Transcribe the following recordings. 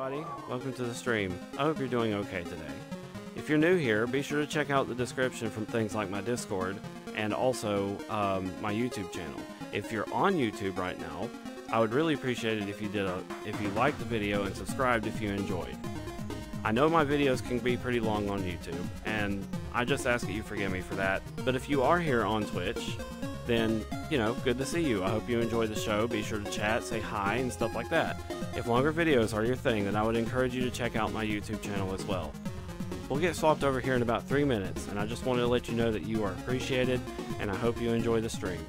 everybody. Welcome to the stream. I hope you're doing okay today. If you're new here, be sure to check out the description from things like my Discord and also my YouTube channel. If you're on YouTube right now, I would really appreciate it if you liked the video and subscribed if you enjoyed. I know my videos can be pretty long on YouTube, and I just ask that you forgive me for that. But if you are here on Twitch, then, you know, good to see you. I hope you enjoy the show. Be sure to chat, say hi, and stuff like that. If longer videos are your thing, then I would encourage you to check out my YouTube channel as well. We'll get swapped over here in about 3 minutes, and I just wanted to let you know that you are appreciated, and I hope you enjoy the stream.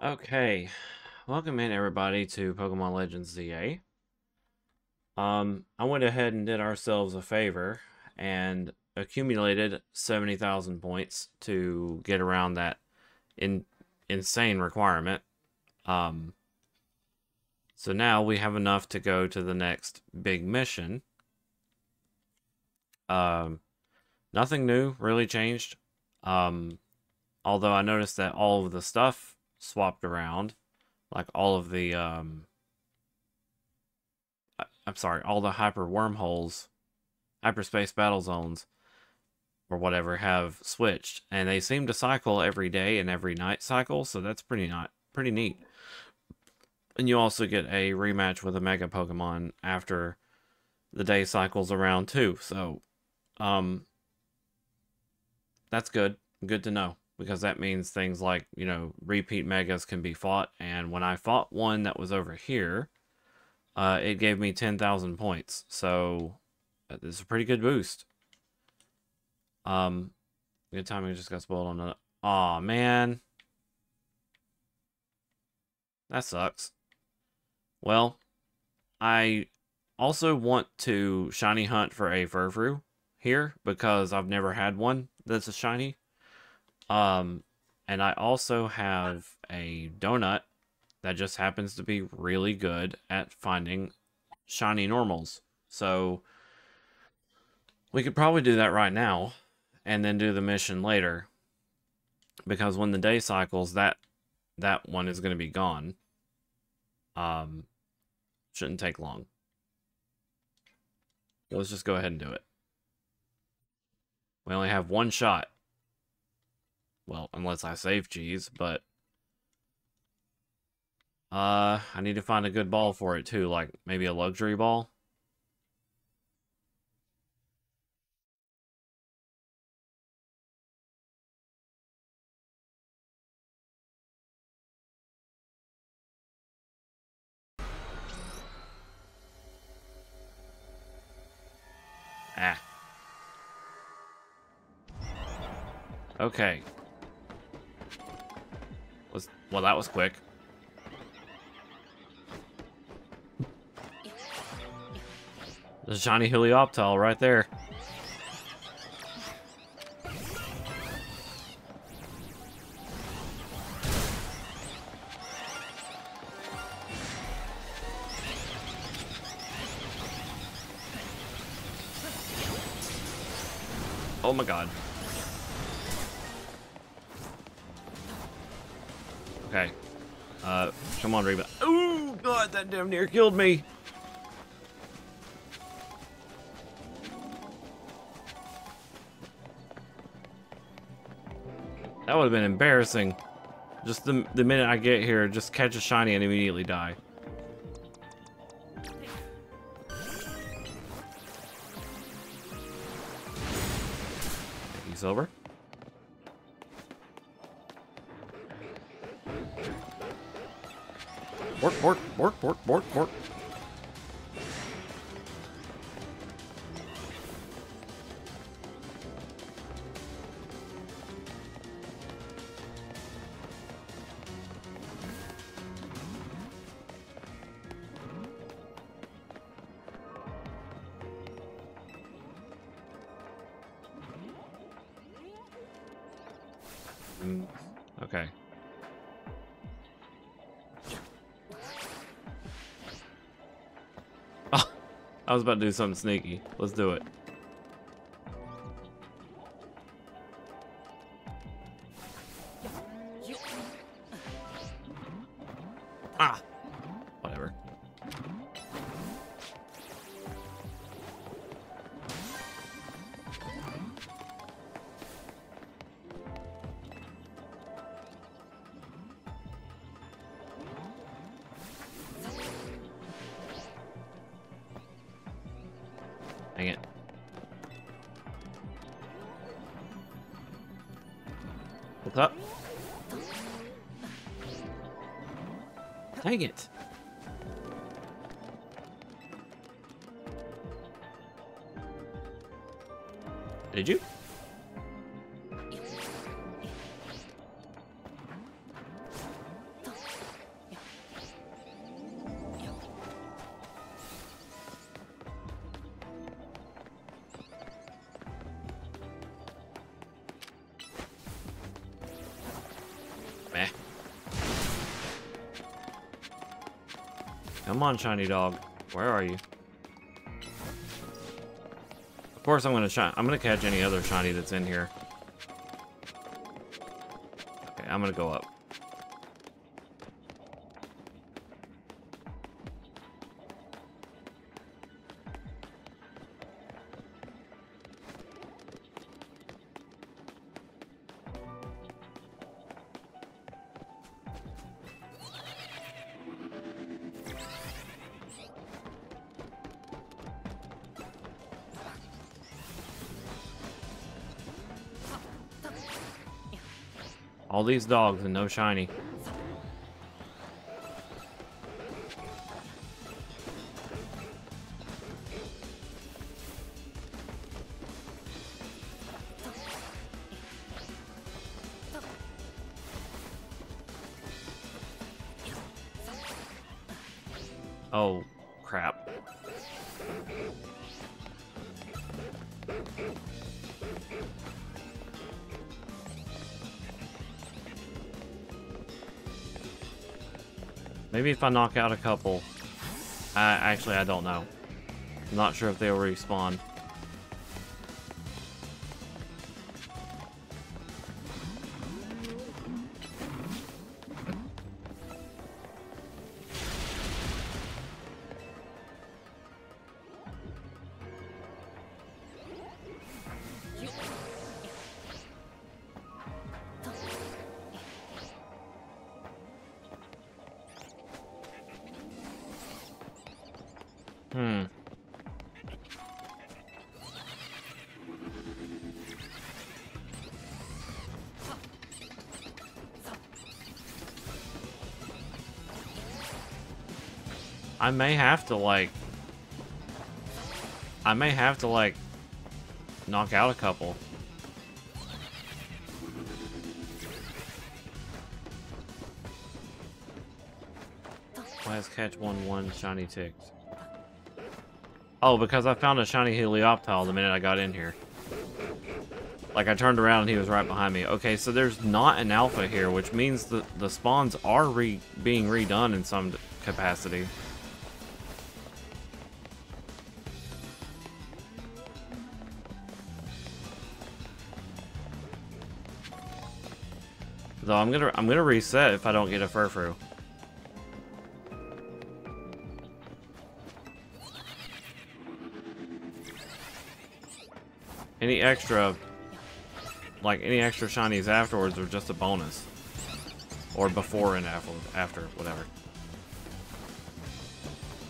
Okay, welcome in everybody to Pokemon Legends ZA. I went ahead and did ourselves a favor and accumulated 70,000 points to get around that insane requirement. So now we have enough to go to the next big mission. Nothing new really changed. Although I noticed that all of the stuff swapped around, like all of the all the hyper wormholes, hyperspace battle zones or whatever have switched, and they seem to cycle every day and every night cycle, so that's pretty neat. And you also get a rematch with a mega Pokemon after the day cycles around too, so that's good to know, because that means things like, you know, repeat megas can be fought. And when I fought one that was over here, it gave me 10,000 points. So this is a pretty good boost. Good timing just got spoiled on the... Aw, man. That sucks. Well, I also want to shiny hunt for a Furfrou here, because I've never had one that's a shiny. And I also have a donut that just happens to be really good at finding shiny normals. So we could probably do that right now and then do the mission later, because when the day cycles, that one is going to be gone. Shouldn't take long. Let's just go ahead and do it. We only have one shot. Well, unless I save cheese, but I need to find a good ball for it too, like maybe a luxury ball. Ah. Okay. Well, that was quick. There's a shiny Helioptile right there. Oh my god. Okay. Come on, Reba. Oh god, that damn near killed me. That would have been embarrassing. Just the minute I get here, just catch a shiny and immediately die. Thank you, Silver. Bork, bork, bork, bork, bork, bork. Okay. Oh, I was about to do something sneaky. Let's do it. Ah, whatever. Dang it. What's up? Dang it. Did you? Meh. Come on, shiny dog. Where are you? Of course I'm gonna catch any other shiny that's in here. Okay, I'm gonna go up. All these dogs and no shiny. Oh, crap. Maybe if I knock out a couple. Actually, I don't know. I'm not sure if they'll respawn. Hmm. I may have to like knock out a couple. Why has catch 1/1 shiny ticked? Oh, because I found a shiny Helioptile the minute I got in here. Like, I turned around and he was right behind me. Okay, so there's not an alpha here, which means the spawns are being redone in some capacity. Though I'm gonna reset if I don't get a Furfrou. Any extra shinies afterwards are just a bonus. Or before and after, whatever.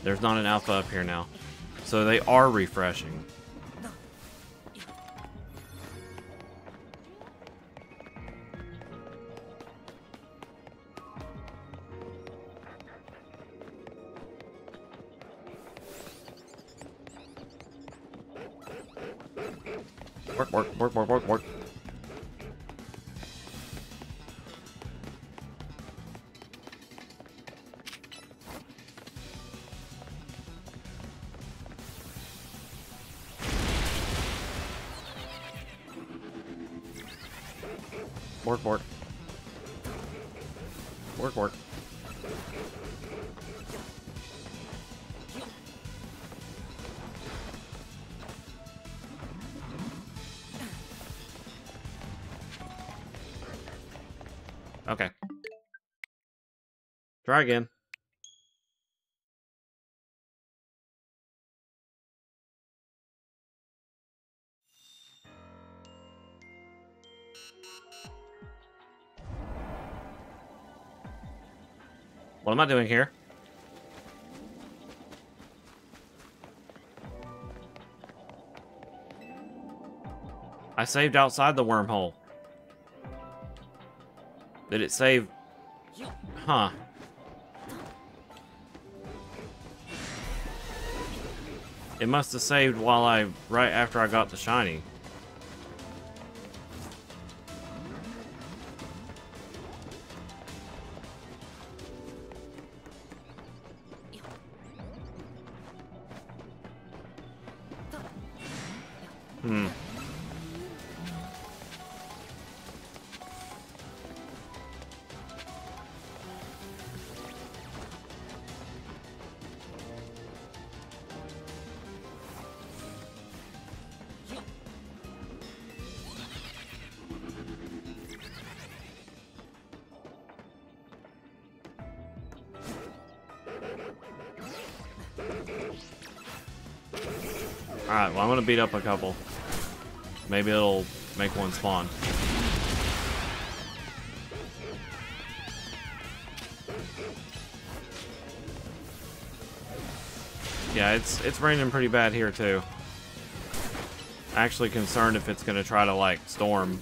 There's not an alpha up here now. So they are refreshing. Work. Work. Okay. Try again. What am I doing here? I saved outside the wormhole. Did it save? Huh. It must have saved right after I got the shiny. Alright, well, I'm gonna beat up a couple. Maybe it'll make one spawn. Yeah, it's raining pretty bad here too. Actually concerned if it's gonna try to like storm.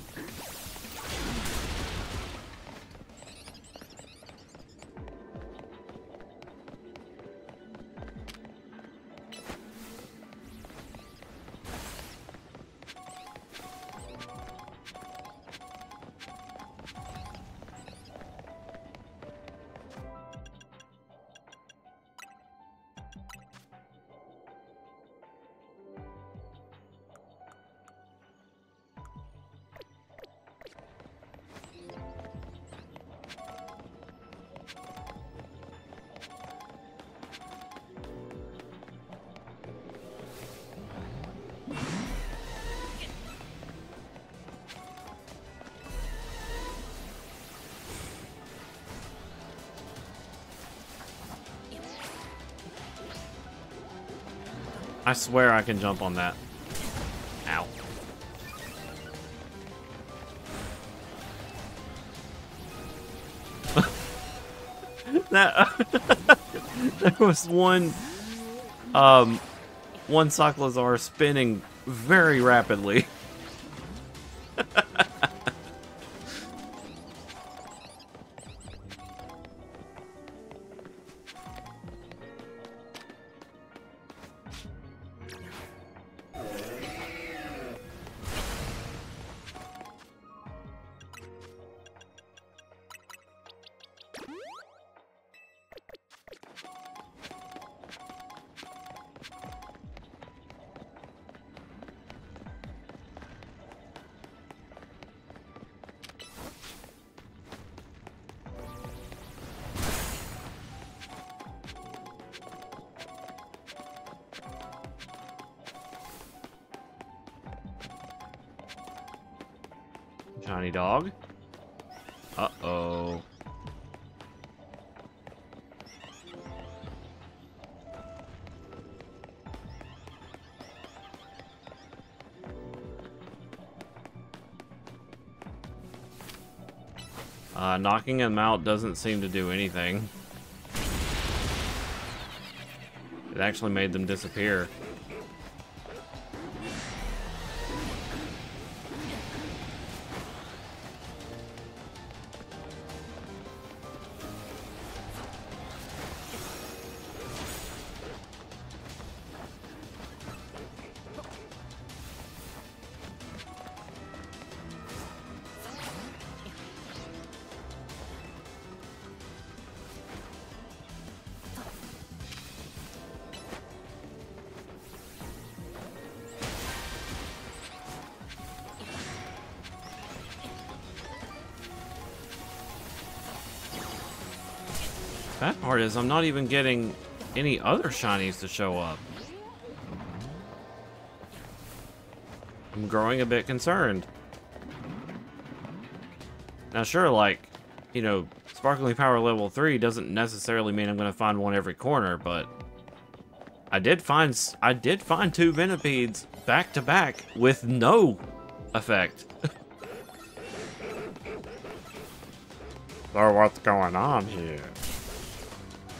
I swear I can jump on that. Ow. That there was one One Cyclozar spinning very rapidly. Shiny dog. Uh-oh. Knocking him out doesn't seem to do anything. It actually made them disappear. That part is, I'm not even getting any other shinies to show up. I'm growing a bit concerned. Now sure, like, you know, Sparkling Power level 3 doesn't necessarily mean I'm gonna find one every corner, but I did find 2 Venopedes back to back with no effect. So what's going on here?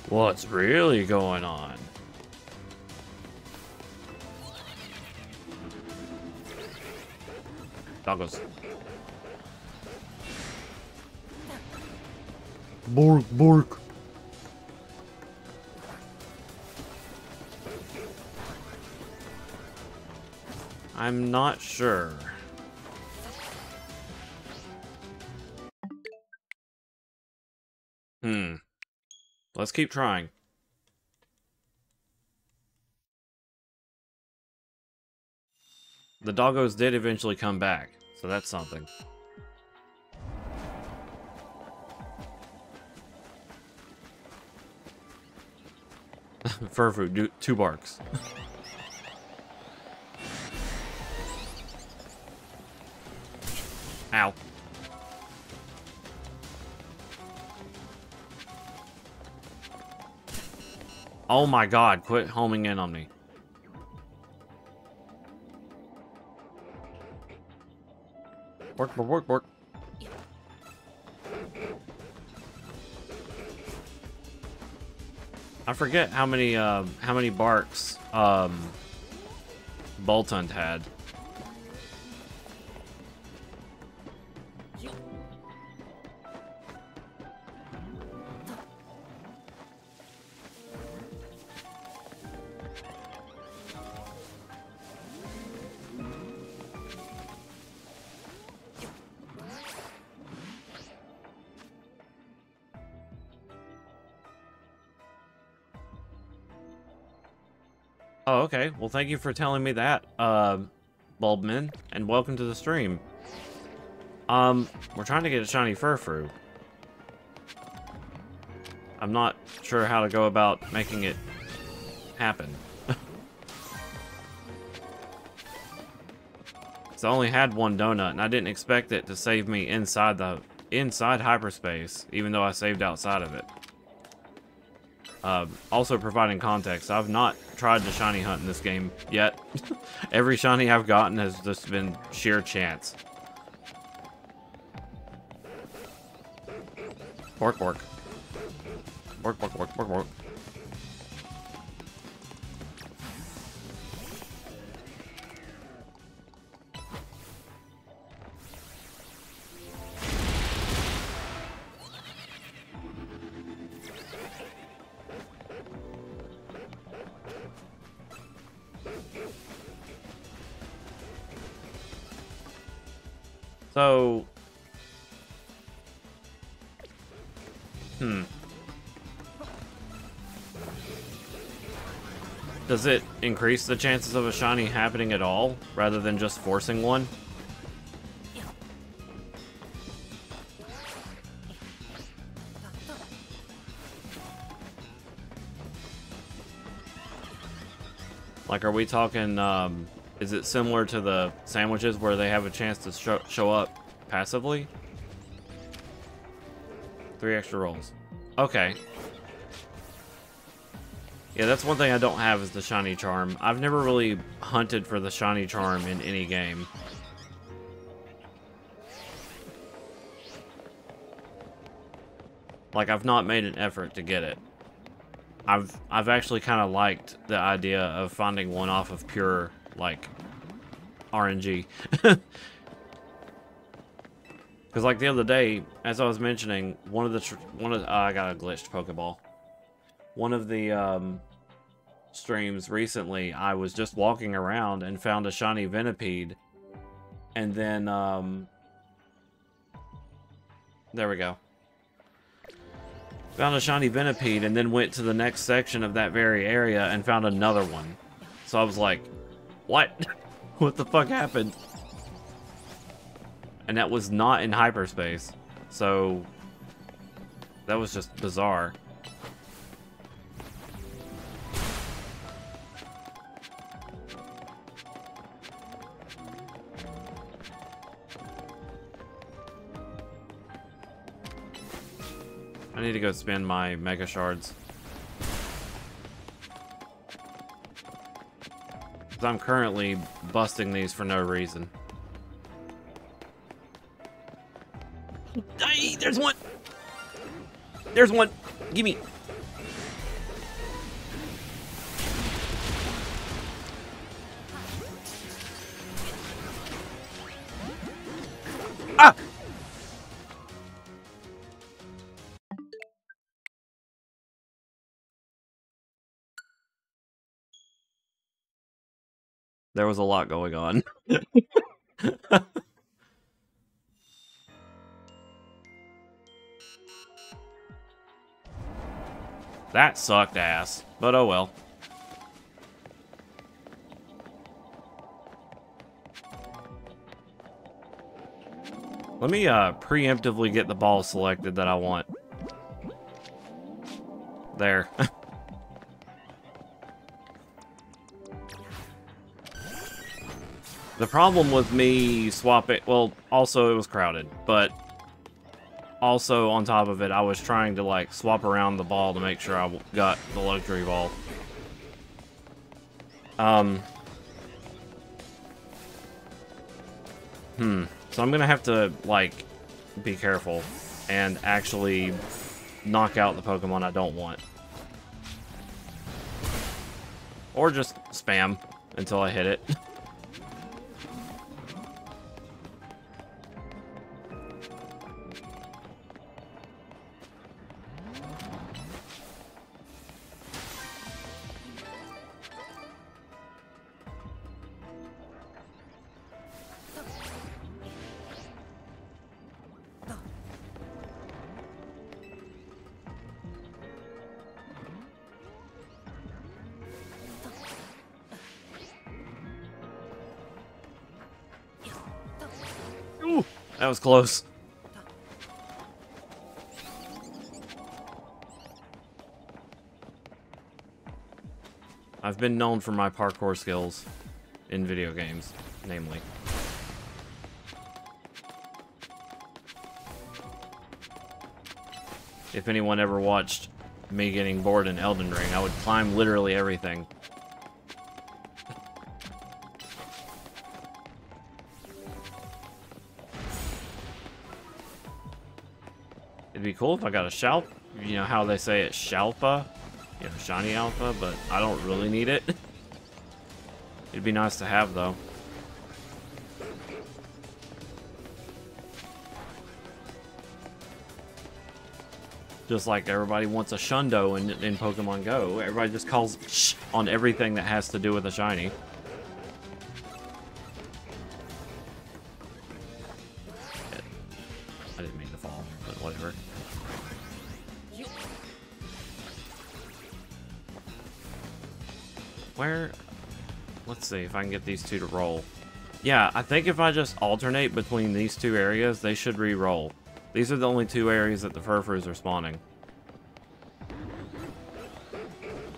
What's really going on? Doggos. Bork, bork. I'm not sure. Let's keep trying. The doggos did eventually come back, so that's something. Furfru, 2 barks. Ow. Oh my god, quit homing in on me. Bork, bork, bork, bork. I forget how many barks Boltund had. Oh, okay. Well, thank you for telling me that, Bulbman, and welcome to the stream. We're trying to get a shiny Furfru. I'm not sure how to go about making it happen. So I only had 1 donut, and I didn't expect it to save me inside hyperspace, even though I saved outside of it. Also providing context, I've not tried to shiny hunt in this game yet. Every shiny I've gotten has just been sheer chance. Bork, bork. Bork, bork, bork, bork, bork. So... Does it increase the chances of a shiny happening at all, rather than just forcing one? Like, are we talking, is it similar to the sandwiches where they have a chance to show up passively? 3 extra rolls. Okay. Yeah, that's one thing I don't have is the shiny charm. I've never really hunted for the shiny charm in any game. Like, I've not made an effort to get it. I've actually kind of liked the idea of finding one off of pure, like, RNG. Because, like, the other day, as I was mentioning, I got a glitched Pokeball. One of the, streams recently, I was just walking around and found a shiny Venipede. And then, there we go. Found a shiny Venipede and then went to the next section of that very area and found another one. So I was like, what? What the fuck happened? And that was not in hyperspace. So that was just bizarre. I need to go spend my Mega Shards. Because I'm currently busting these for no reason. Ay, there's one! There's one! Gimme! Ah! There was a lot going on. That sucked ass, but oh well. Let me preemptively get the ball selected that I want. There. The problem with me swapping, well, also it was crowded, but also on top of it, I was trying to like swap around the ball to make sure I got the luxury ball. So I'm gonna have to like be careful and actually knock out the Pokemon I don't want. Or just spam until I hit it. Ooh, that was close. I've been known for my parkour skills in video games, namely. If anyone ever watched me getting bored in Elden Ring, I would climb literally everything. It'd be cool if I got a Shalp, you know how they say it's Shalpa, you know, Shiny Alpha, but I don't really need it. It'd be nice to have, though. Just like everybody wants a Shundo in Pokemon Go. Everybody just calls shh on everything that has to do with a shiny. Where? Let's see if I can get these two to roll. Yeah, I think if I just alternate between these two areas, they should re-roll. These are the only two areas that the Furfrus are spawning.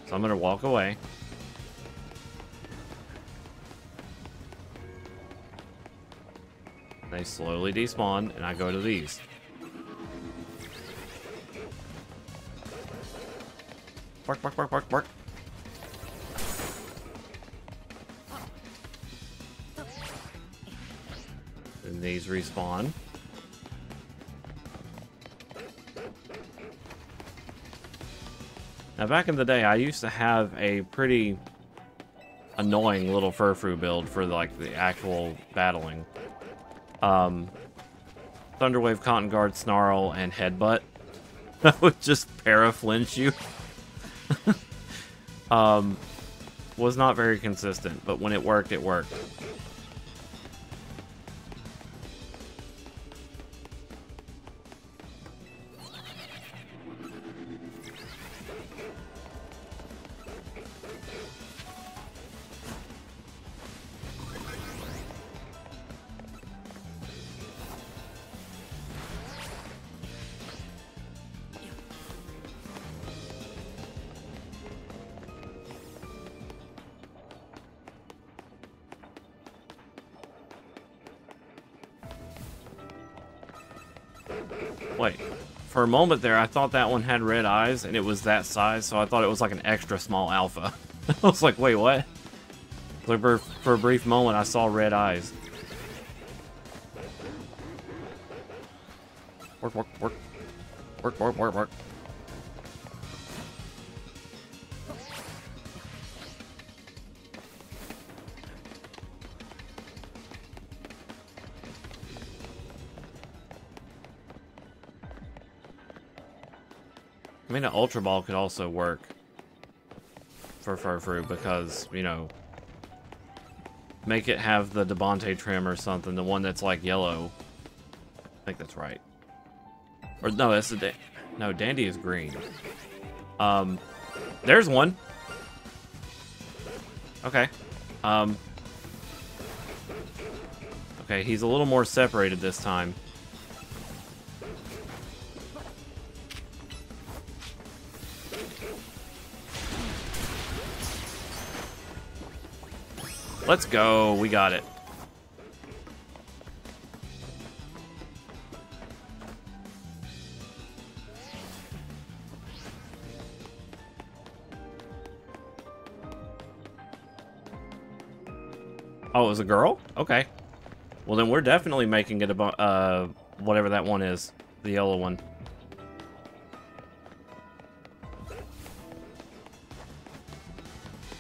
So I'm gonna walk away. They slowly despawn, and I go to these. Bark, bark, bark, bark, bark. And these respawn. Now, back in the day, I used to have a pretty annoying little Furfru build for, like, the actual battling. Thunderwave, Cotton Guard, Snarl, and Headbutt. That would just para-flinch you. Was not very consistent, but when it worked, it worked. Wait, for a moment there, I thought that one had red eyes, and it was that size, so I thought it was like an extra small alpha. I was like, wait, what? Like for a brief moment, I saw red eyes. Work, work, work. Work, work, work, work. I mean, an Ultra Ball could also work for Furfru because, you know, make it have the Devontae trim or something, the one that's like yellow. I think that's right. Or no, that's the no, Dandy is green. There's one. Okay. Okay, he's a little more separated this time. Let's go. We got it. Oh, it was a girl? Okay. Well, then we're definitely making it a whatever that one is, the yellow one.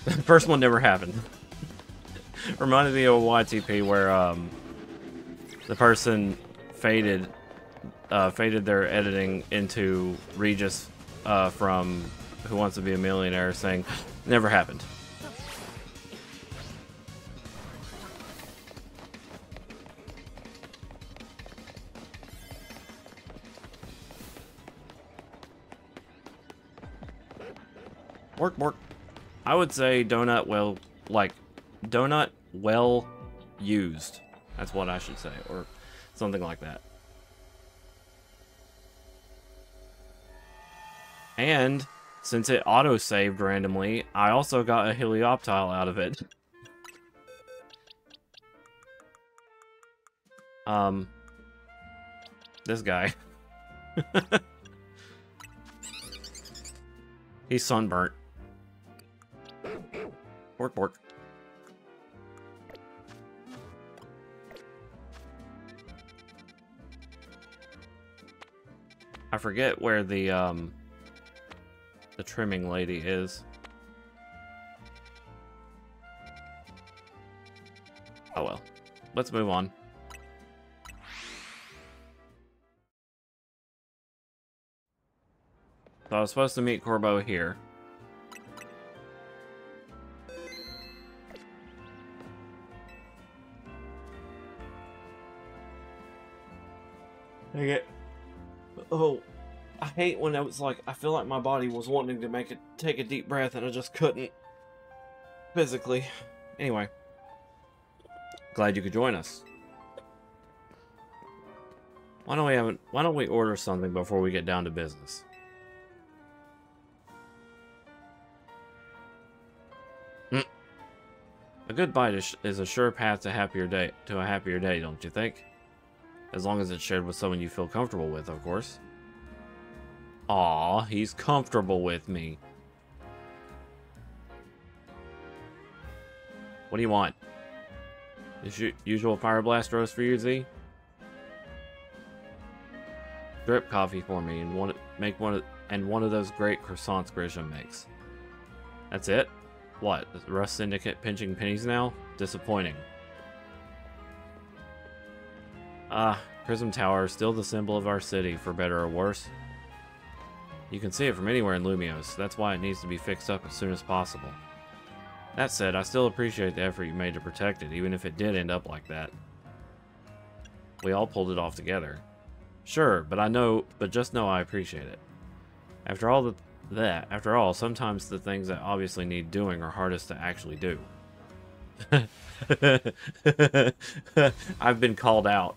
The first one never happened. Reminded me of a YTP where the person faded their editing into Regis from Who Wants to Be a Millionaire, saying, "Never happened." Work, work. I would say donut well used. That's what I should say, or something like that. And since it auto-saved randomly, I also got a Helioptile out of it. This guy. He's sunburnt. Work, work. I forget where the trimming lady is. Oh well. Let's move on. So I was supposed to meet Corbo here. Dang it. Oh, I hate when it was like, I feel like my body was wanting to take a deep breath and I just couldn't. physically. Anyway, glad you could join us. Why don't we order something before we get down to business? A good bite is a sure path to a happier day, don't you think? As long as it's shared with someone you feel comfortable with, of course. Aw, he's comfortable with me. What do you want? Is usual fire blast roast for you, Z? Drip coffee for me and make one of those great croissants Grisham makes. That's it? What? Is the Rust Syndicate pinching pennies now? Disappointing. Prism Tower is still the symbol of our city, for better or worse. You can see it from anywhere in Lumios. That's why it needs to be fixed up as soon as possible. That said, I still appreciate the effort you made to protect it, even if it did end up like that. We all pulled it off together. Sure, but just know I appreciate it. After all, sometimes the things that obviously need doing are hardest to actually do. I've been called out.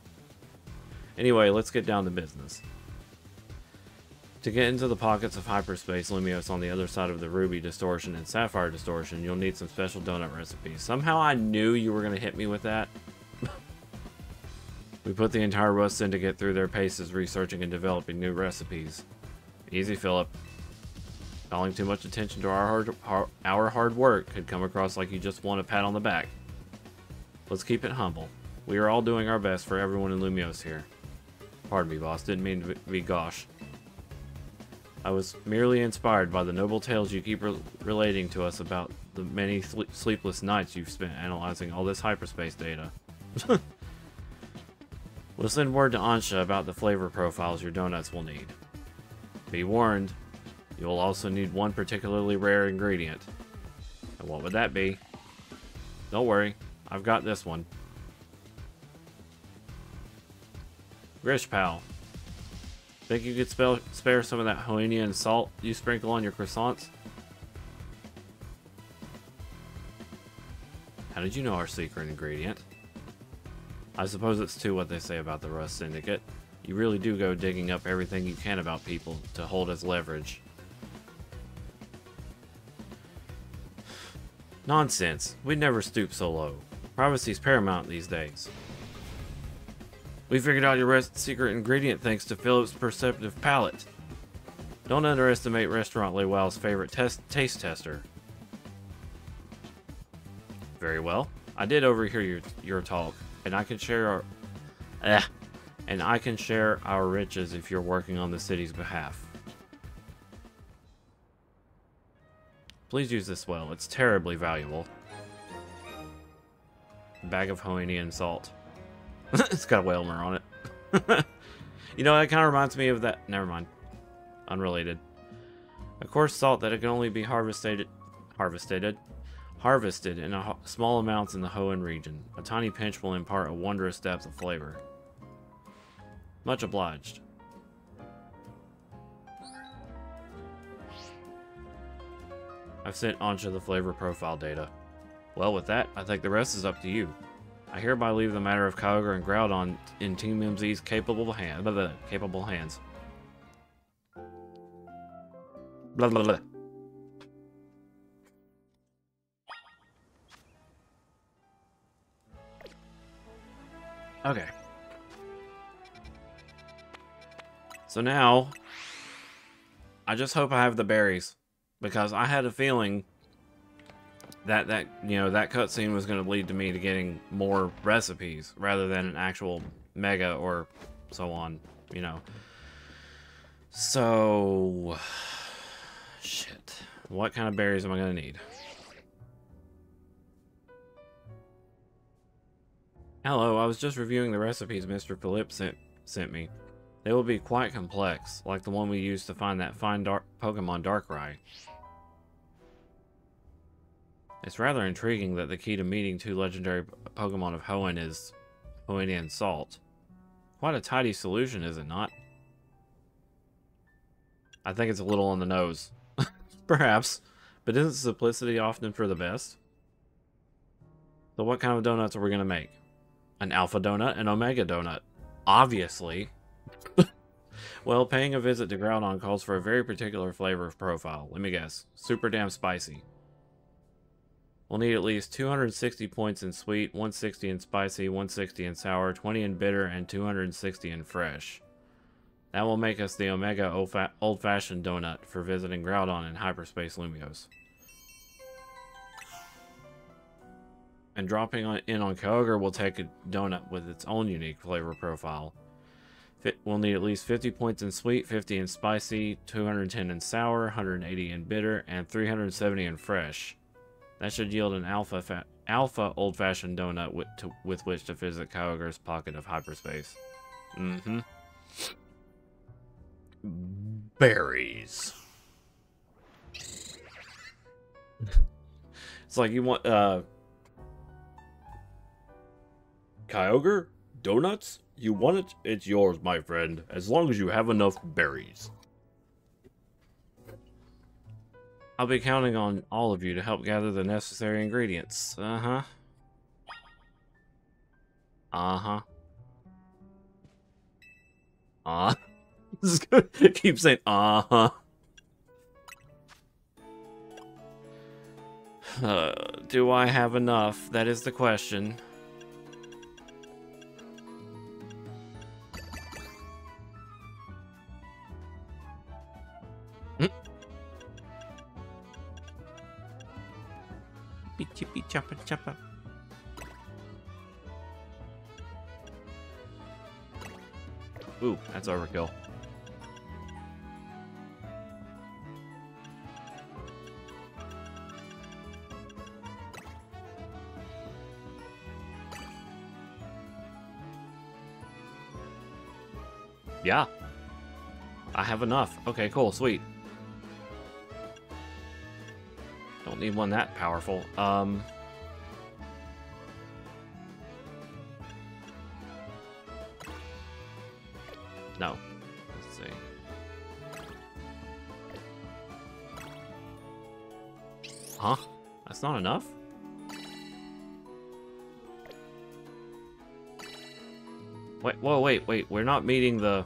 Anyway, let's get down to business. To get into the pockets of hyperspace Lumios on the other side of the Ruby Distortion and Sapphire Distortion, you'll need some special donut recipes. Somehow I knew you were going to hit me with that. We put the entire Rust Syndicate through their paces researching and developing new recipes. Easy, Philip. Calling too much attention to our hard work could come across like you just want a pat on the back. Let's keep it humble. We are all doing our best for everyone in Lumios here. Pardon me, boss. Didn't mean to be gauche. I was merely inspired by the noble tales you keep relating to us about the many sleepless nights you've spent analyzing all this hyperspace data. We'll send word to Ansha about the flavor profiles your donuts will need. Be warned, you'll also need one particularly rare ingredient. And what would that be? Don't worry, I've got this one. Grish pal. Think you could spare some of that Hoenian salt you sprinkle on your croissants? How did you know our secret ingredient? I suppose it's too what they say about the Rust Syndicate. You really do go digging up everything you can about people to hold as leverage. Nonsense. We'd never stoop so low. Privacy's paramount these days. We figured out your secret ingredient thanks to Philip's perceptive palate. Don't underestimate Restaurant Les Wow's favorite taste tester. Very well. I did overhear your talk, and I can share our riches if you're working on the city's behalf. Please use this well. It's terribly valuable. Bag of Hoenian salt. It's got a Whalmer on it. You know, that kind of reminds me of that. Never mind. Unrelated. Of course, salt that it can only be harvested in small amounts in the Hoenn region. A tiny pinch will impart a wondrous depth of flavor. Much obliged. I've sent Ansha the flavor profile data. Well, with that, I think the rest is up to you. I hereby leave the matter of Kyogre and Groudon in Team MZ's capable hands. Blah, blah, blah. Okay. So now, I just hope I have the berries, because I had a feeling that cutscene was going to lead to me to getting more recipes rather than an actual mega or so on, you know. So, shit. What kind of berries am I going to need? Hello, I was just reviewing the recipes Mr. Philippe sent me. They will be quite complex, like the one we used to find that fine Pokemon Darkrai. It's rather intriguing that the key to meeting two legendary Pokemon of Hoenn is Hoenian salt. Quite a tidy solution, is it not? I think it's a little on the nose. Perhaps, but isn't simplicity often for the best? So what kind of donuts are we going to make? An alpha donut, an omega donut. Obviously. Well, paying a visit to Groudon calls for a very particular flavor profile. Let me guess. Super damn spicy. We'll need at least 260 points in sweet, 160 in spicy, 160 in sour, 20 in bitter, and 260 in fresh. That will make us the Omega Old-Fashioned Donut for visiting Groudon in Hyperspace Lumiose. And dropping in on Kyogre will take a donut with its own unique flavor profile. We'll need at least 50 points in sweet, 50 in spicy, 210 in sour, 180 in bitter, and 370 in fresh. That should yield an alpha old-fashioned donut with which to visit Kyogre's pocket of hyperspace. Mm-hmm. Berries. It's like you want, Kyogre? Donuts? You want it? It's yours, my friend, as long as you have enough berries. I'll be counting on all of you to help gather the necessary ingredients. Uh-huh. Uh-huh. Keep saying uh-huh. Do I have enough? That is the question. Chippy choppa choppa. Ooh, that's overkill. Yeah. I have enough. Okay, cool, sweet. Don't need one that powerful. No. Let's see. Huh? That's not enough? Wait, whoa, wait. We're not meeting the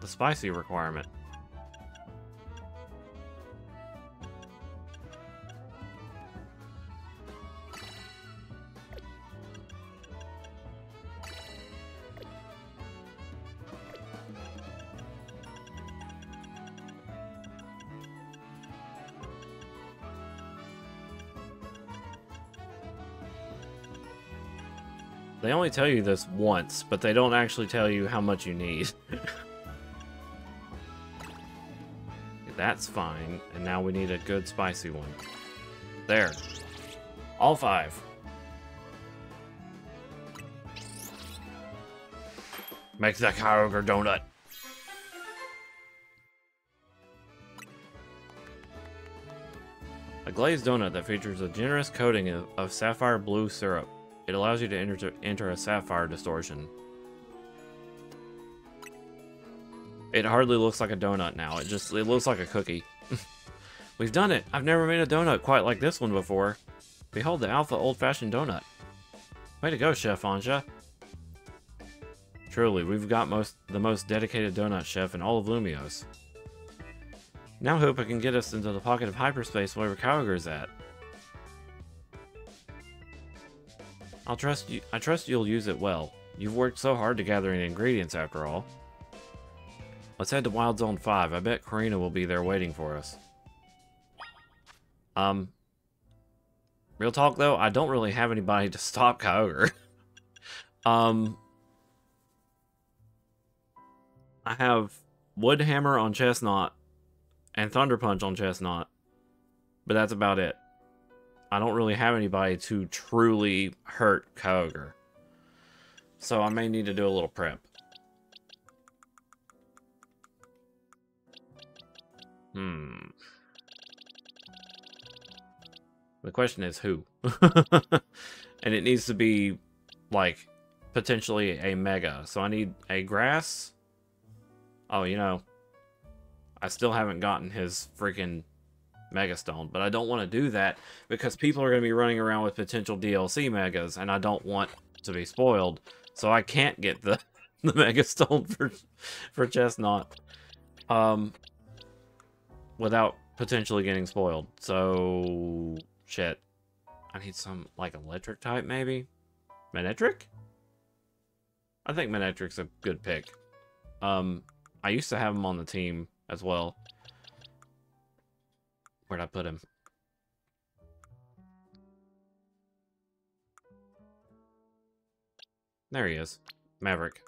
spicy requirement. They only tell you this once, but they don't actually tell you how much you need. That's fine, and now we need a good spicy one. There. All 5. Make the Kyogre donut. A glazed donut that features a generous coating of sapphire blue syrup. It allows you to enter a sapphire distortion. It hardly looks like a donut now. It looks like a cookie. We've done it! I've never made a donut quite like this one before. Behold the alpha old-fashioned donut. Way to go, Chef Anja. Truly, we've got the most dedicated donut chef in all of Lumiose. Now hope I can get us into the pocket of hyperspace wherever Kyogre's at. I trust you'll use it well. You've worked so hard to gather the ingredients after all. Let's head to Wild Zone 5. I bet Karina will be there waiting for us. Real talk though, I don't really have anybody to stop Kyogre. I have Wood Hammer on Chestnut and Thunder Punch on Chestnut, but that's about it. I don't really have anybody to truly hurt Kyogre. So I may need to do a little prep. The question is who? And it needs to be, like, potentially a Mega. So I need a Grass. Oh, you know, I still haven't gotten his freaking Megastone, but I don't want to do that because people are going to be running around with potential DLC Megas, and I don't want to be spoiled, so I can't get the the Megastone for Chestnut without potentially getting spoiled. So shit, I need some like electric type maybe. Manectric? I think Manectric's a good pick. I used to have him on the team as well. Where'd I put him? There he is. Maverick.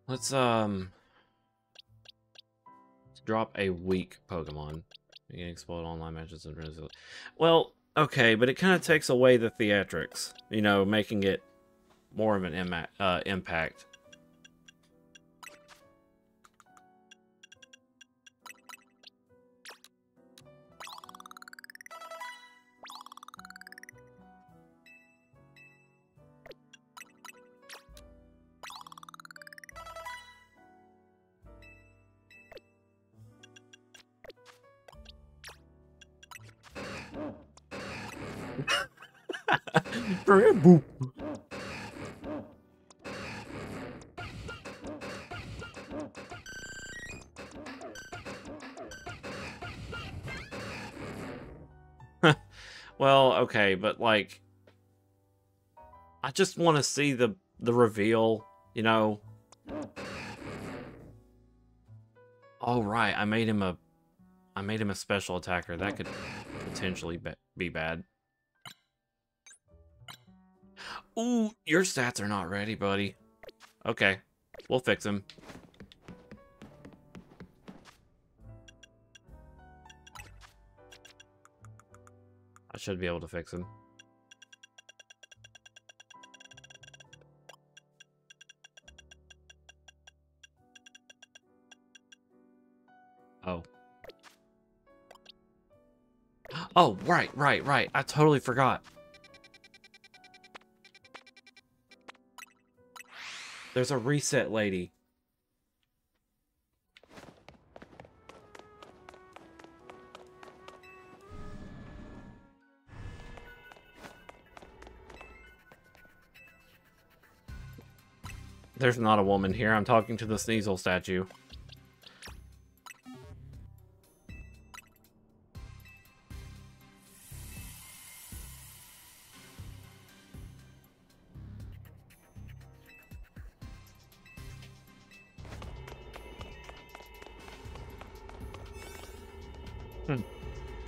Let's drop a weak Pokemon. You can explode online matches and well, okay, but it kind of takes away the theatrics, you know, making it more of an impact. Boop. Well, okay, but like, I just want to see the reveal, you know. Oh right, I made him a special attacker. That could potentially be bad. Ooh, your stats are not ready, buddy. Okay, we'll fix him. I should be able to fix him. Oh. Oh, right. I totally forgot. There's a reset lady. There's not a woman here. I'm talking to the Sneasel statue.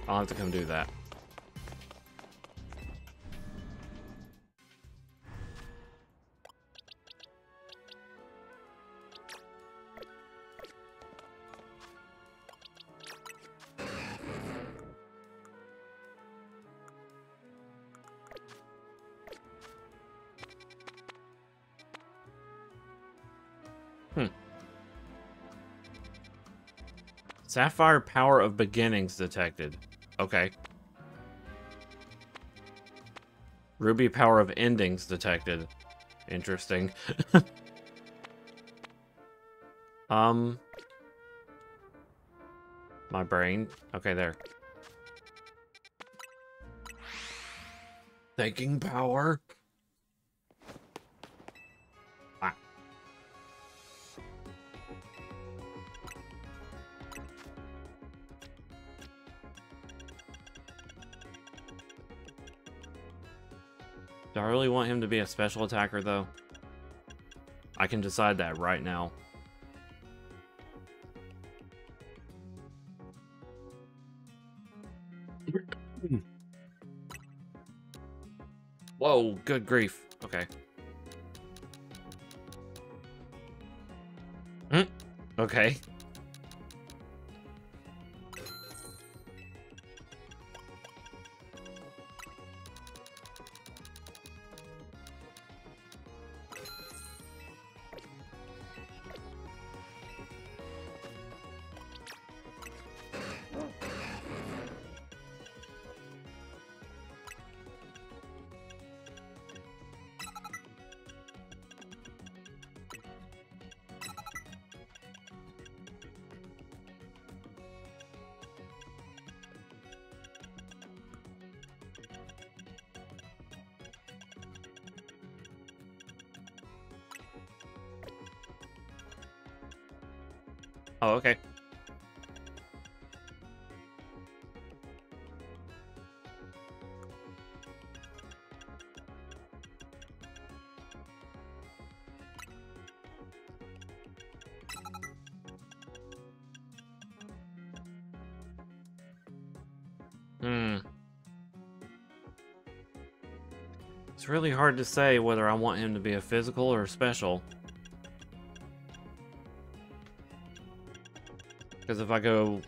I'll have to come do that. Sapphire Power of Beginnings detected. Okay. Ruby Power of Endings detected. Interesting. My brain. Okay, there. Thinking power. Ah. Do I really want him to be a special attacker, though? I can decide that right now. Whoa, good grief. Okay. Okay. Oh, okay. It's really hard to say whether I want him to be a physical or a special. Because if I go...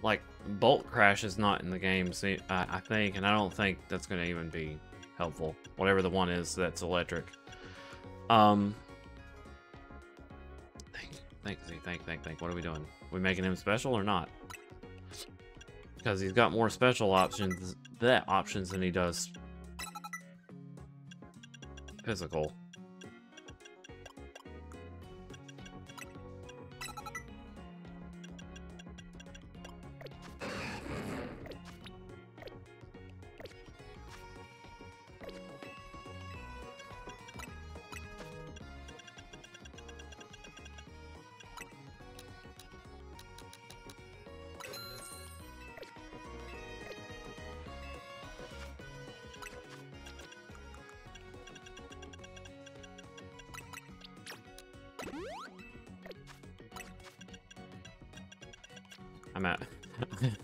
Like, Bolt Crash is not in the game, see, I think, and I don't think that's going to even be helpful. Whatever the one is that's electric. Think. What are we doing? We making him special or not? Because he's got more special options than he does physical.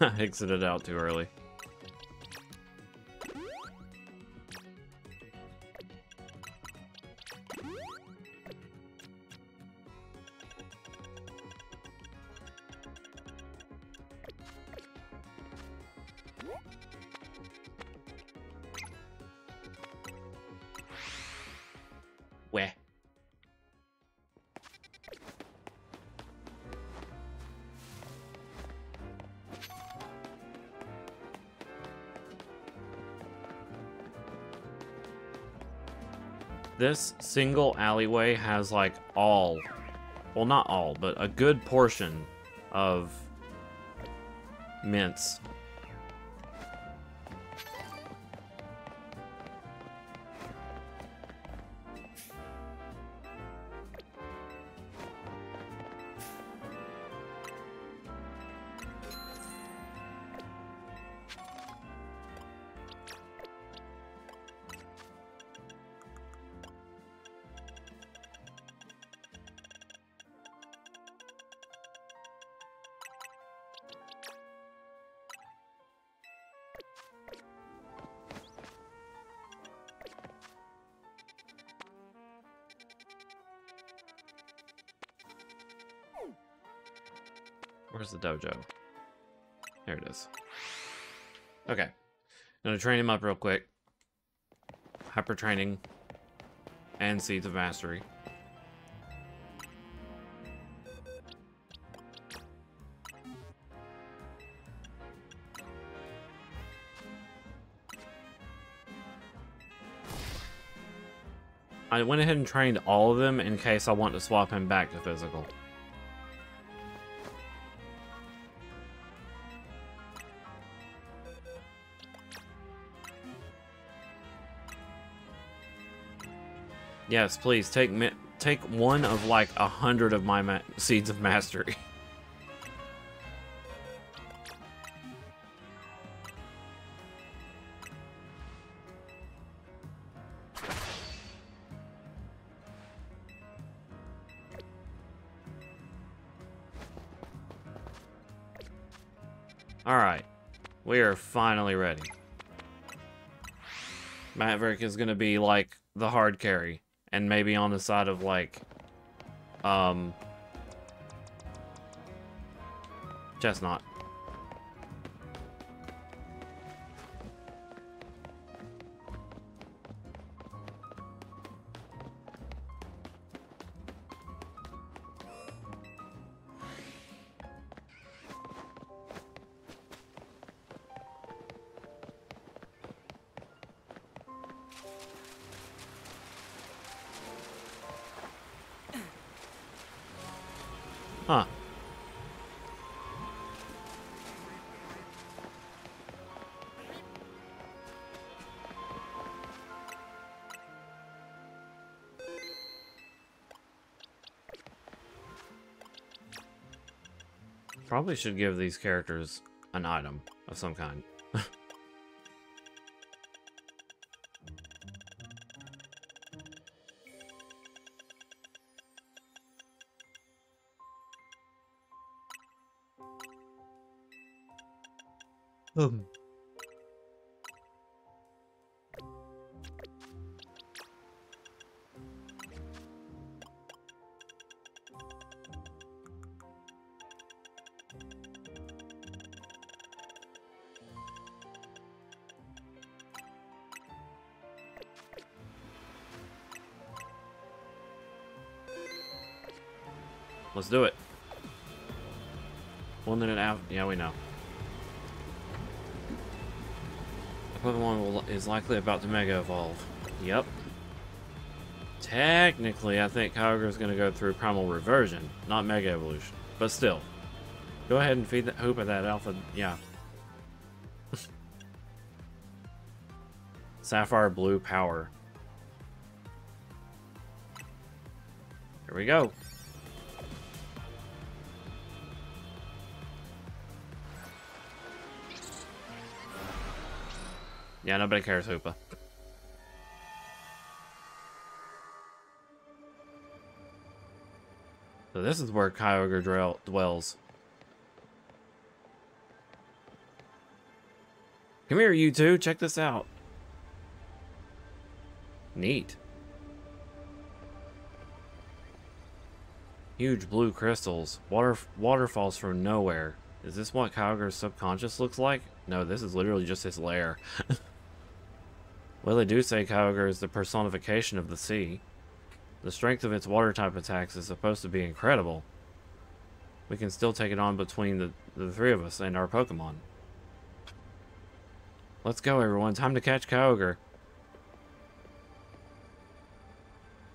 I exited out too early. Where? This single alleyway has like well, not all, but a good portion of mints. Where's the dojo? There it is. Okay. Gonna train him up real quick. Hyper training. And Seeds of Mastery. I went ahead and trained all of them in case I want to swap him back to physical. Yes, please take one of like 100 of my Seeds of Mastery. Alright, we are finally ready. Maverick is gonna be like the hard carry, and maybe on the side of like, Chestnut. Huh. Probably should give these characters an item of some kind. Let's do it. 1 minute out. Yeah, we know. Pokemon is likely about to Mega Evolve. Yep. Technically, I think Kyogre is going to go through Primal Reversion, not Mega Evolution. But still. Go ahead and feed the hoop at that Alpha. Yeah. Sapphire Blue Power. Here we go. Yeah, nobody cares, Hoopa. So this is where Kyogre dwells. Come here, you two. Check this out. Neat. Huge blue crystals. Waterfalls from nowhere. Is this what Kyogre's subconscious looks like? No, this is literally just his lair. Well, they do say Kyogre is the personification of the sea. The strength of its water-type attacks is supposed to be incredible. We can still take it on between the three of us and our Pokemon. Let's go, everyone. Time to catch Kyogre.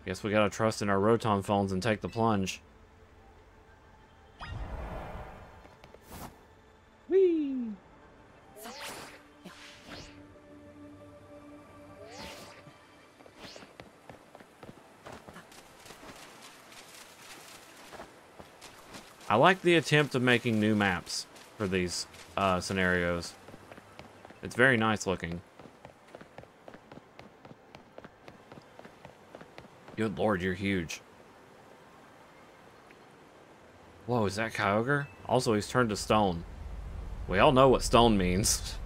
Guess we gotta trust in our Rotom phones and take the plunge. Whee! I like the attempt of making new maps for these scenarios. It's very nice looking. Good lord, you're huge. Whoa, is that Kyogre? Also, he's turned to stone. We all know what stone means.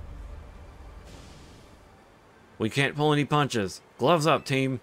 We can't pull any punches. Gloves up, team.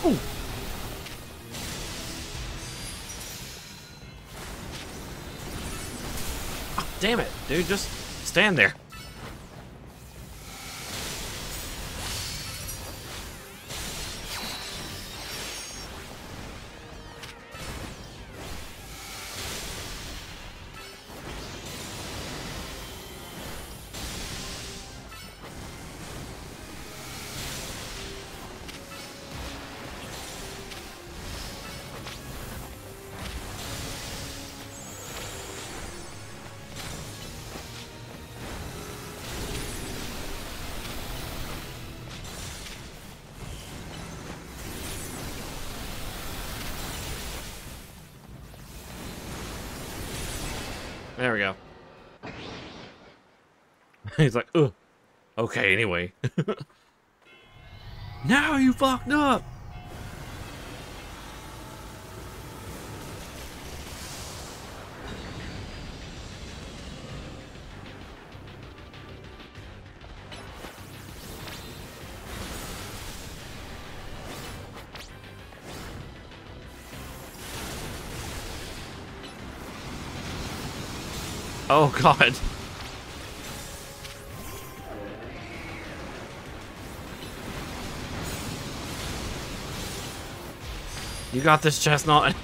Ooh. Oh, damn it, dude, just stand there. There we go. He's like, ugh. Okay, anyway. Now you fucked up! Oh, God. You got this, Chestnut.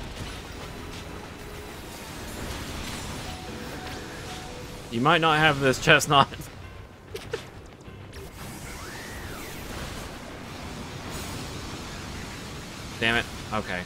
You might not have this, Chestnut. Damn it. Okay.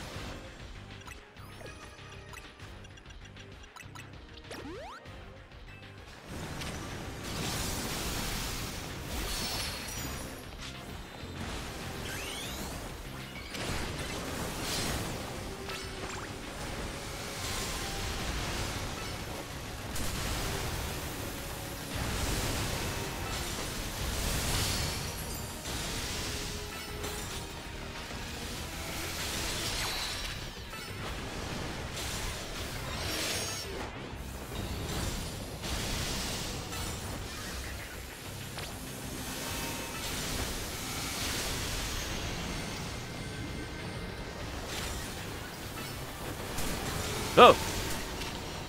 Oh!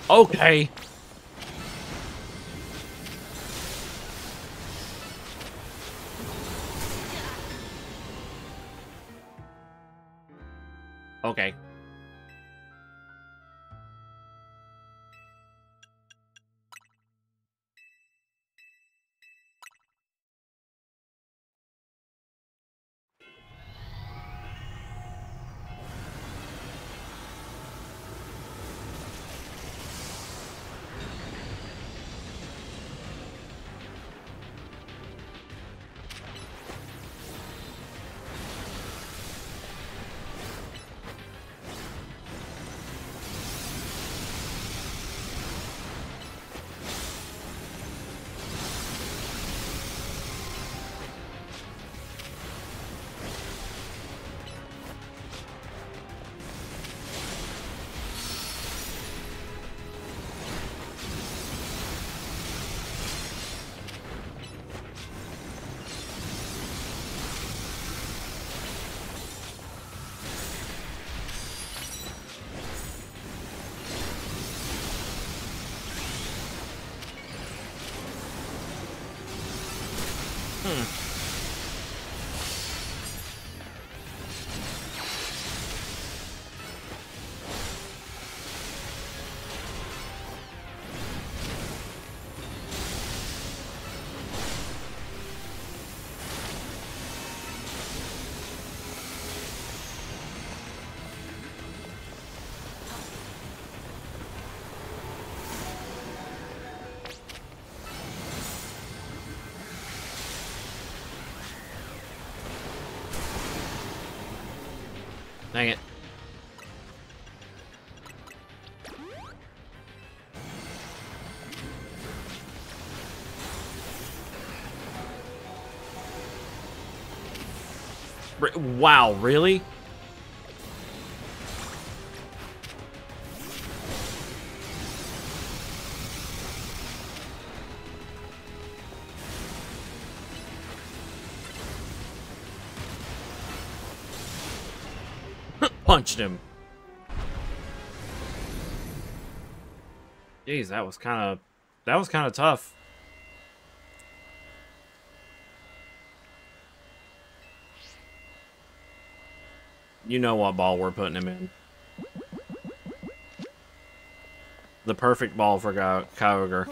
Okay! Okay. Dang it. Wow, really? Punched him. Jeez, that was kind of tough. You know what ball we're putting him in. The perfect ball for Kyogre.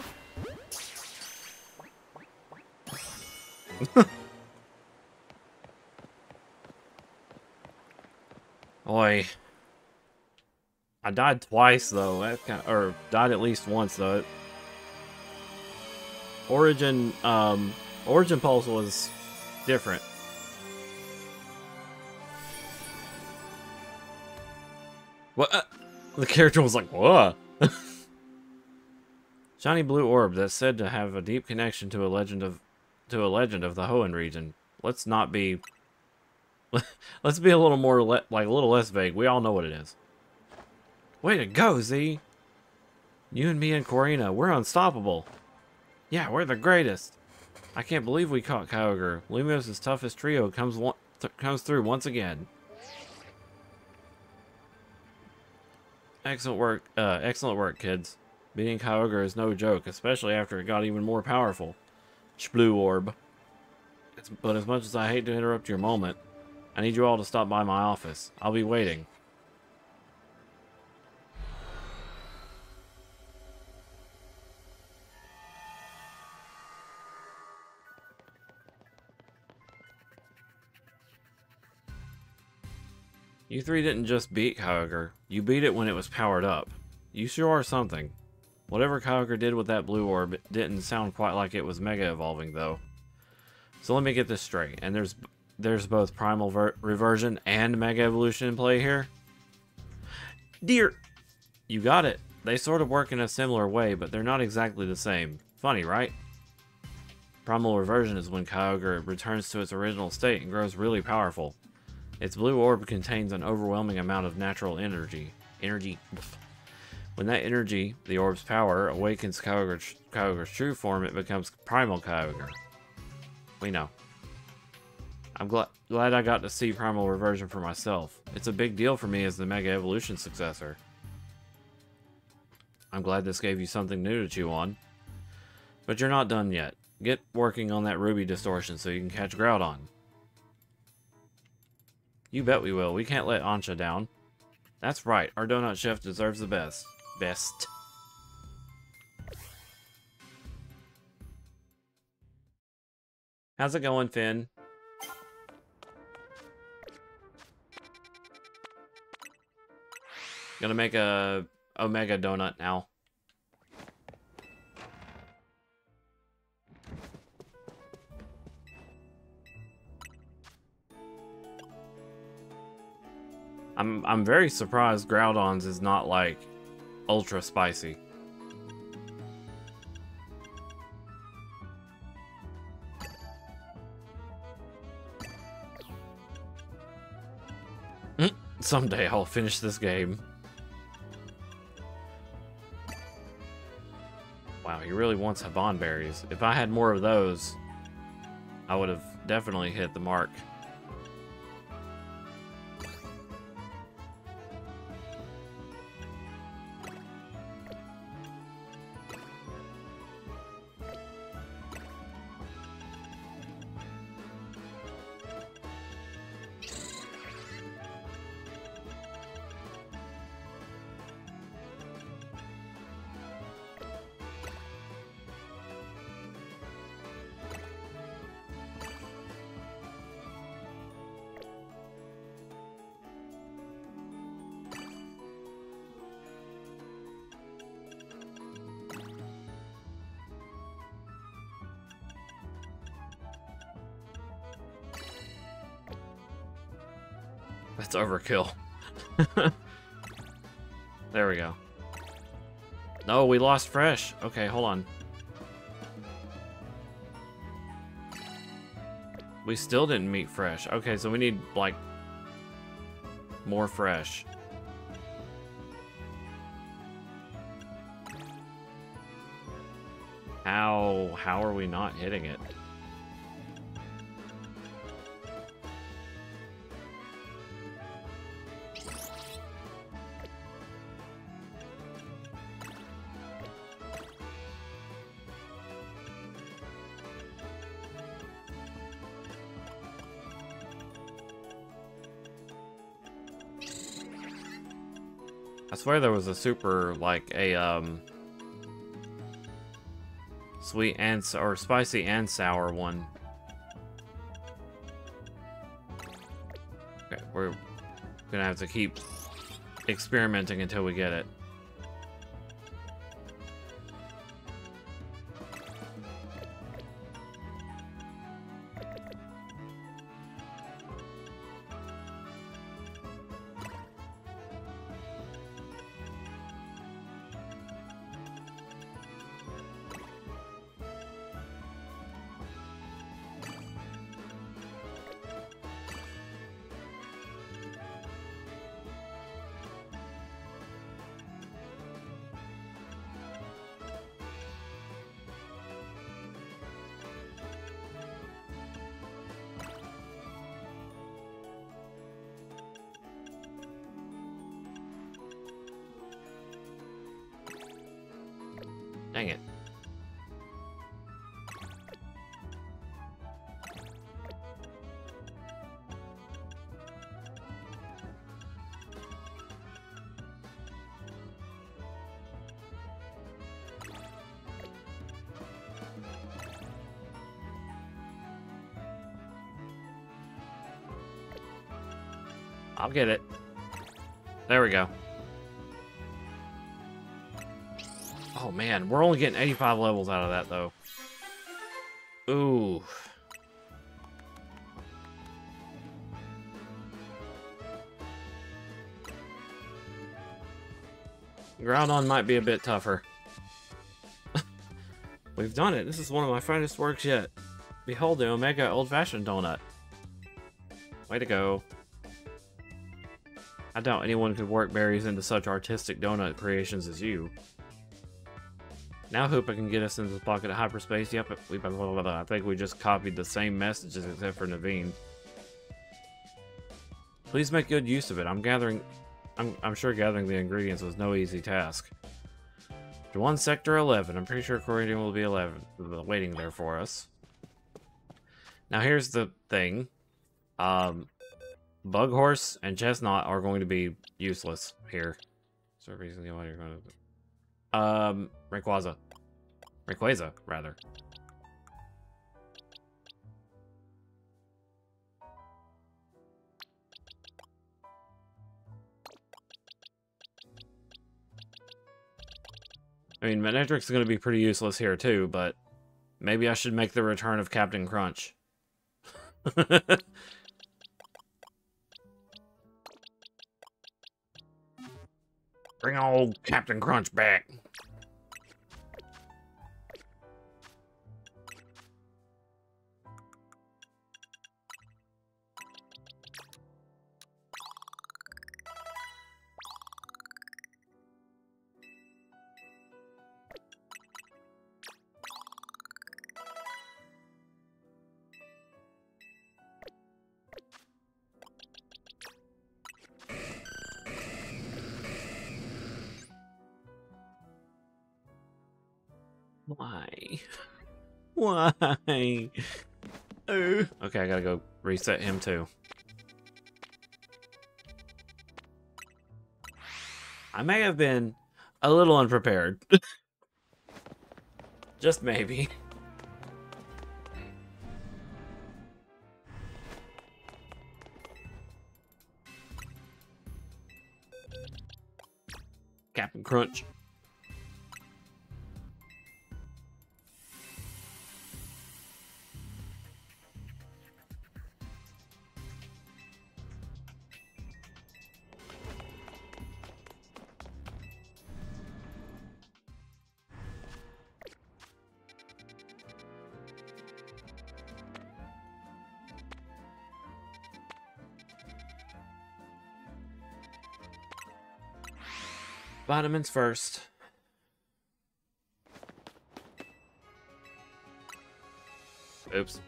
Oi. I died twice though. That kind of, or died at least once though. Origin Pulse was different. What? The character was like, "What?" Shiny blue orb that's said to have a deep connection to a legend of the Hoenn region. Let's not be. Let's be a little more a little less vague. We all know what it is. Way to go, Z! You and me and Korrina, we're unstoppable. Yeah, we're the greatest. I can't believe we caught Kyogre. Lumos' toughest trio comes through once again. Excellent work, kids. Beating Kyogre is no joke, especially after it got even more powerful. Blue orb. But as much as I hate to interrupt your moment, I need you all to stop by my office. I'll be waiting. You three didn't just beat Kyogre. You beat it when it was powered up. You sure are something. Whatever Kyogre did with that blue orb didn't sound quite like it was Mega Evolving, though. So let me get this straight. And there's both Primal Reversion and Mega Evolution in play here? Dear! You got it. They sort of work in a similar way, but they're not exactly the same. Funny, right? Primal Reversion is when Kyogre returns to its original state and grows really powerful. Its blue orb contains an overwhelming amount of natural energy. When that energy, the orb's power, awakens Kyogre's true form, it becomes Primal Kyogre. We know. I'm glad I got to see Primal Reversion for myself. It's a big deal for me as the Mega Evolution successor. I'm glad this gave you something new to chew on. But you're not done yet. Get working on that Ruby distortion so you can catch Groudon. You bet we will. We can't let Ancha down. That's right. Our Donut Chef deserves the best. Best. How's it going, Finn? Gonna make a Omega Donut now. I'm very surprised Groudon's is not like ultra spicy. Someday I'll finish this game. Wow, he really wants Haban berries. If I had more of those, I would have definitely hit the mark. That's overkill. There we go. No, we lost Fresh. Okay, hold on. We still didn't meet Fresh. Okay, so we need, like, more Fresh. How are we not hitting it? I swear there was a super, like, a, sweet and, or spicy and sour one. Okay, we're gonna have to keep experimenting until we get it. Dang it. I'll get it. There we go. Oh man, we're only getting 85 levels out of that though. Ooh. Groudon might be a bit tougher. We've done it. This is one of my finest works yet. Behold the Omega Old-Fashioned Donut. Way to go. I doubt anyone could work berries into such artistic donut creations as you. Now Hoopa can get us into the pocket of hyperspace. Yep, I think we just copied the same messages except for Naveen. Please make good use of it. I'm sure gathering the ingredients was no easy task. To 1 Sector 11. I'm pretty sure Corridian will be waiting there for us. Now here's the thing. Bughorse and Chestnut are going to be useless here. Is there a reason why you're going to... Rayquaza, rather. I mean, Manectrix is going to be pretty useless here too, but maybe I should make the return of Captain Crunch. Bring old Captain Crunch back. Why? Why? Okay, I gotta go reset him too. I may have been a little unprepared. Just maybe. Captain Crunch. Vitamins first. Oops.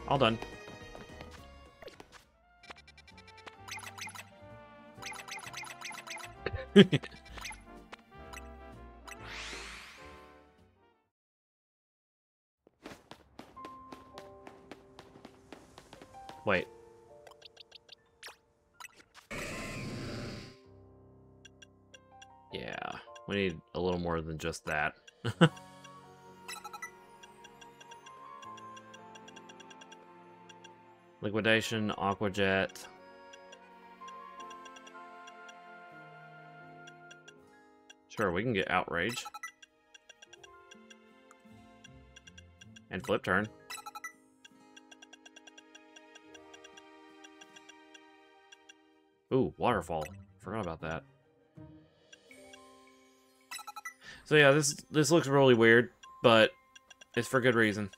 All done. Wait. Yeah, we need a little more than just that. Liquidation, Aquajet. Sure, we can get Outrage. And Flip Turn. Ooh, Waterfall. Forgot about that. So yeah, this looks really weird, but it's for good reason.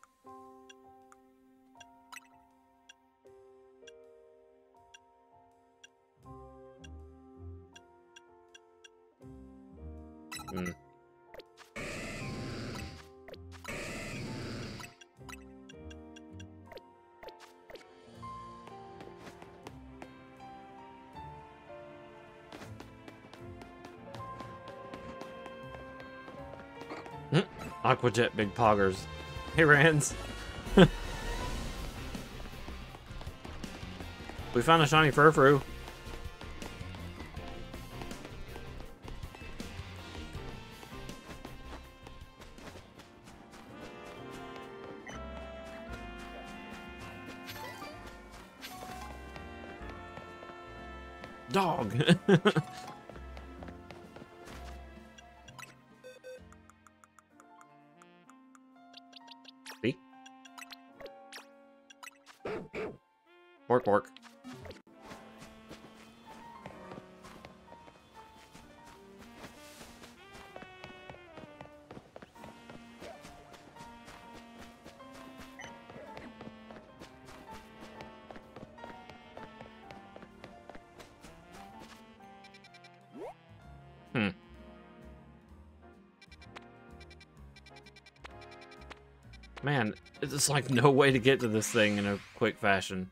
Hmm. Aquajet Big Poggers. Hey, Rands. We found a shiny Furfrou. Dog. See? Bork, bork. Man, it's like no way to get to this thing in a quick fashion.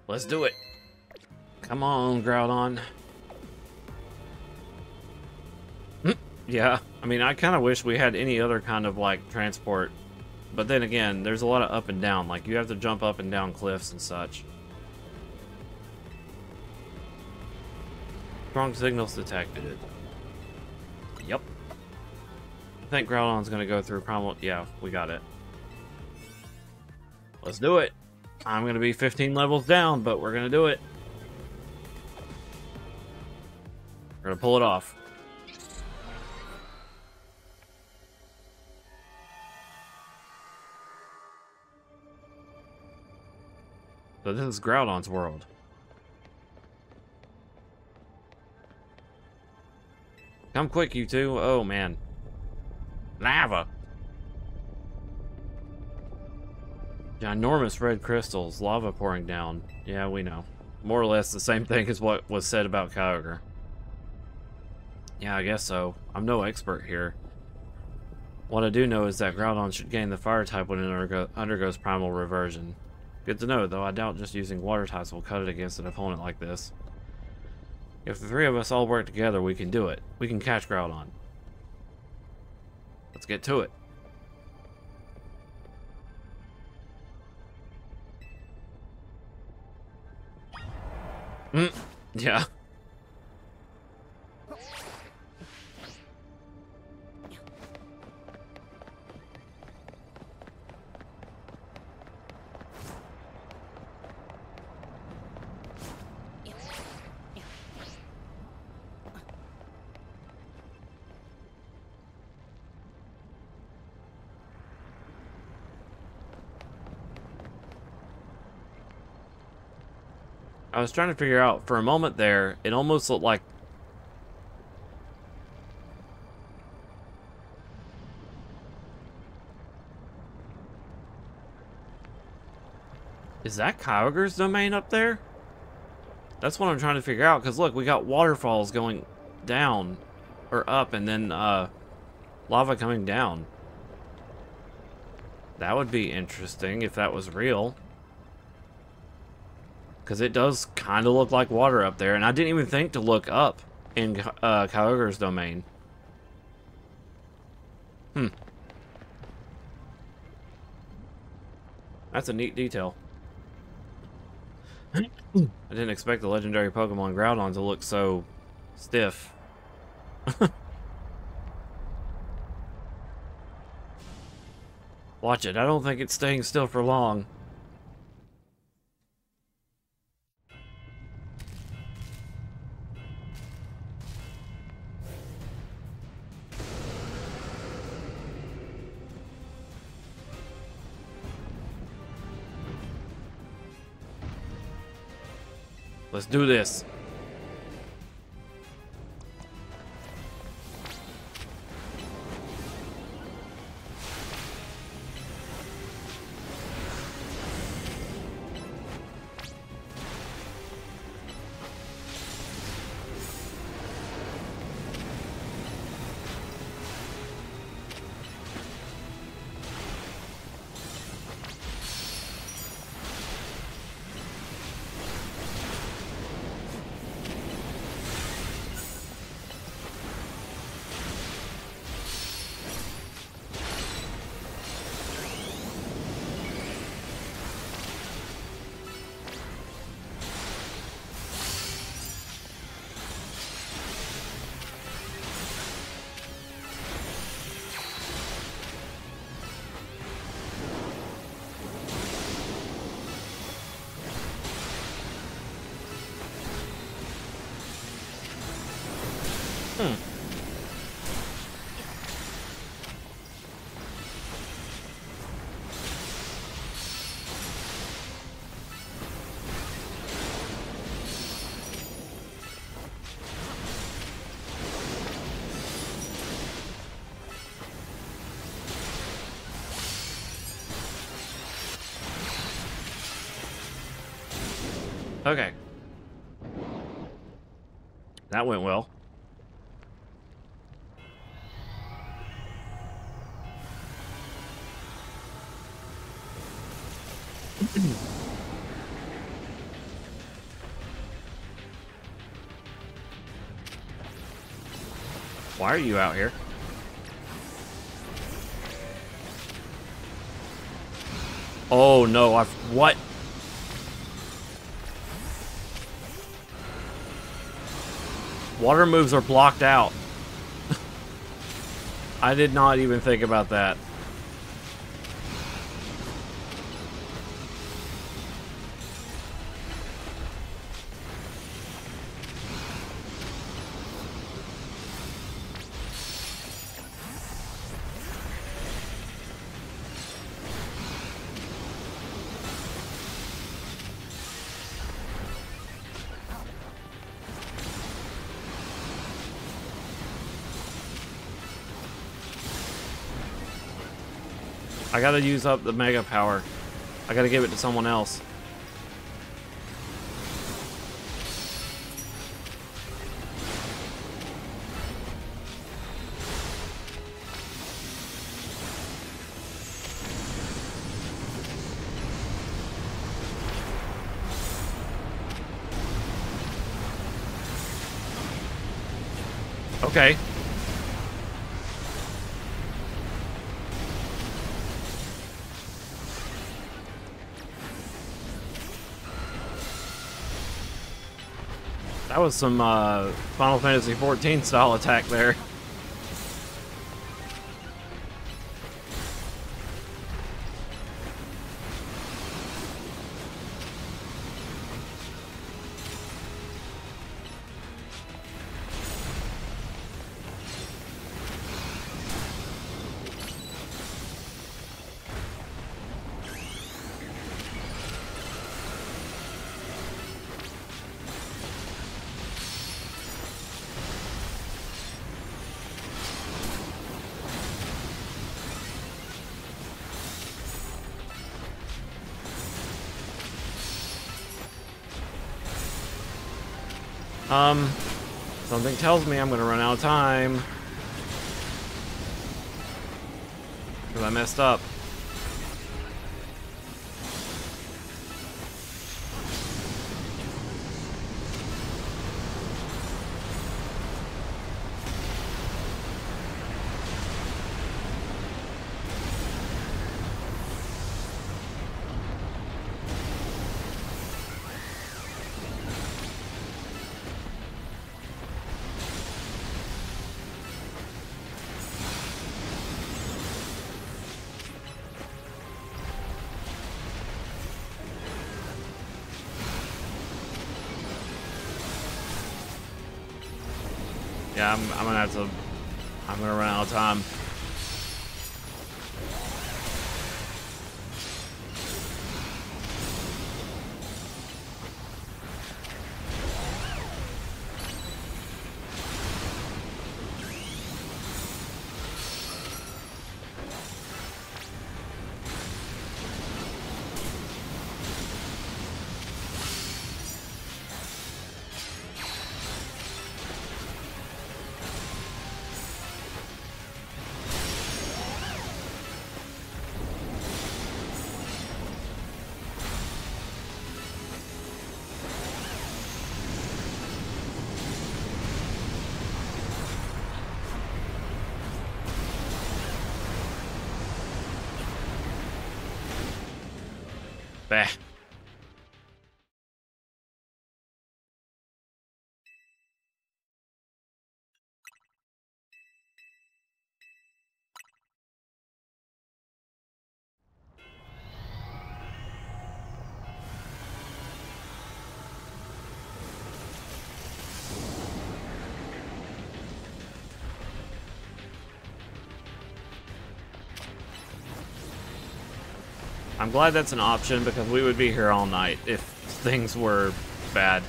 Let's do it. Come on, Groudon. Yeah, I mean, I kind of wish we had any other kind of, like, transport. But then again, there's a lot of up and down. Like, you have to jump up and down cliffs and such. Strong signals detected. Yep. I think Groudon's gonna go through Primal. Yeah, we got it. Let's do it. I'm gonna be 15 levels down, but we're gonna do it. We're gonna pull it off. So this is Groudon's world. Come quick, you two. Oh, man. Lava. Ginormous red crystals. Lava pouring down. Yeah, we know. More or less the same thing as what was said about Kyogre. Yeah, I guess so. I'm no expert here. What I do know is that Groudon should gain the fire type when it undergoes primal reversion. Good to know, though I doubt just using water types will cut it against an opponent like this. If the three of us all work together, we can do it. We can catch Groudon. Let's get to it. Yeah. I was trying to figure out, for a moment there, it almost looked like... Is that Kyogre's domain up there? That's what I'm trying to figure out, because look, we got waterfalls going down, or up, and then lava coming down. That would be interesting if that was real. Because it does kind of look like water up there, and I didn't even think to look up in Kyogre's domain. That's a neat detail. I didn't expect the legendary Pokemon Groudon to look so stiff. Watch it, I don't think it's staying still for long. Let's do this. Okay. That went well. Why are you out here? Oh no, what? Water moves are blocked out. I did not even think about that. I gotta use up the Mega Power. I gotta give it to someone else. Okay. That was some Final Fantasy XIV style attack there. Something tells me I'm gonna run out of time. Because I messed up. Yeah, I'm gonna run out of time. Bah. I'm glad that's an option because we would be here all night if things were bad.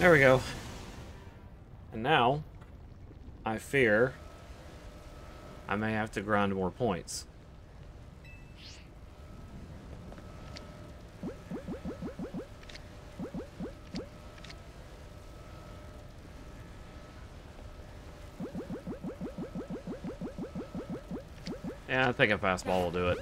There we go. And now, I fear I may have to grind more points. Yeah, I think a fastball will do it.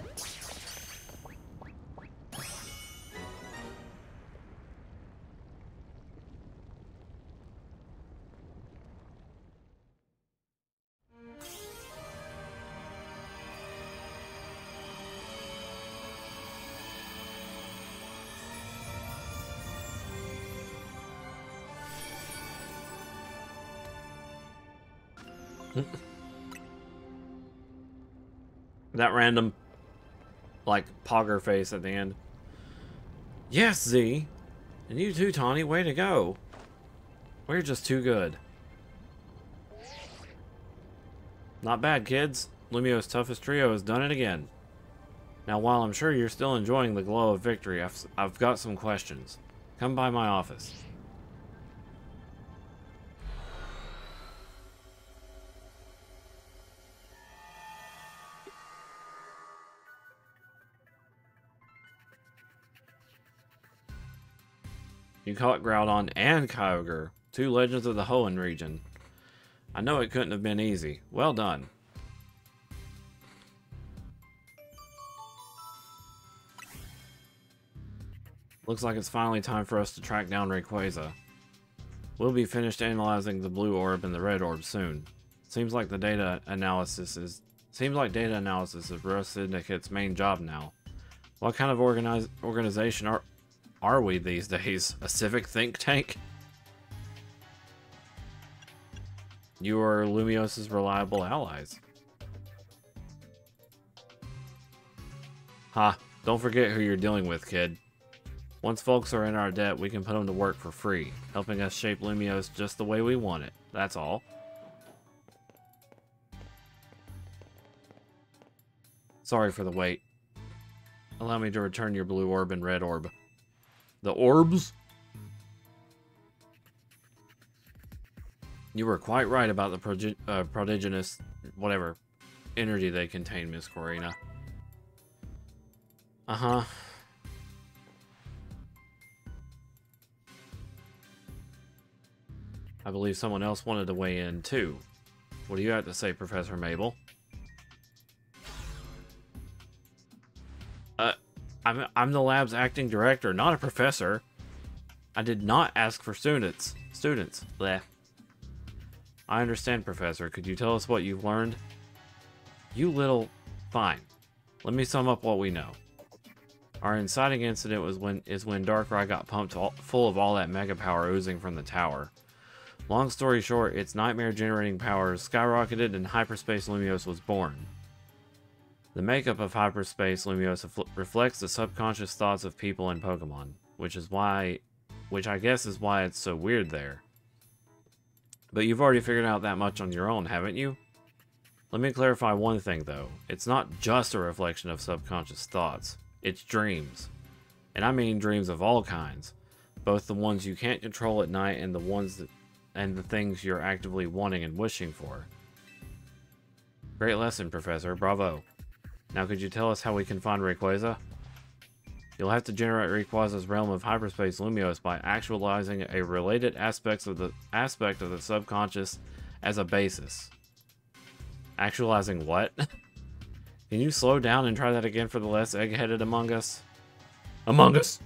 That random, like, pogger face at the end. Yes, Z! And you too, Tawny. Way to go. We're just too good. Not bad, kids. Lumio's toughest trio has done it again. Now, while I'm sure you're still enjoying the glow of victory, I've got some questions. Come by my office. You caught Groudon and Kyogre, two legends of the Hoenn region. I know it couldn't have been easy. Well done. Looks like it's finally time for us to track down Rayquaza. We'll be finished analyzing the blue orb and the red orb soon. Seems like data analysis is Rose Syndicate's main job now. What kind of organization are we these days? A civic think tank? You are Lumios's reliable allies. Ha, don't forget who you're dealing with, kid. Once folks are in our debt, we can put them to work for free, helping us shape Lumios just the way we want it. That's all. Sorry for the wait. Allow me to return your blue orb and red orb. The orbs? You were quite right about the prodigious, whatever, energy they contain, Miss Korrina. Uh-huh. I believe someone else wanted to weigh in, too. What do you have to say, Professor Mabel? I'm the lab's acting director, not a professor. I did not ask for students. Bleh. I understand, Professor. Could you tell us what you've learned? You little... Fine. Let me sum up what we know. Our inciting incident is when Darkrai got pumped full of all that mega power oozing from the tower. Long story short, its nightmare-generating powers skyrocketed and Hyperspace Lumiose was born. The makeup of Hyperspace Lumiose reflects the subconscious thoughts of people and Pokemon, which I guess is why it's so weird there. But you've already figured out that much on your own, haven't you? Let me clarify one thing, though. It's not just a reflection of subconscious thoughts. It's dreams. And I mean dreams of all kinds. Both the ones you can't control at night and the things you're actively wanting and wishing for. Great lesson, Professor. Bravo. Now could you tell us how we can find Rayquaza? You'll have to generate Rayquaza's realm of Hyperspace Lumiose by actualizing a related aspect of the subconscious as a basis. Actualizing what? Can you slow down and try that again for the less egg-headed among us? Among us!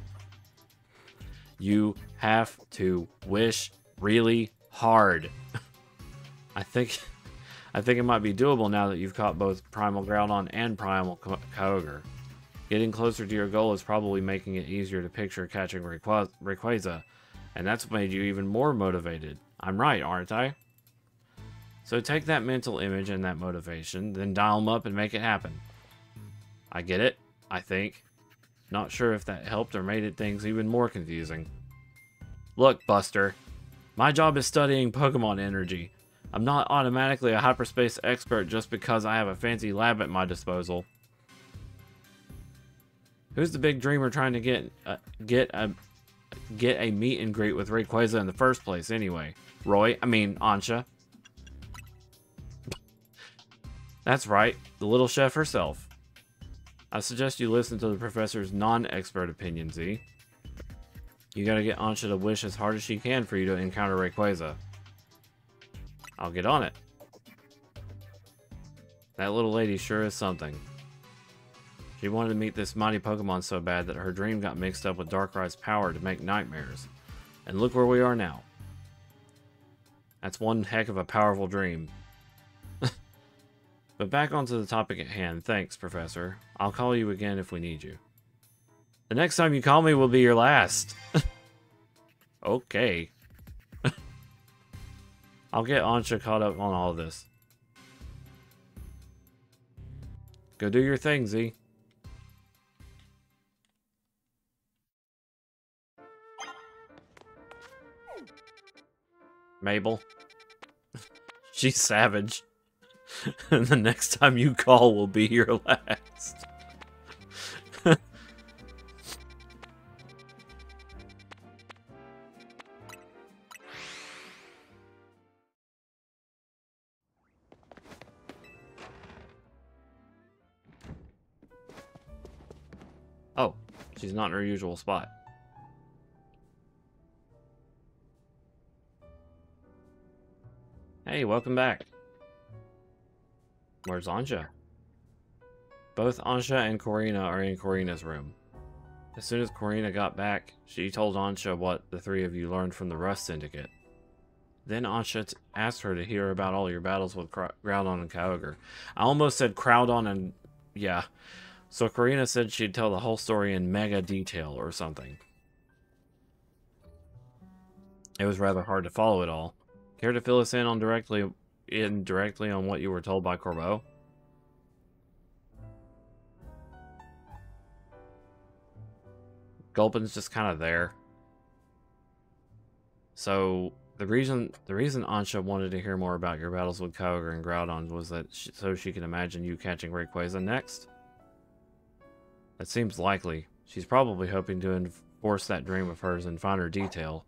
You have to wish really hard. I think it might be doable now that you've caught both Primal Groudon and Primal Kyogre. Getting closer to your goal is probably making it easier to picture catching Rayquaza, and that's made you even more motivated. I'm right, aren't I? So take that mental image and that motivation, then dial them up and make it happen. I get it, I think. Not sure if that helped or made things even more confusing. Look, Buster. My job is studying Pokemon energy. I'm not automatically a hyperspace expert just because I have a fancy lab at my disposal. Who's the big dreamer trying to get a meet and greet with Rayquaza in the first place anyway? Ansha. That's right, the little chef herself. I suggest you listen to the professor's non-expert opinion, Z. You gotta get Ansha to wish as hard as she can for you to encounter Rayquaza. I'll get on it. That little lady sure is something. She wanted to meet this mighty Pokemon so bad that her dream got mixed up with Darkrai's power to make nightmares. And look where we are now. That's one heck of a powerful dream. But back onto the topic at hand. Thanks, Professor. I'll call you again if we need you. The next time you call me will be your last. Okay. I'll get Ansha caught up on all of this. Go do your thing, Z. Mabel. She's savage. And the next time you call will be your last. Oh, she's not in her usual spot. Hey, welcome back. Where's Ansha? Both Ansha and Korrina are in Korrina's room. As soon as Corina got back, she told Ansha what the three of you learned from the Rust Syndicate. Then Ansha asked her to hear about all your battles with Groudon and Kyogre. I almost said Crowdon and... yeah. So Corina said she'd tell the whole story in mega detail or something. It was rather hard to follow it all. Care to fill us in on directly on what you were told by Corbeau? Gulpin's just kind of there. So the reason Ansha wanted to hear more about your battles with Kyogre and Groudon was that so she can imagine you catching Rayquaza next. That seems likely. She's probably hoping to enforce that dream of hers in finer detail.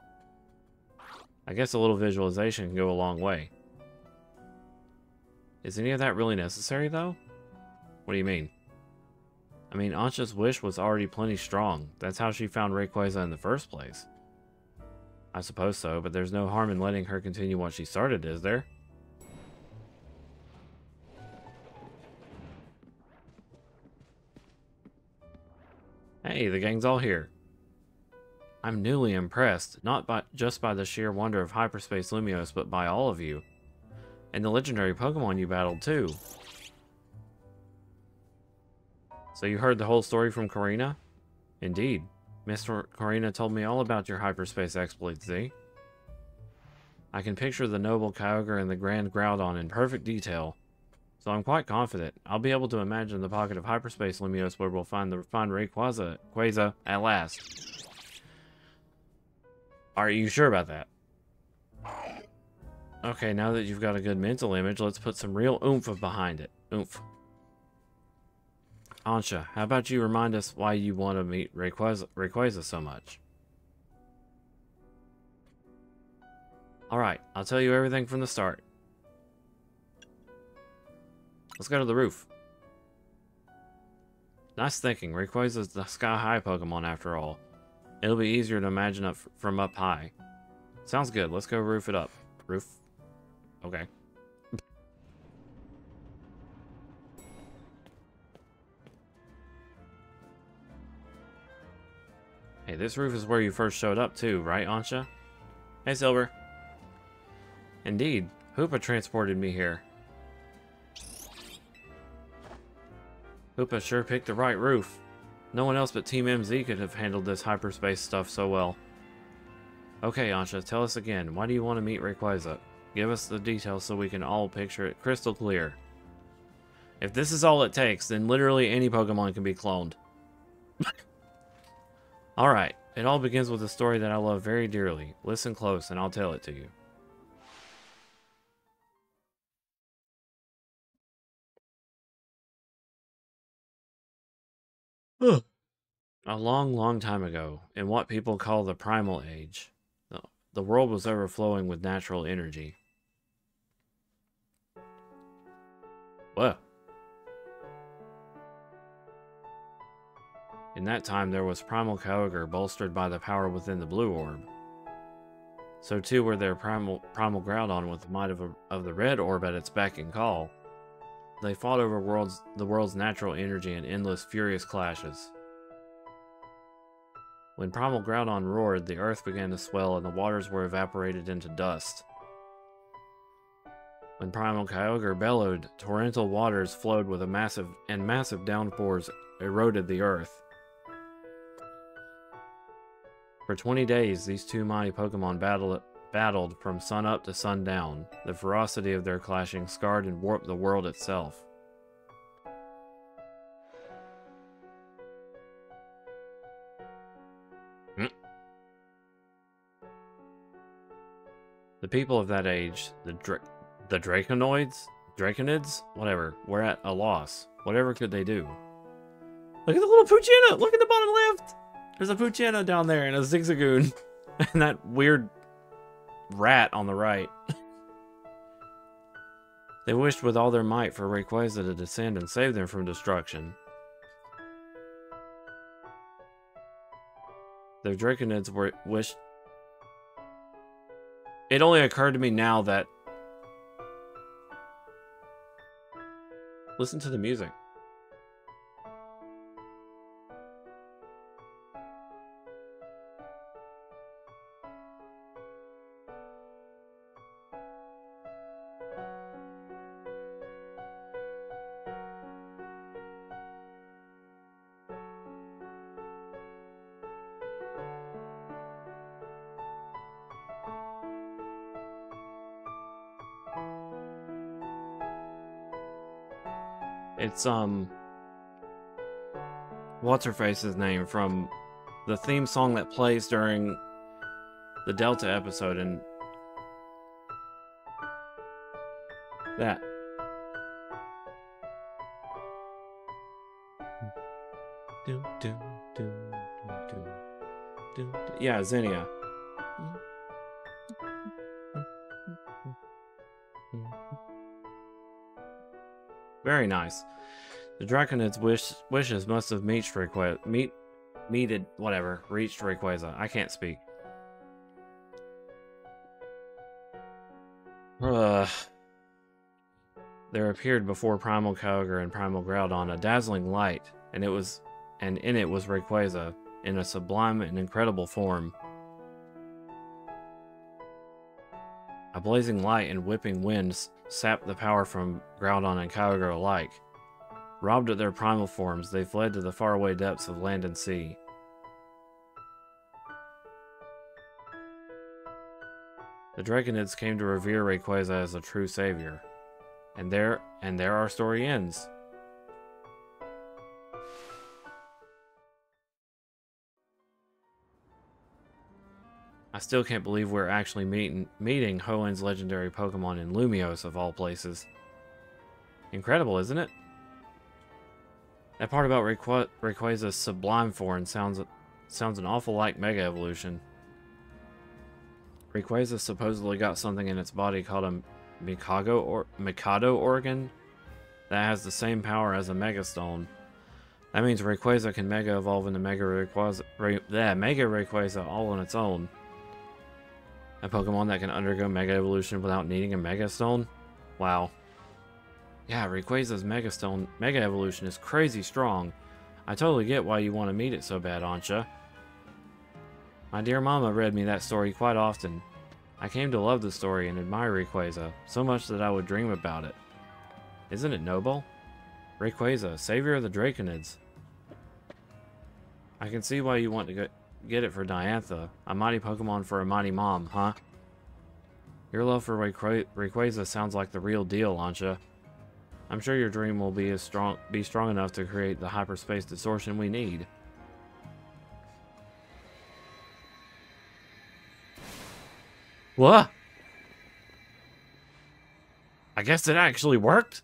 I guess a little visualization can go a long way. Is any of that really necessary, though? What do you mean? I mean, Ansha's wish was already plenty strong. That's how she found Rayquaza in the first place. I suppose so, but there's no harm in letting her continue what she started, is there? Hey, the gang's all here. I'm newly impressed, not just by the sheer wonder of Hyperspace Lumiose, but by all of you. And the legendary Pokemon you battled, too. So you heard the whole story from Corina? Indeed. Miss Corina told me all about your hyperspace exploits, Z. I can picture the noble Kyogre and the grand Groudon in perfect detail. So I'm quite confident I'll be able to imagine the pocket of hyperspace Lumiose where we'll find the refined Rayquaza at last. Are you sure about that? Okay, now that you've got a good mental image, let's put some real oomph behind it. Oomph. Ansha, how about you remind us why you want to meet Rayquaza so much? Alright, I'll tell you everything from the start. Let's go to the roof. Nice thinking. Rayquaza's the sky-high Pokemon after all. It'll be easier to imagine from up high. Sounds good. Let's go roof it up. Roof? Okay. Hey, this roof is where you first showed up too, right, Ansha? Hey, Silver. Indeed. Hoopa transported me here. Hoopa sure picked the right roof. No one else but Team MZ could have handled this hyperspace stuff so well. Okay, Ansha, tell us again. Why do you want to meet Rayquaza? Give us the details so we can all picture it crystal clear. If this is all it takes, then literally any Pokemon can be cloned. Alright, it all begins with a story that I love very dearly. Listen close and I'll tell it to you. A long, long time ago, in what people call the Primal Age, the world was overflowing with natural energy. Whoa. In that time, there was Primal Kyogre bolstered by the power within the Blue Orb. So too were there Primal Groudon with the might of the Red Orb at its beck and call. They fought over the world's natural energy in endless, furious clashes. When Primal Groudon roared, the earth began to swell and the waters were evaporated into dust. When Primal Kyogre bellowed, torrential waters flowed with massive downpours eroded the earth. For 20 days, these two mighty Pokemon battled from sun up to sundown. The ferocity of their clashing scarred and warped the world itself. The people of that age, the Draconids, whatever, were at a loss. Whatever could they do? Look at the little Poochyena! Look at the bottom left! There's a Poochyena down there and a Zigzagoon. And that weird rat on the right. They wished with all their might for Rayquaza to descend and save them from destruction. The Draconids wished... It only occurred to me now that... Listen to the music. It's, what's-her-face's name from the theme song that plays during the Delta episode, and that. Yeah, Zinnia. Very nice. The Draconids' wishes must have reached Rayquaza. Reached Rayquaza. I can't speak. There appeared before Primal Kyogre and Primal Groudon a dazzling light, and in it was Rayquaza, in a sublime and incredible form. A blazing light and whipping winds sapped the power from Groudon and Kyogre alike. Robbed of their primal forms, they fled to the faraway depths of land and sea. The Draconids came to revere Rayquaza as a true savior. And there our story ends. I still can't believe we're actually meeting Hoenn's legendary Pokemon in Lumiose, of all places. Incredible, isn't it? That part about Rayquaza's sublime form sounds an awful like Mega Evolution. Rayquaza supposedly got something in its body called a Mikado organ that has the same power as a Mega Stone. That means Rayquaza can Mega Evolve into Mega Rayquaza all on its own. A Pokemon that can undergo Mega Evolution without needing a Mega Stone? Wow. Yeah, Rayquaza's Mega Evolution is crazy strong. I totally get why you want to meet it so bad, Ancha. My dear mama read me that story quite often. I came to love the story and admire Rayquaza, so much that I would dream about it. Isn't it noble? Rayquaza, savior of the Draconids. I can see why you want to get it for Diantha, a mighty Pokemon for a mighty mom, huh? Your love for Rayquaza sounds like the real deal, Ancha. I'm sure your dream will be strong enough to create the hyperspace distortion we need. What? I guess it actually worked?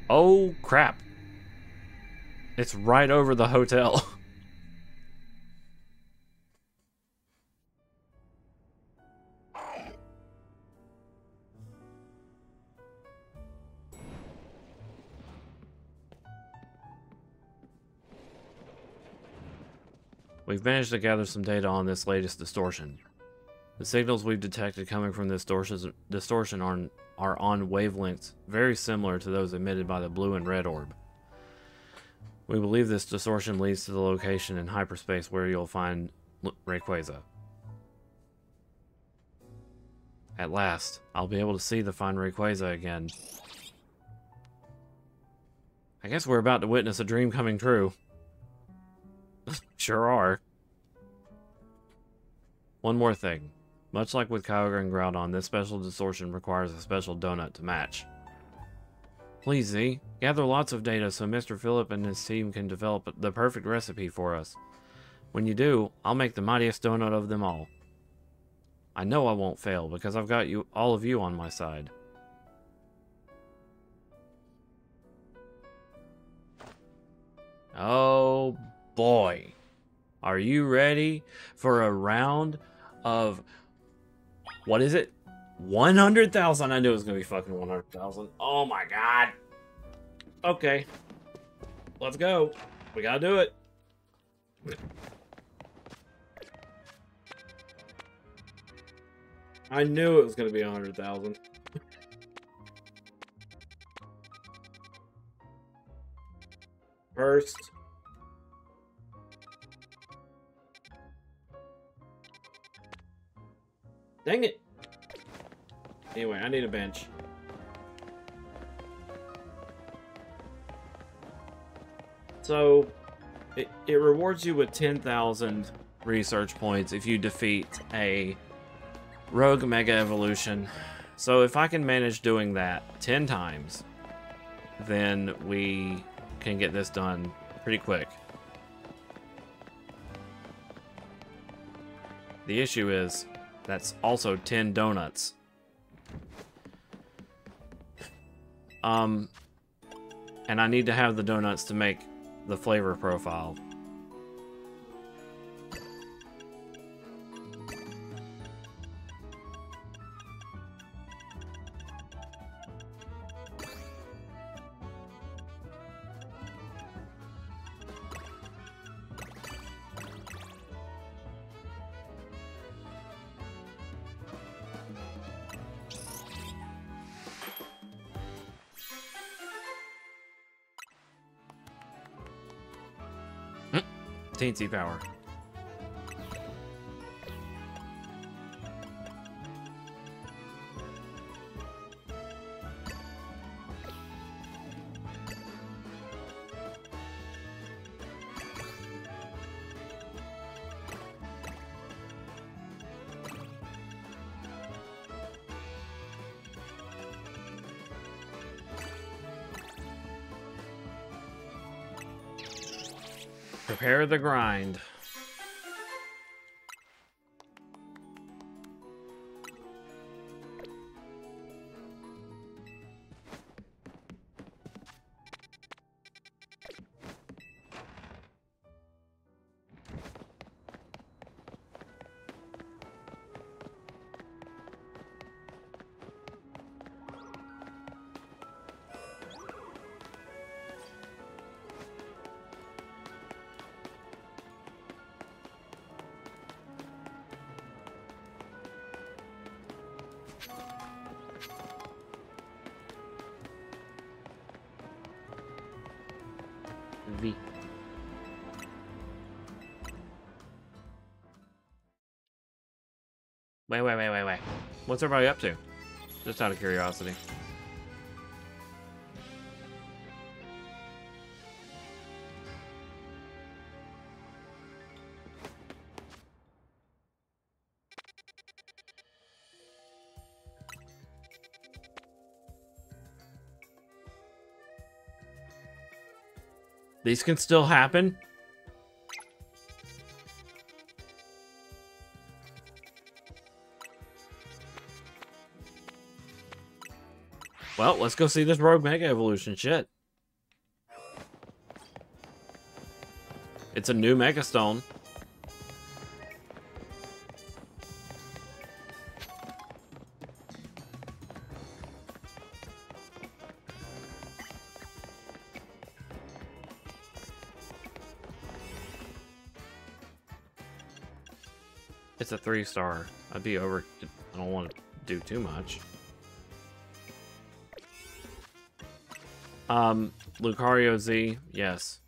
Oh, crap. It's right over the hotel. We've managed to gather some data on this latest distortion. The signals we've detected coming from this distortion are on wavelengths very similar to those emitted by the blue and red orb. We believe this distortion leads to the location in hyperspace where you'll find Rayquaza. At last, I'll be able to find Rayquaza again. I guess we're about to witness a dream coming true. Sure are. One more thing. Much like with Kyogre and Groudon, this special distortion requires a special donut to match. Please, Z, gather lots of data so Mr. Phillip and his team can develop the perfect recipe for us. When you do, I'll make the mightiest donut of them all. I know I won't fail because I've got all of you on my side. Oh boy. Are you ready for a round of, what is it? 100,000? I knew it was going to be fucking 100,000. Oh my god. Okay. Let's go. We gotta do it. I knew it was going to be 100,000. First. Dang it. Anyway, I need a bench. So, it rewards you with 10,000 research points if you defeat a Rogue Mega Evolution. So if I can manage doing that 10 times, then we can get this done pretty quick. The issue is, that's also 10 donuts. And I need to have the donuts to make the flavor profile. Teensy power. Prepare the grind. V. Wait. What's everybody up to? Just out of curiosity. These can still happen? Well, let's go see this Rogue Mega Evolution shit. It's a new Mega Stone. It's a 3-star. I'd be over. I don't want to do too much. Lucario Z, yes.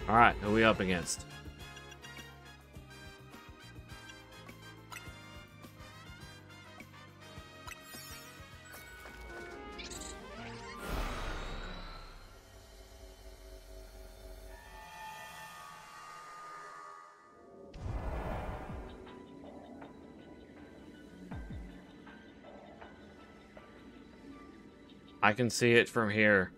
Alright, who are we up against? I can see it from here.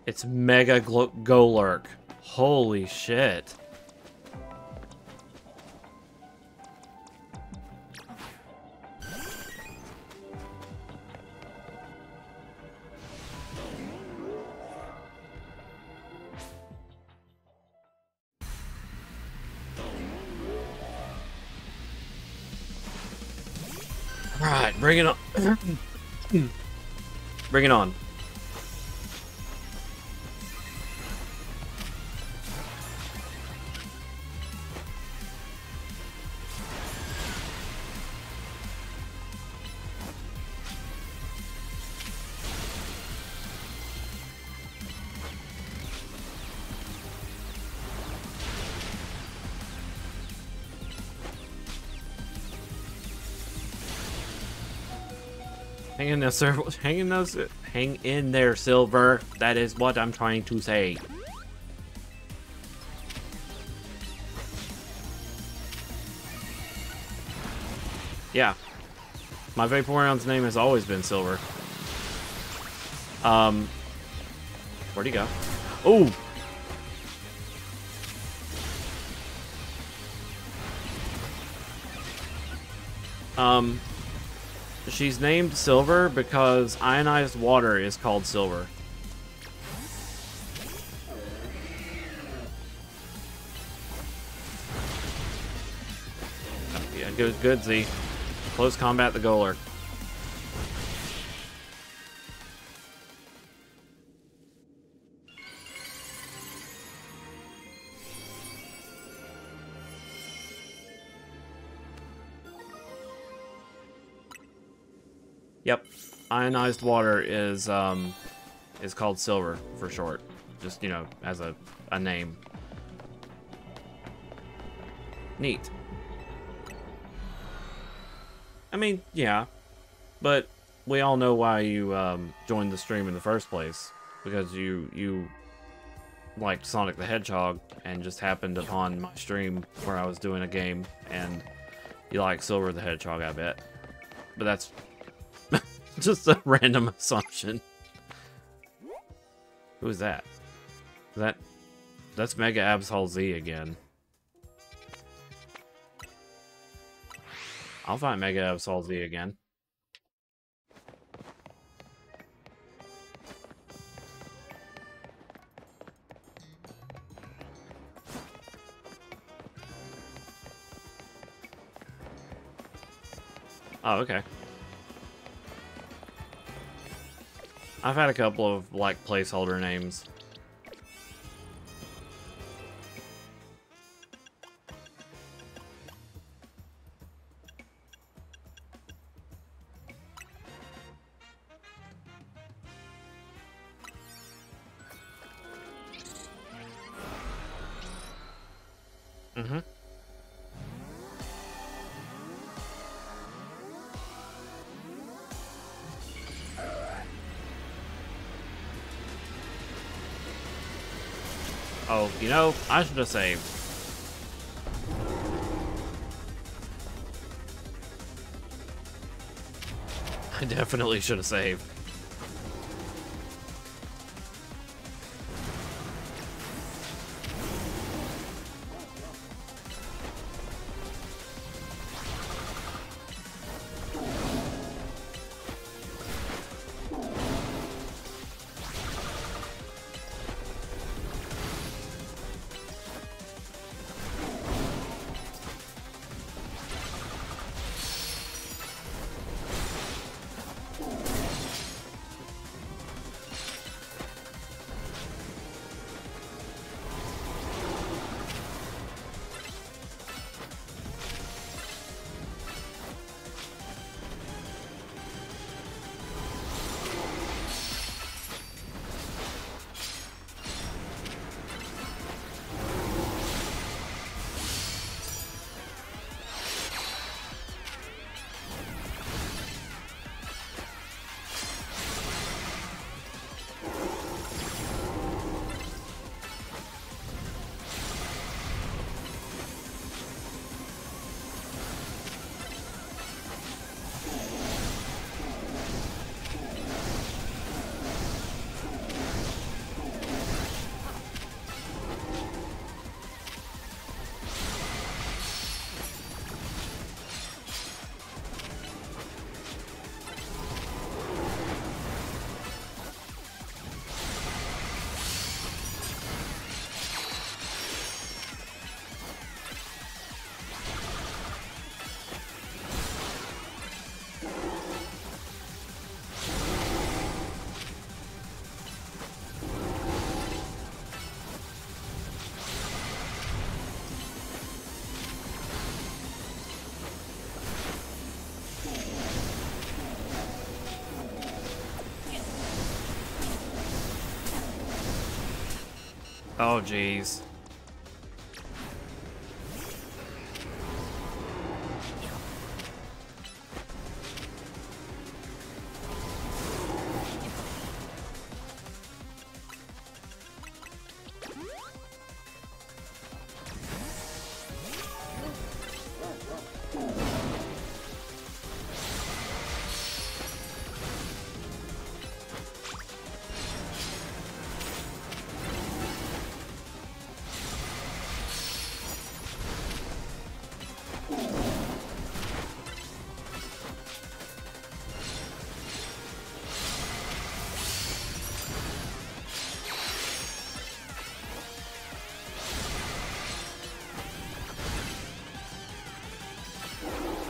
It's Mega Golurk. Holy shit. Alright, bring it on. Bring it on. Hang in there, sir. Hang in there, Silver. That is what I'm trying to say. Yeah. My Vaporeon's name has always been Silver. Where'd he go? Oh! She's named Silver because ionized water is called silver. Yeah, good, Z. Close combat the goaler. Yep, ionized water is called silver for short. Just, you know, as a name. Neat. I mean, yeah, but we all know why you joined the stream in the first place, because you liked Sonic the Hedgehog and just happened upon my stream where I was doing a game, and you like Silver the Hedgehog, I bet. But that's just a random assumption. Who is that? That's Mega Absol Z again. I'll find Mega Absol Z again. Oh, okay. I've had a couple of, like, placeholder names. Mm-hmm. Oh, you know, I should have saved. I definitely should have saved. Oh, jeez.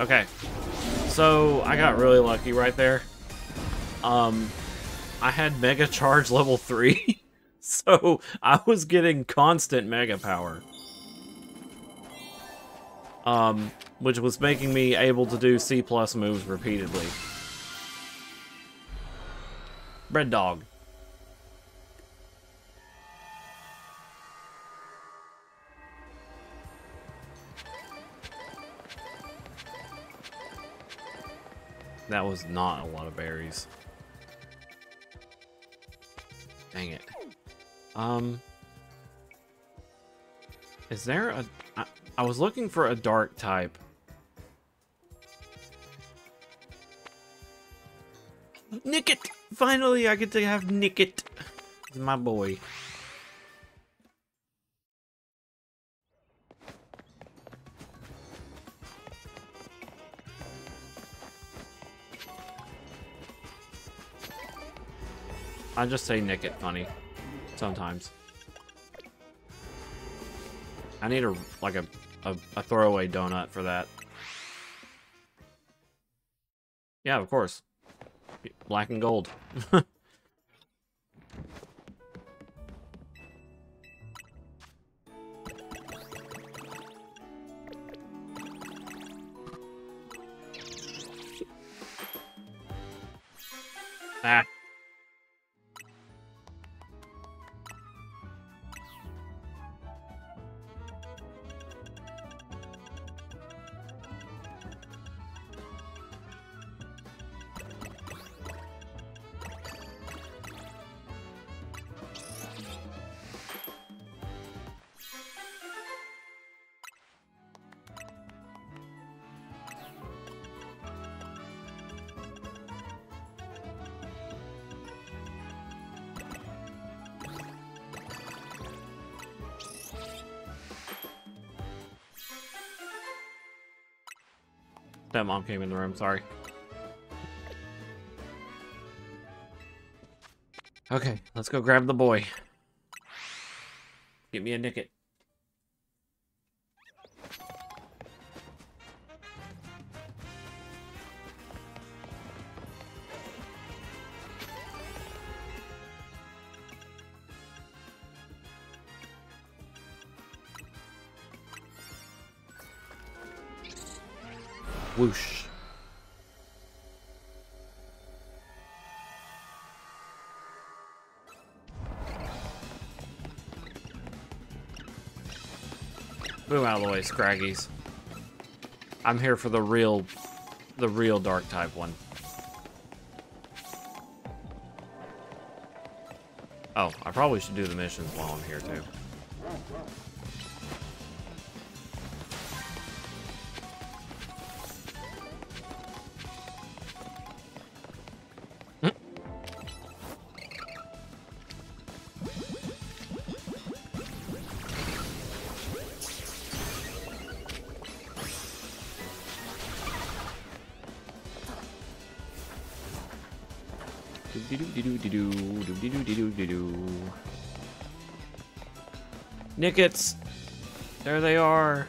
Okay. So, I got really lucky right there. I had Mega Charge level 3, so I was getting constant Mega Power. Which was making me able to do C+ moves repeatedly. Bread Dog. That was not a lot of berries. Dang it. Is there a... I was looking for a dark type. Nickit! Finally, I get to have Nickit. My boy. I just say Nickit funny. Sometimes. I need a throwaway donut for that. Yeah, of course. Black and gold. Ah. That mom came in the room, sorry. Okay, let's go grab the boy. Get me a Nickit. Whoosh. Move out of the way, Scraggies. I'm here for the real dark type one. Oh, I probably should do the missions while I'm here too. Nickets! There they are.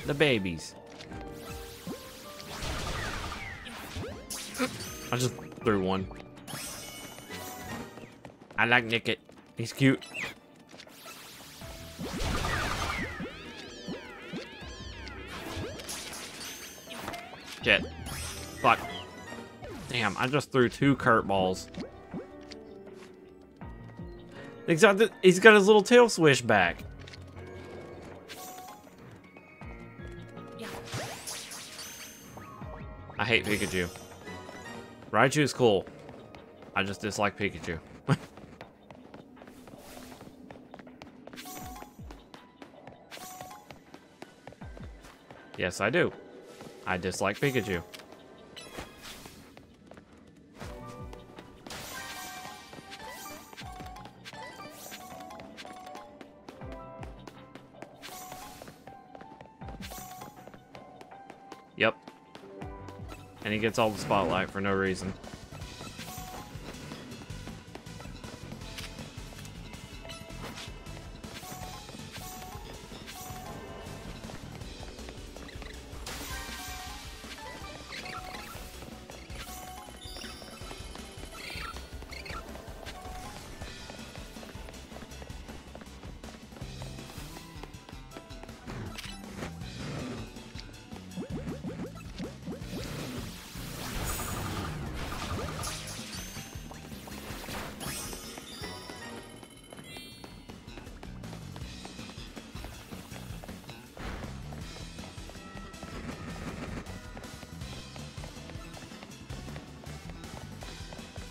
The babies. I just threw one. I like Nickit. He's cute. Shit. Fuck. Damn, I just threw 2 Kurt balls. He's got his little tail swish back. I hate Pikachu. Raichu is cool. I just dislike Pikachu. Yes, I do. I dislike Pikachu. Yep. And he gets all the spotlight for no reason.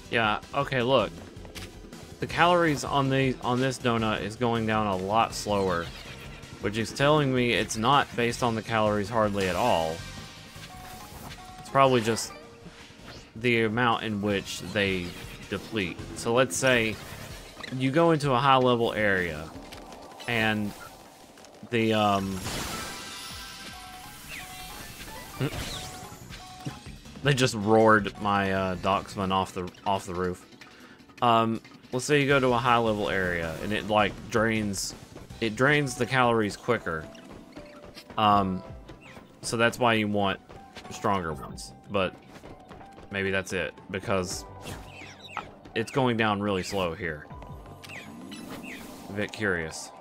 Yeah, okay, look. The calories on this donut is going down a lot slower, which is telling me it's not based on the calories hardly at all. It's probably just the amount in which they deplete. So let's say you go into a high level area and the they just roared my Doxman off the roof. Let's say you go to a high level area and it like drains the calories quicker. So that's why you want stronger ones. But maybe that's it, because it's going down really slow here. A bit curious.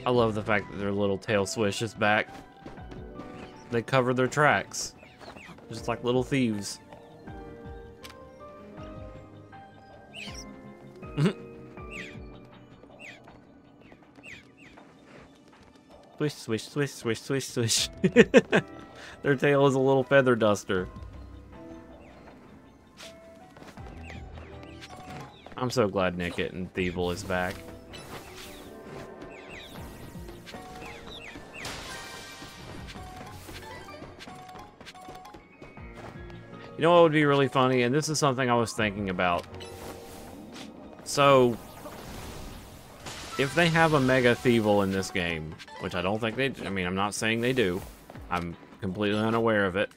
I love the fact that their little tail swish is back. They cover their tracks. Just like little thieves. Swish, swish, swish, swish, swish, swish. Their tail is a little feather duster. I'm so glad Nickit and Thievul is back. You know what would be really funny? And this is something I was thinking about. So, if they have a Mega Thievul in this game, which I don't think they do, I mean, I'm not saying they do. I'm completely unaware of it.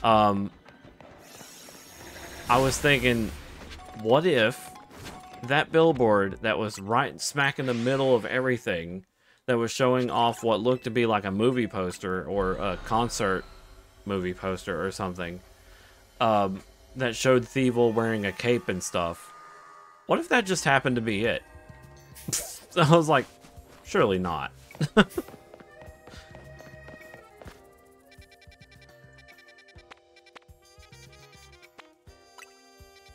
I was thinking, what if that billboard that was right smack in the middle of everything, that was showing off what looked to be like a movie poster or a concert movie poster or something, that showed Thievul wearing a cape and stuff. What if that just happened to be it? I was like, surely not.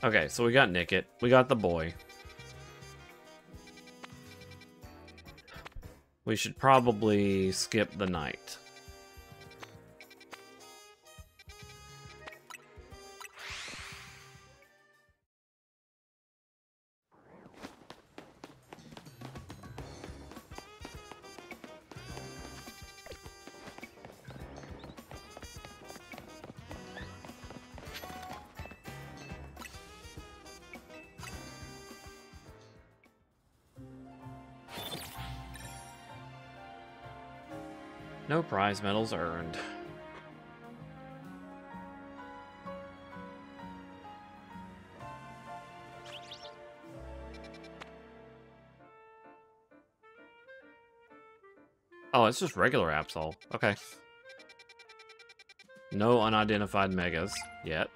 Okay, so we got Nickit. We got the boy. We should probably skip the night. No prize medals earned. Oh, it's just regular Absol. Okay. No unidentified megas yet.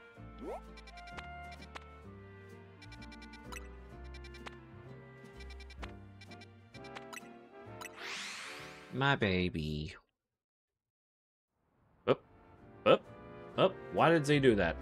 My baby. Up. Why did Z do that?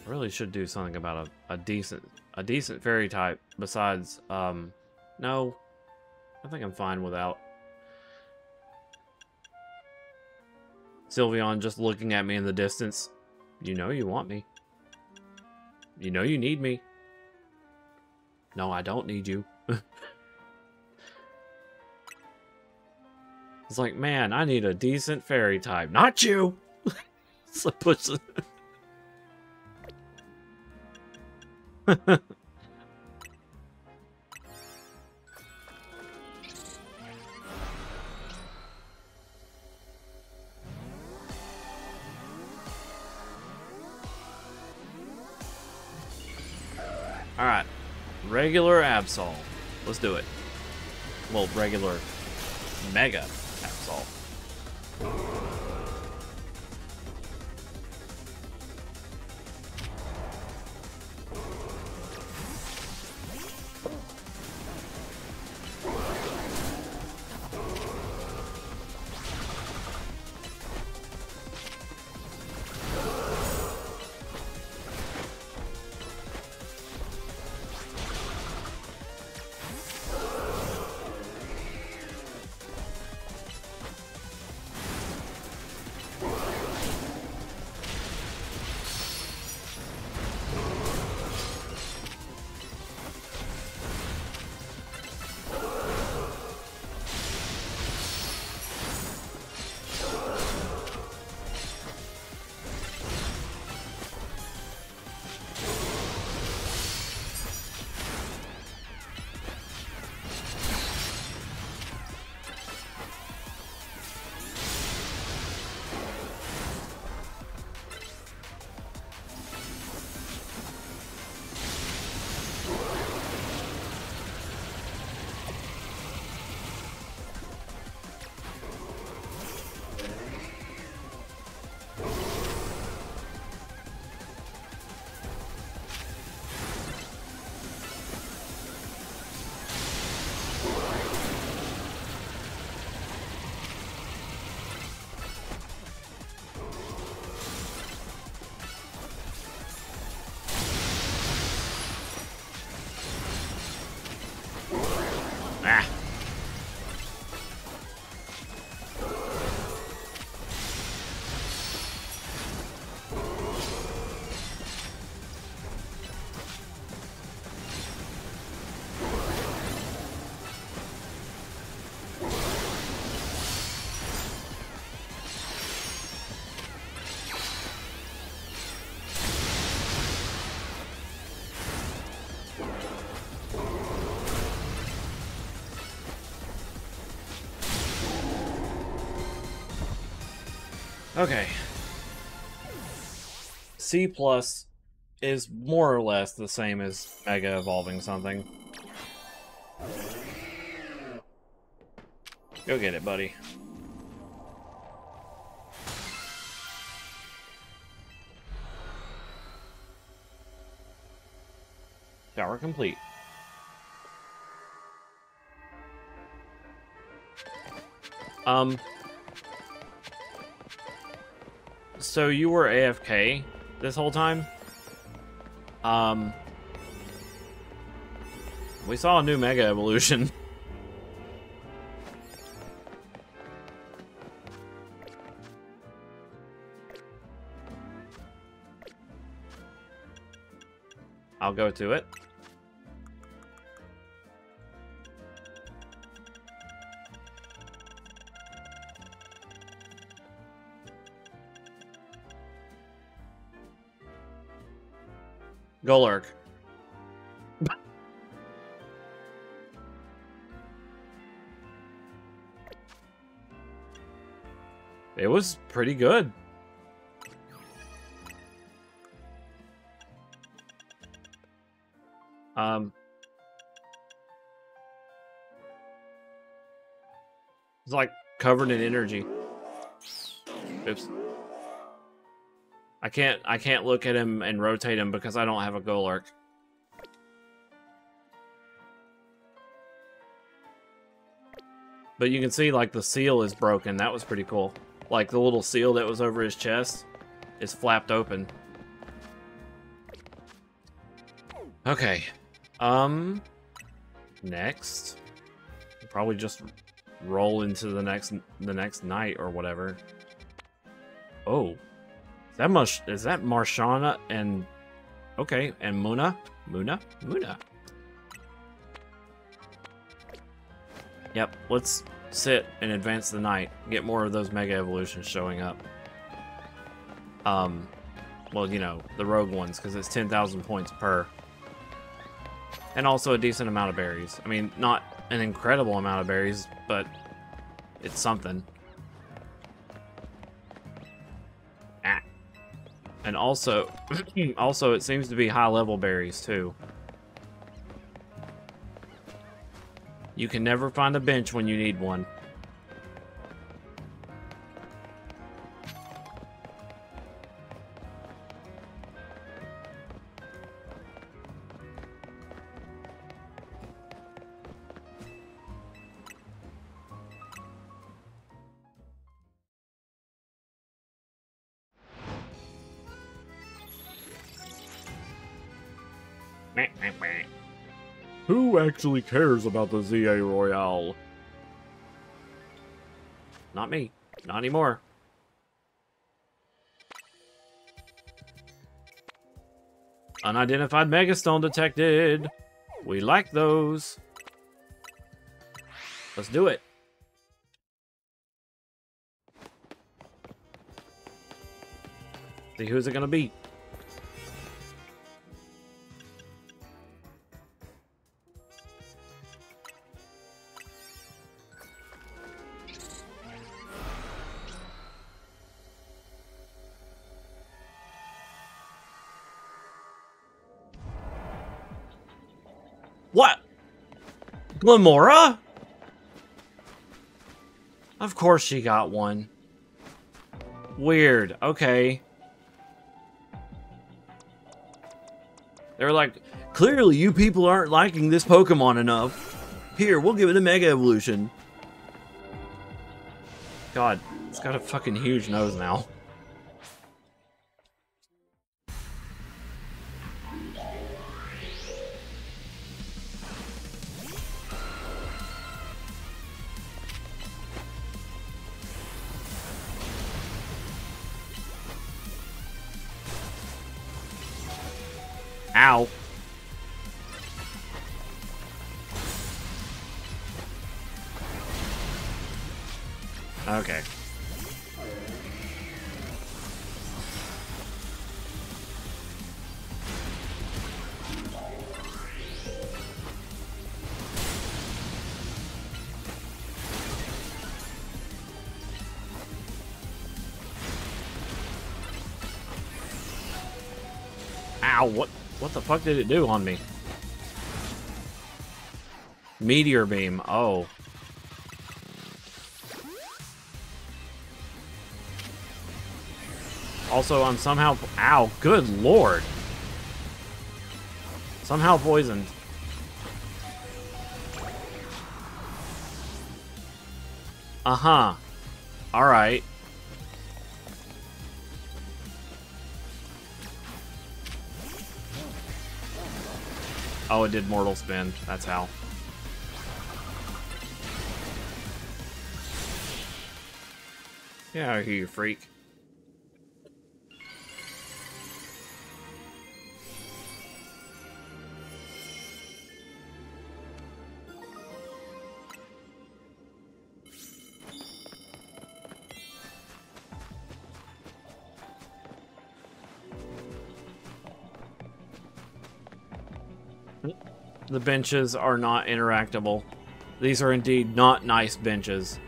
Really should do something about a decent fairy type besides no, I think I'm fine without Sylveon just looking at me in the distance. You know you want me. You know you need me. No, I don't need you. It's like, man, I need a decent fairy type. Not you! So push it. Alright. Regular Absol. Let's do it. Well, regular Mega Absol. Ah. Okay. C plus is more or less the same as Mega evolving something. Go get it, buddy. Tower complete. So you were AFK this whole time? We saw a new Mega Evolution. I'll go to it. Golurk. It was pretty good. It's like covered in energy. Oops. I can't look at him and rotate him because I don't have a Golurk. But you can see like the seal is broken. That was pretty cool. Like the little seal that was over his chest is flapped open. Okay. Next. Probably just roll into the next night or whatever. Oh. Is that Marshana and okay, and Muna? Muna. Yep, let's sit and advance the night. Get more of those Mega Evolutions showing up. Well, you know, the rogue ones, because it's 10,000 points per. And also a decent amount of berries. I mean, not an incredible amount of berries, but it's something. And also, it seems to be high-level berries, too. You can never find a bench when you need one. Who actually cares about the ZA Royale? Not me. Not anymore. Unidentified Megastone detected. We like those. Let's do it. See who's it gonna be. What? Glamora? Of course she got one. Weird. Okay. They're like, clearly you people aren't liking this Pokemon enough. Here, we'll give it a Mega Evolution. God, it's got a fucking huge nose now. Ow. Okay. Ow, what the fuck did it do on me? Meteor beam, oh. Also, I'm somehow... Ow, good lord. Somehow poisoned. Uh-huh. Alright. Oh, it did Mortal Spin. That's how. Yeah, I hear you, freak. The benches are not interactable. These are indeed not nice benches.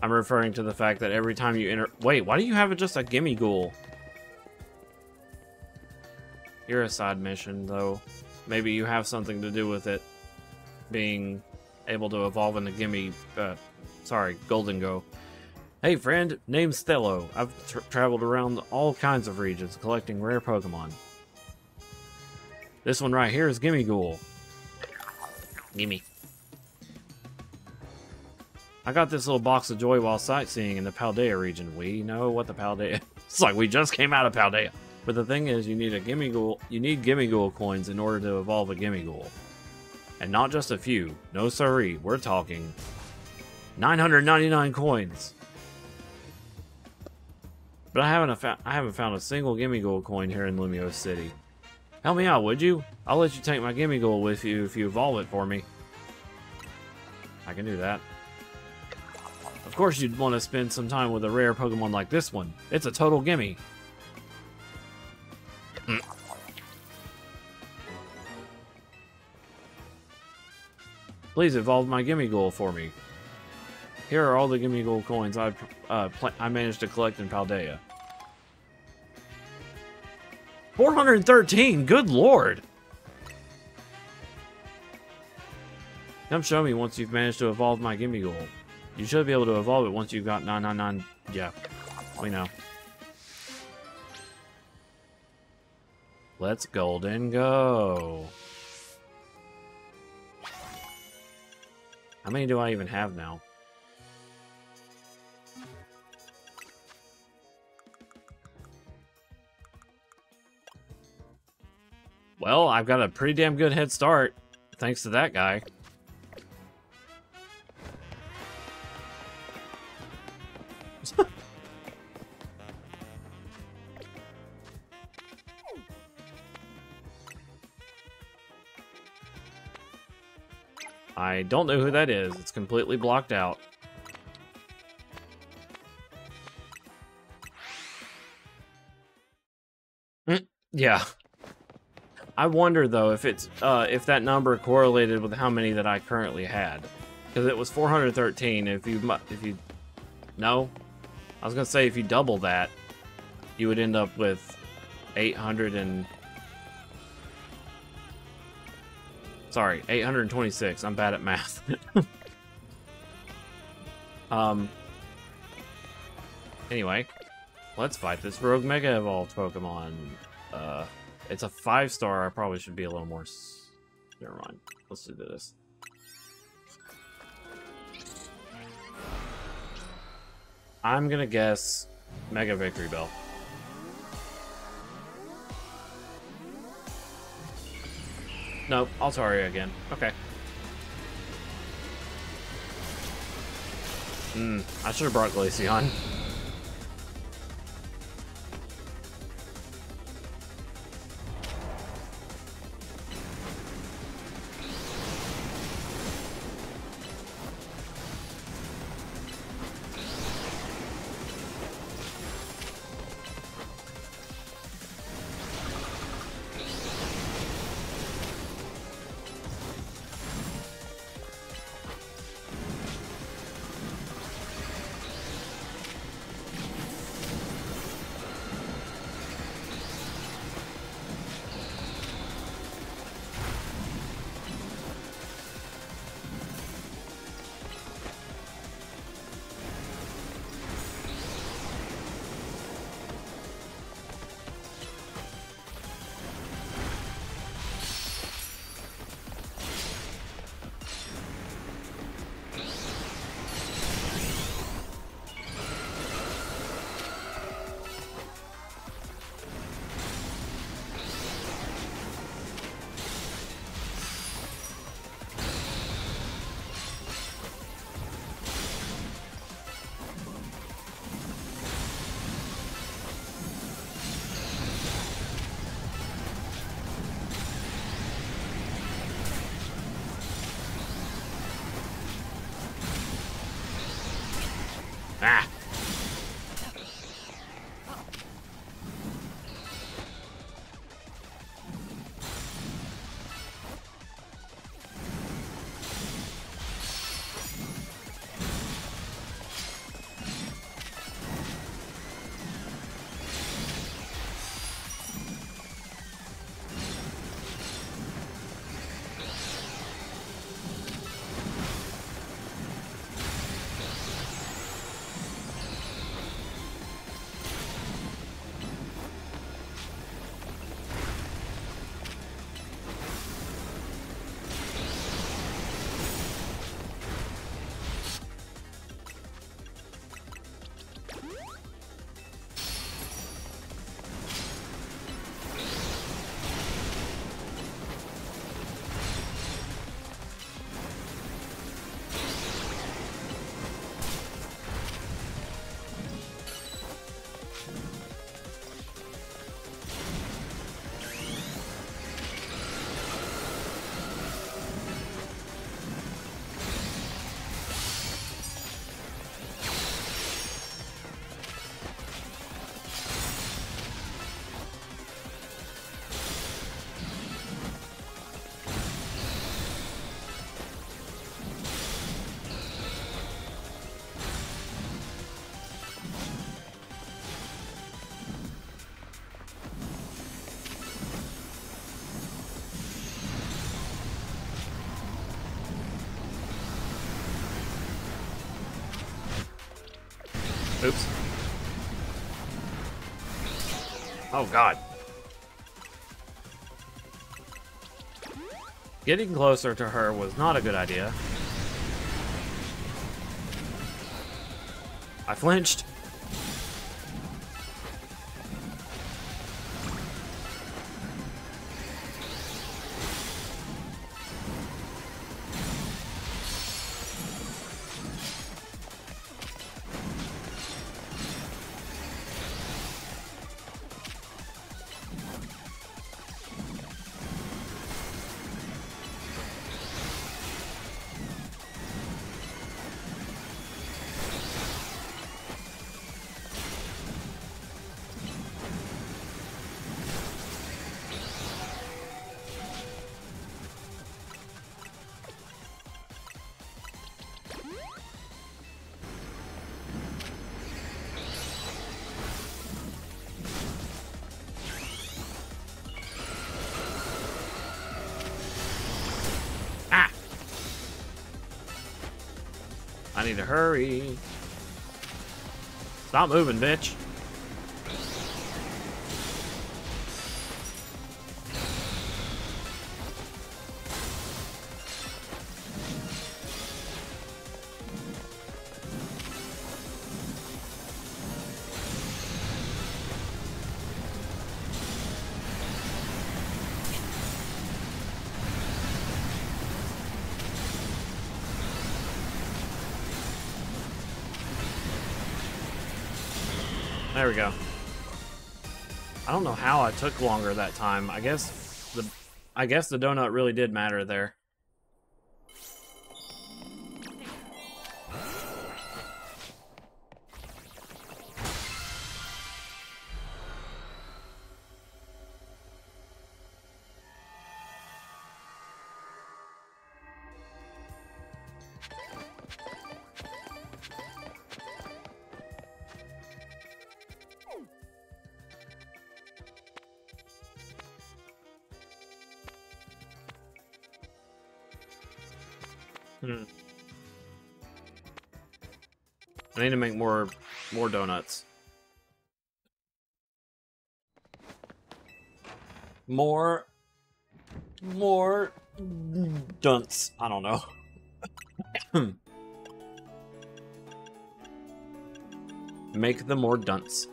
I'm referring to the fact that every time you enter... Wait, why do you have just a Gimme Ghoul? You're a side mission, though. Maybe you have something to do with it being able to evolve into Golden Go. Hey friend, name's Thello. I've traveled around all kinds of regions collecting rare Pokemon. This one right here is Gimme Ghoul. Gimme. I got this little box of joy while sightseeing in the Paldea region. We know what the Paldea... It's like we just came out of Paldea. But the thing is, you need a Gimme Ghoul... You need Gimme Ghoul coins in order to evolve a Gimme Ghoul. And not just a few. No siree. We're talking 999 coins. But I haven't found a single Gimme Ghoul coin here in Lumiose City. Help me out, would you? I'll let you take my Gimme Ghoul with you if you evolve it for me. I can do that. Of course you'd want to spend some time with a rare Pokemon like this one. It's a total gimme. Please evolve my Gimme Ghoul for me. Here are all the Gimme Gold coins I managed to collect in Paldea. 413! Good lord! Come show me once you've managed to evolve my Gimme Gold. You should be able to evolve it once you've got 999... Yeah, we know. Let's golden go. How many do I even have now? Well, I've got a pretty damn good head start, thanks to that guy. I don't know who that is. It's completely blocked out. Yeah. I wonder though if it's if that number correlated with how many that I currently had, because it was 413. If you no, I was gonna say if you double that, you would end up with 800 and sorry, 826. I'm bad at math. Anyway, let's fight this Rogue Mega Evolved Pokemon. It's a 5-star. I probably should be a little more... Never mind. Let's do this. I'm gonna guess Mega Victory Bell. Nope, Altaria again. Okay. I should have brought Glaceon. Ah! Oops. Oh, God. Getting closer to her was not a good idea. I flinched. I need to hurry. Stop moving, bitch. There we go. I don't know how I took longer that time. I guess the donut really did matter there. I need to make more donuts. More dunts. I don't know. Make them more dunts.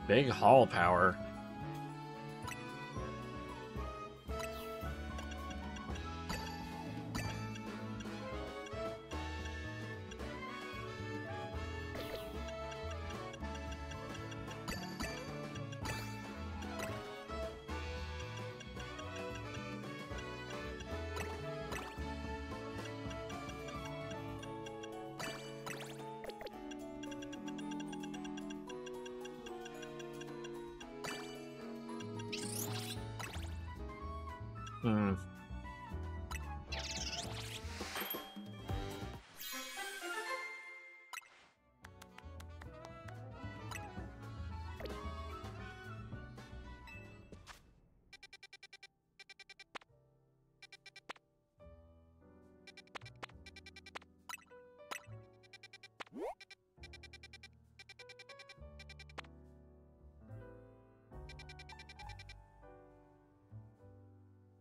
Big haul power.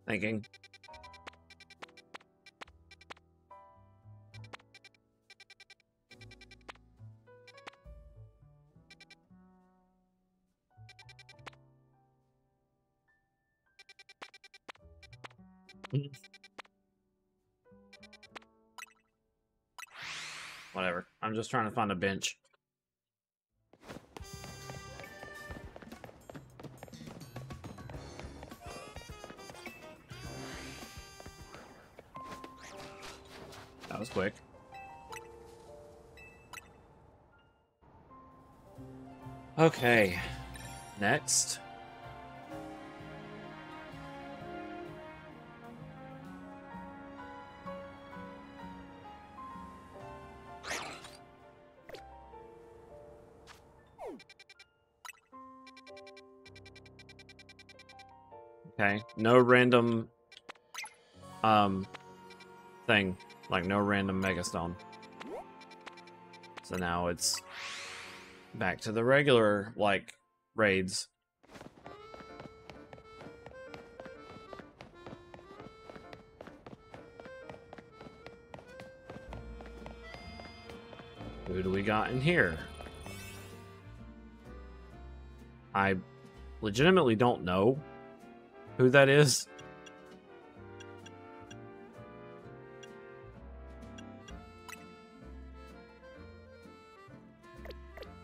Thinking. Whatever. I'm just trying to find a bench. That was quick. Okay, next. Okay, no random thing, like no random megastone. So now it's back to the regular, like, raids. Who do we got in here? I legitimately don't know who that is.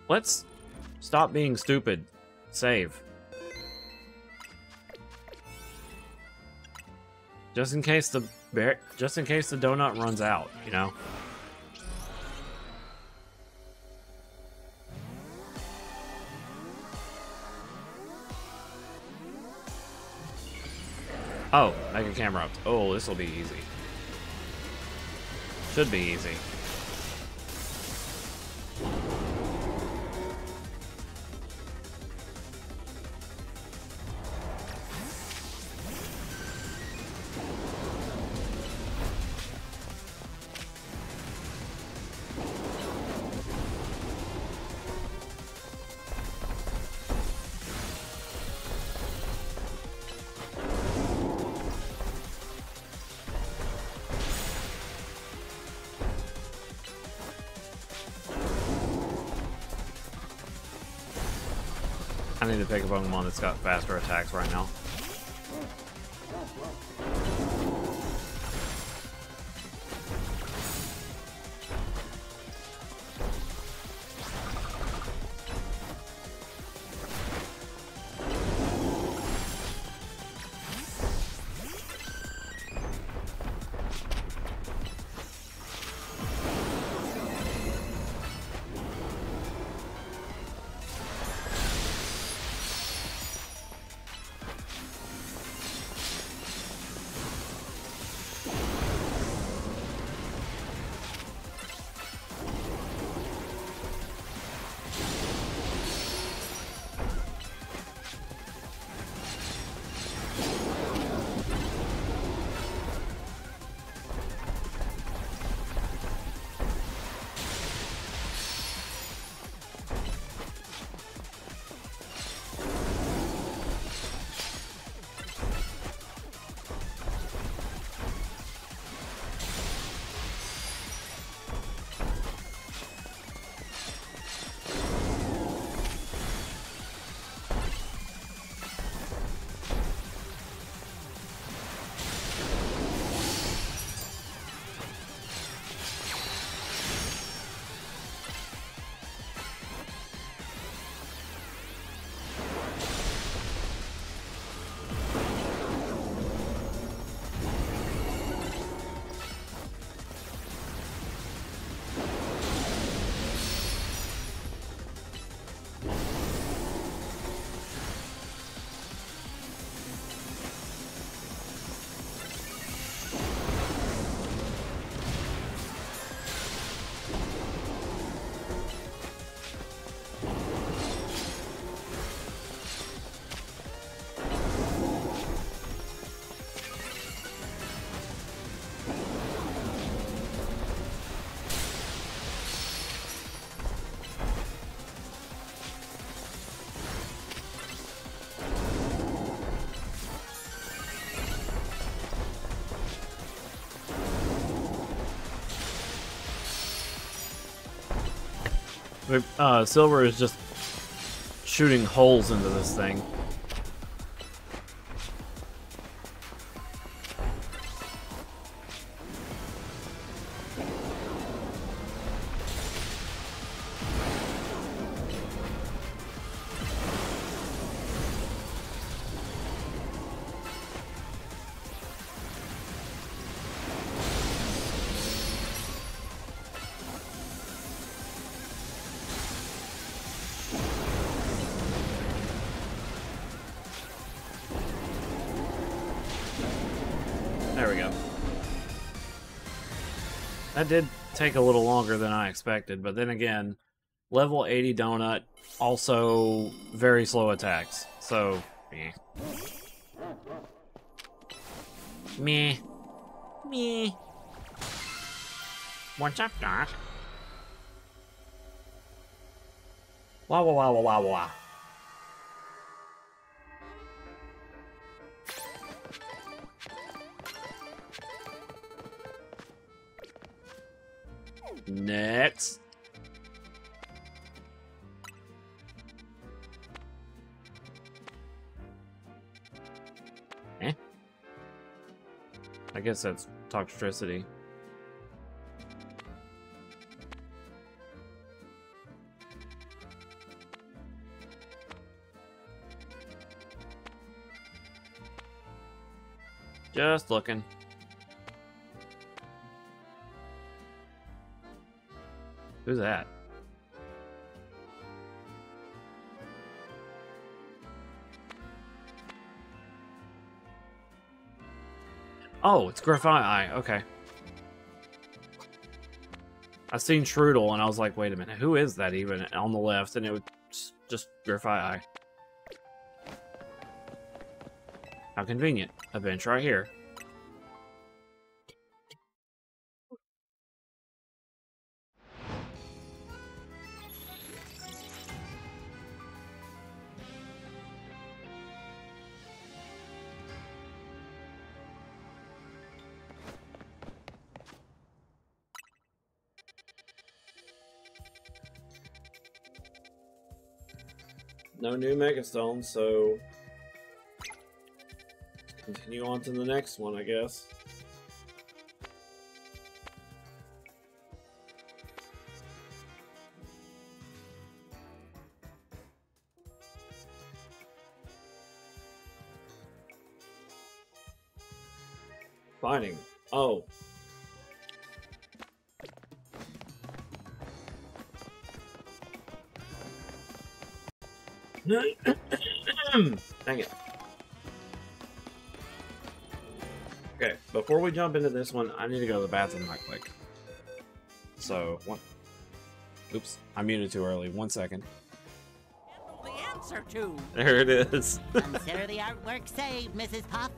Let's stop being stupid. Save. Just in case the donut runs out, you know? Oh, Mega Camera up. Oh, this will be easy. Should be easy. I need to pick a Pokemon that's got faster attacks right now. Silver is just shooting holes into this thing. There we go. That did take a little longer than I expected, but then again, level 80 Donut, also very slow attacks, so meh. Meh. Meh. What's up, Doc? Wah wah wah wah wah wah. Next. Eh? I guess that's Toxtricity. Just looking. Who's that? Oh, it's Grafai. Okay. I seen Strudel and I was like, wait a minute, who is that even on the left? And it was just Grafai. How convenient. A bench right here. No new Megastone, so continue on to the next one, I guess. Fighting. Oh. Dang it. Okay, before we jump into this one, I need to go to the bathroom right quick. So, one. Oops, I muted too early. 1 second. The answer to. There it is. Consider the artwork saved, Mrs. Puff.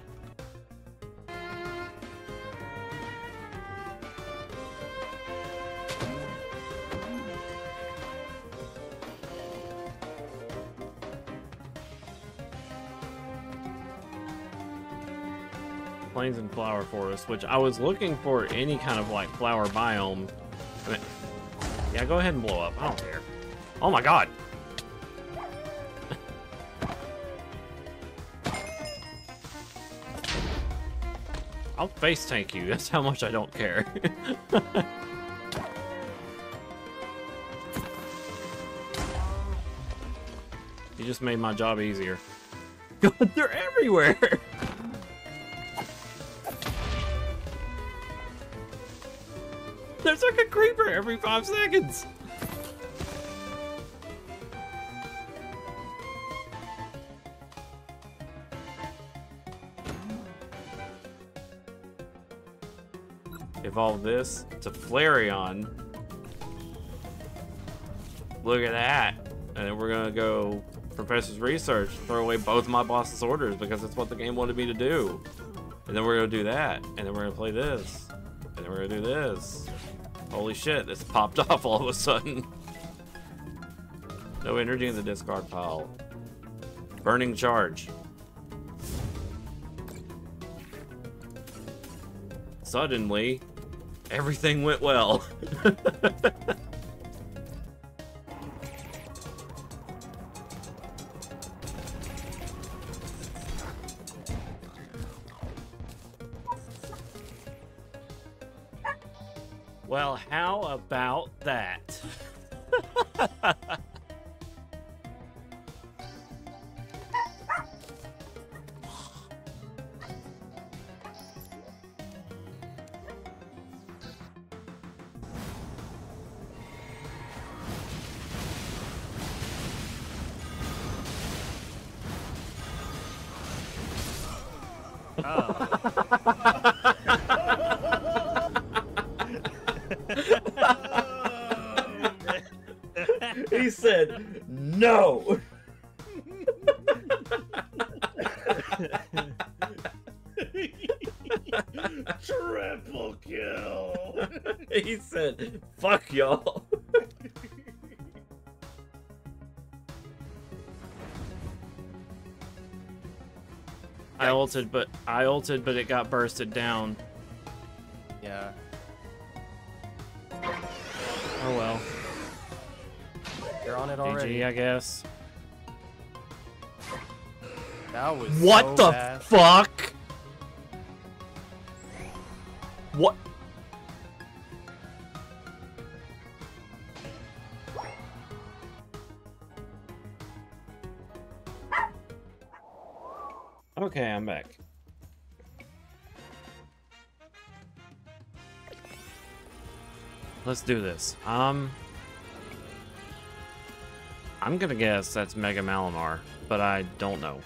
Plains and flower forest, which I was looking for any kind of like flower biome. I mean, yeah, go ahead and blow up. I don't care. Oh my god! I'll face tank you. That's how much I don't care. You just made my job easier. God, they're everywhere! There's like a creeper every 5 seconds! Evolve this to Flareon. Look at that. And then we're gonna go Professor's Research, throw away both my boss's orders because that's what the game wanted me to do. And then we're gonna do that. And then we're gonna play this. And then we're gonna do this. Holy shit, this popped off all of a sudden. No energy in the discard pile. Burning charge. Suddenly, everything went well. Well, how about that? Oh. said no. Triple kill. He said, fuck y'all. I ulted, but it got bursted down. Yeah. Oh well. You're on it already. GG, I guess. That was What so the fast. fuck? What? Okay, I'm back. Let's do this. I'm gonna guess that's Mega Malamar, but I don't know.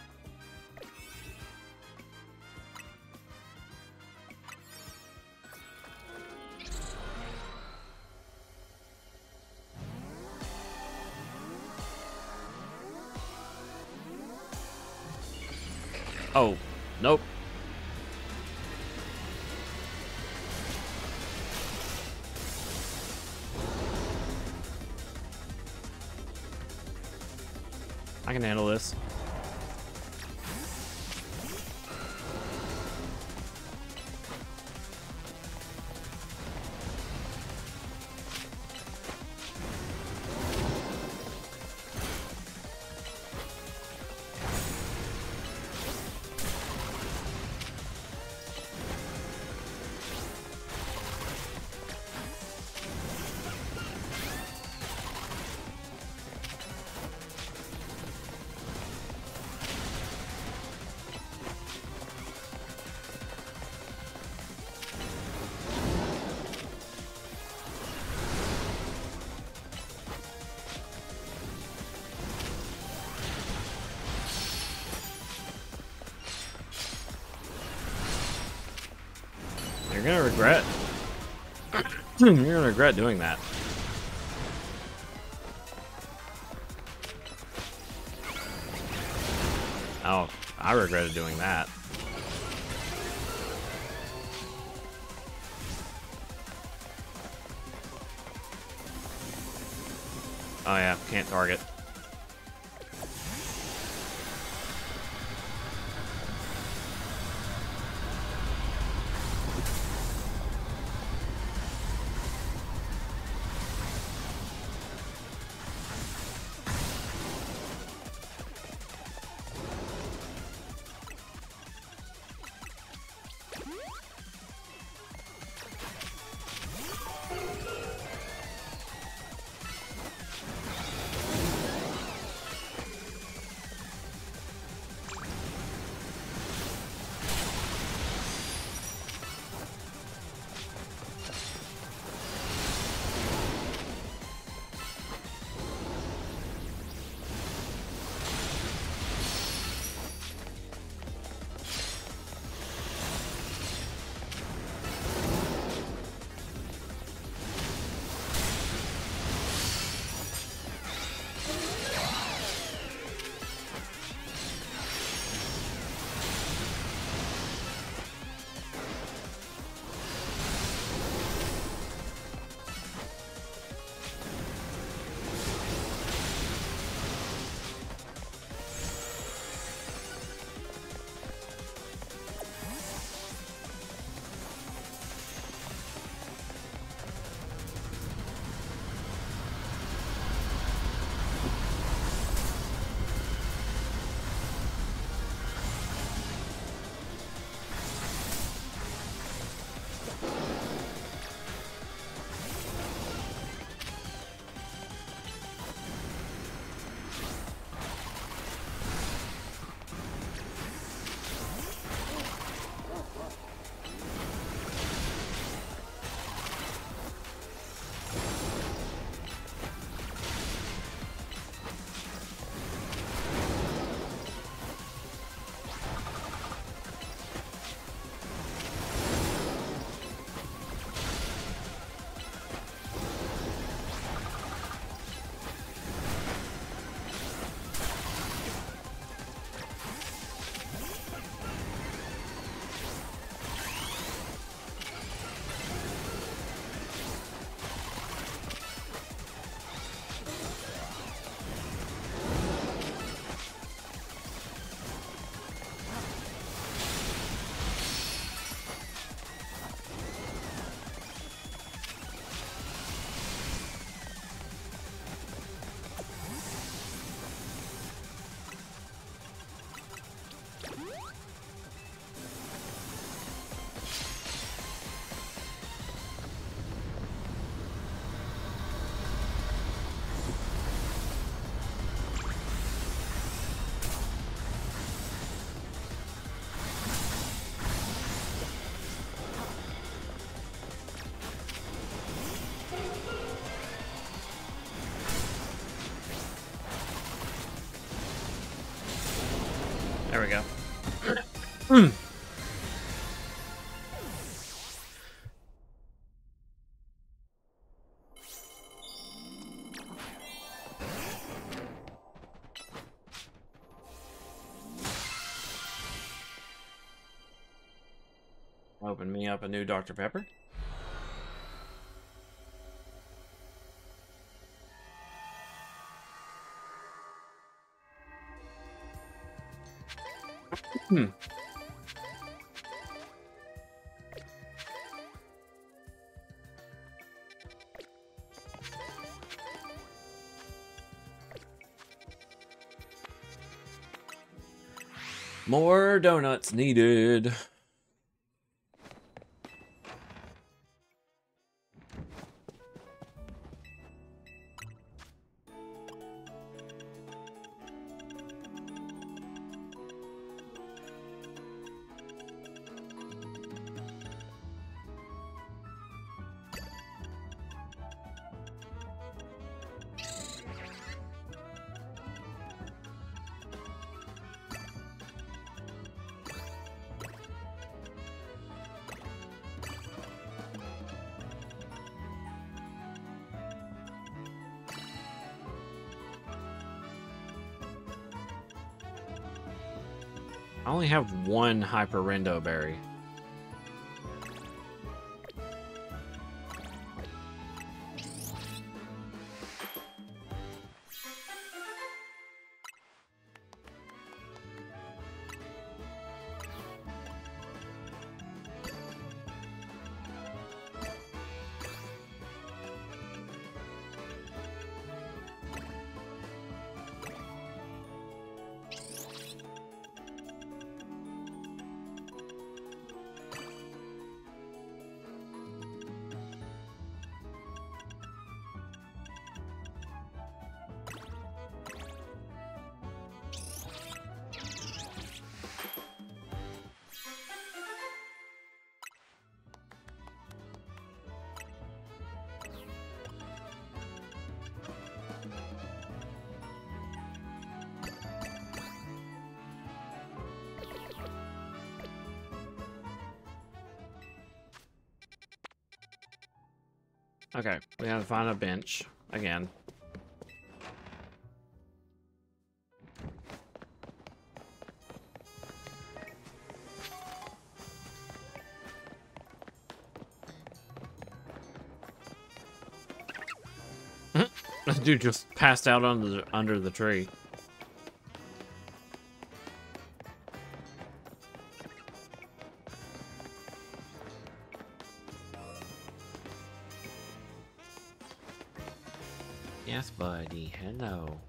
Oh, nope. I can handle this. You're gonna regret. You're gonna regret doing that. Oh, I regretted doing that. Oh yeah, can't target. Open me up a new Dr. Pepper. Hmm. More donuts needed. I only have one Hyperendo berry. Okay, we gotta find a bench again. This dude just passed out under the tree. Yes, buddy. Hello.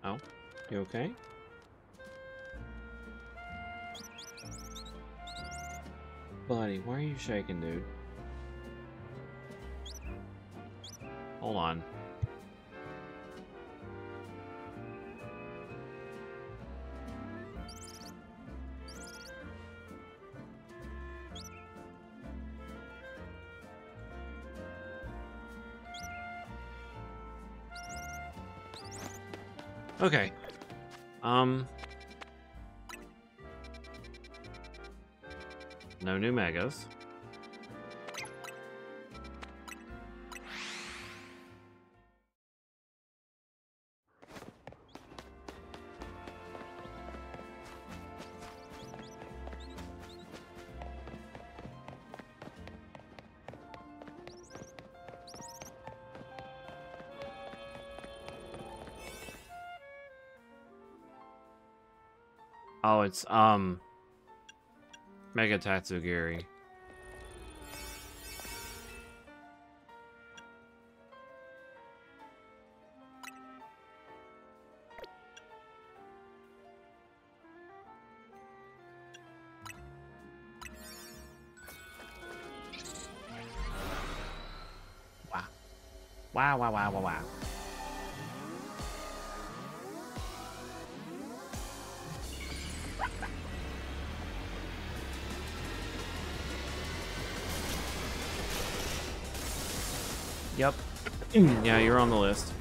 Oh, you okay? Buddy, why are you shaking, dude? Hold on. Okay. No new megas. Oh, it's Mega Tatsugiri. Wow. Wow, wow, wow, wow, wow. Yep. Yeah, you're on the list.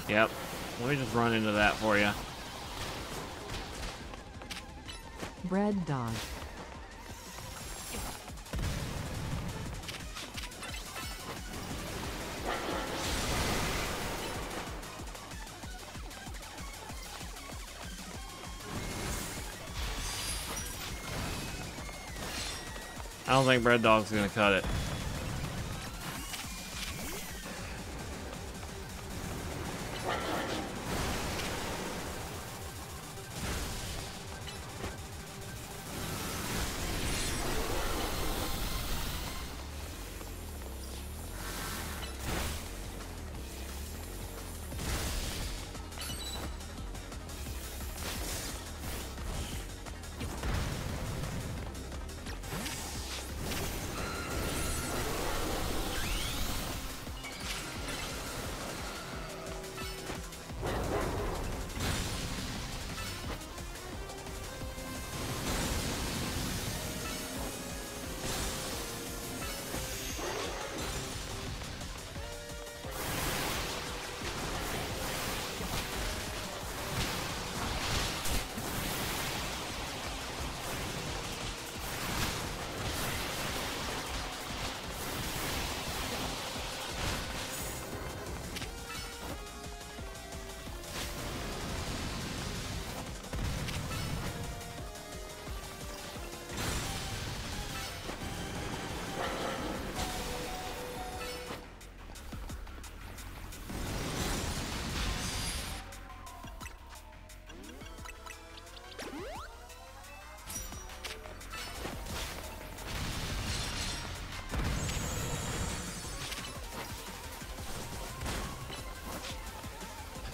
Yep. Let me just run into that for you. Bread dog. I don't think Bread Dog's gonna cut it.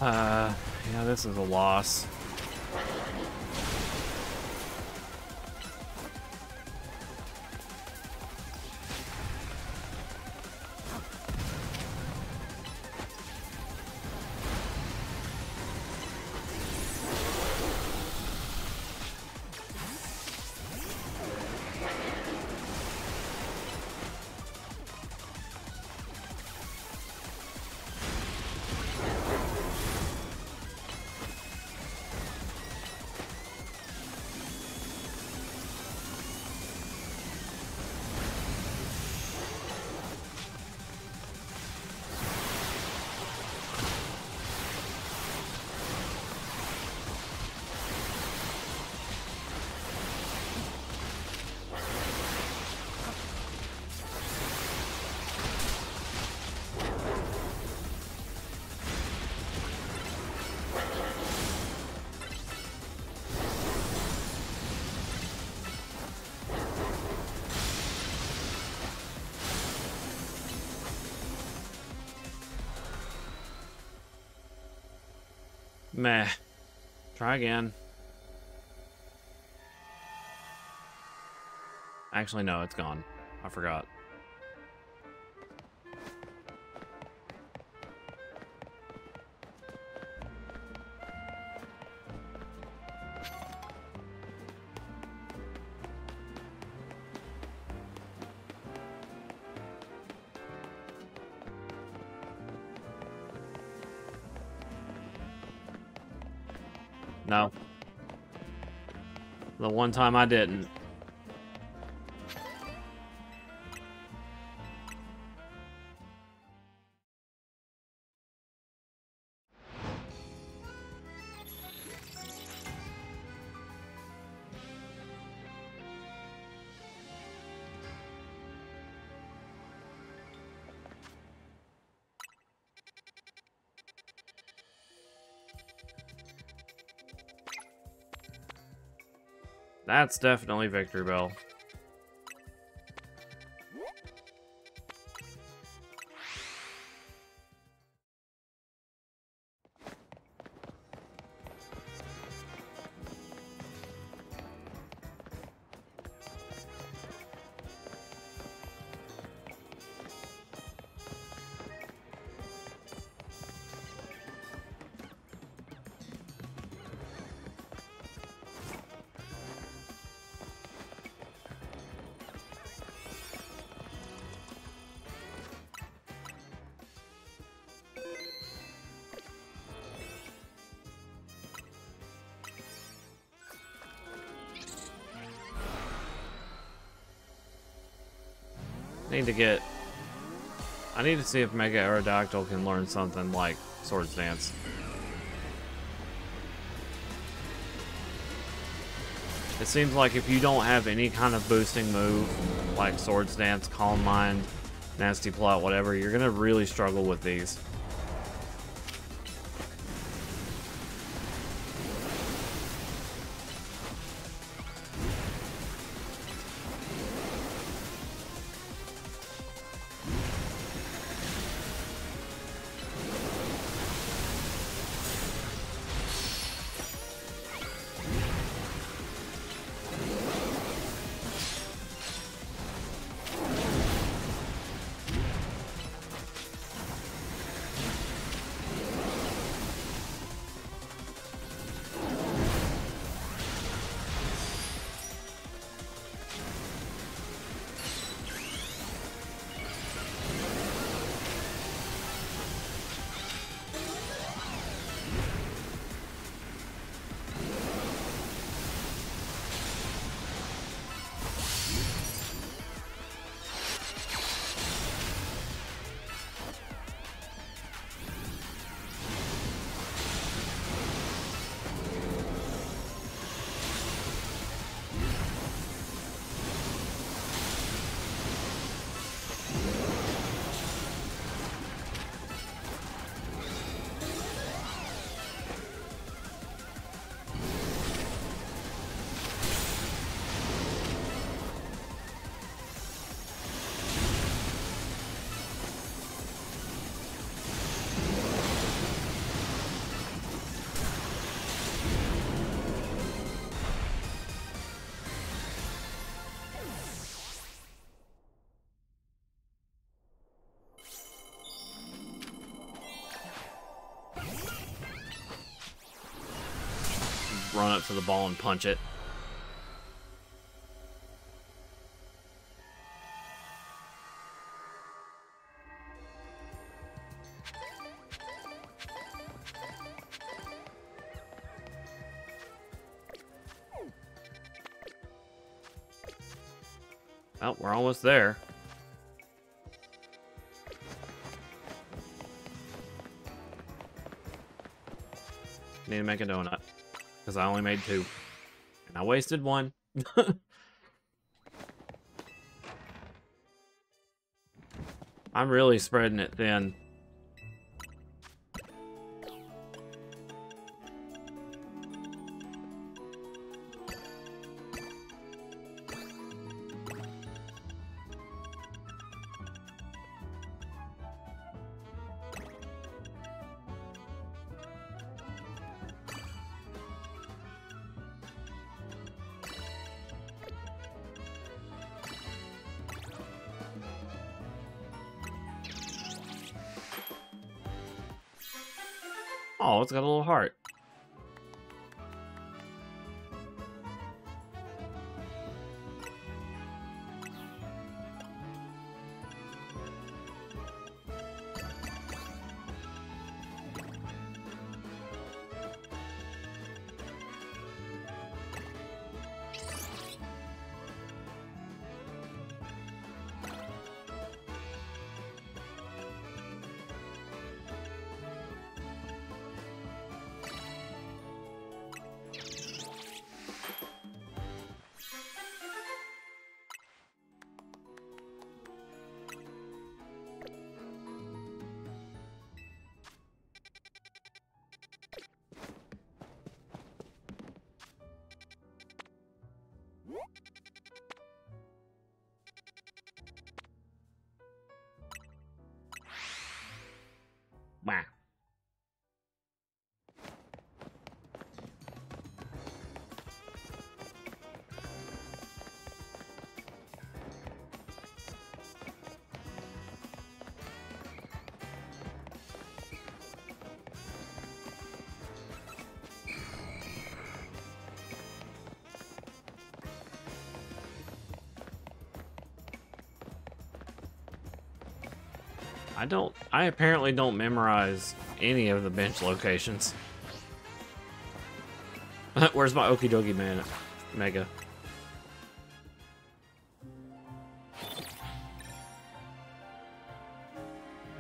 Yeah, this is a loss. Meh. Try again. Actually, no, it's gone. I forgot. No. The one time I didn't. That's definitely Victory Bell. I need to see if Mega Aerodactyl can learn something like Swords Dance. It seems like if you don't have any kind of boosting move, like Swords Dance, Calm Mind, Nasty Plot, whatever, you're gonna really struggle with these. Run up to the ball and punch it. Well, we're almost there. Need to make a donut. Because I only made 2. And I wasted 1. I'm really spreading it thin. Oh, it's got a little heart. Wah. I apparently don't memorize any of the bench locations. Where's my Okie Dokie man, Mega?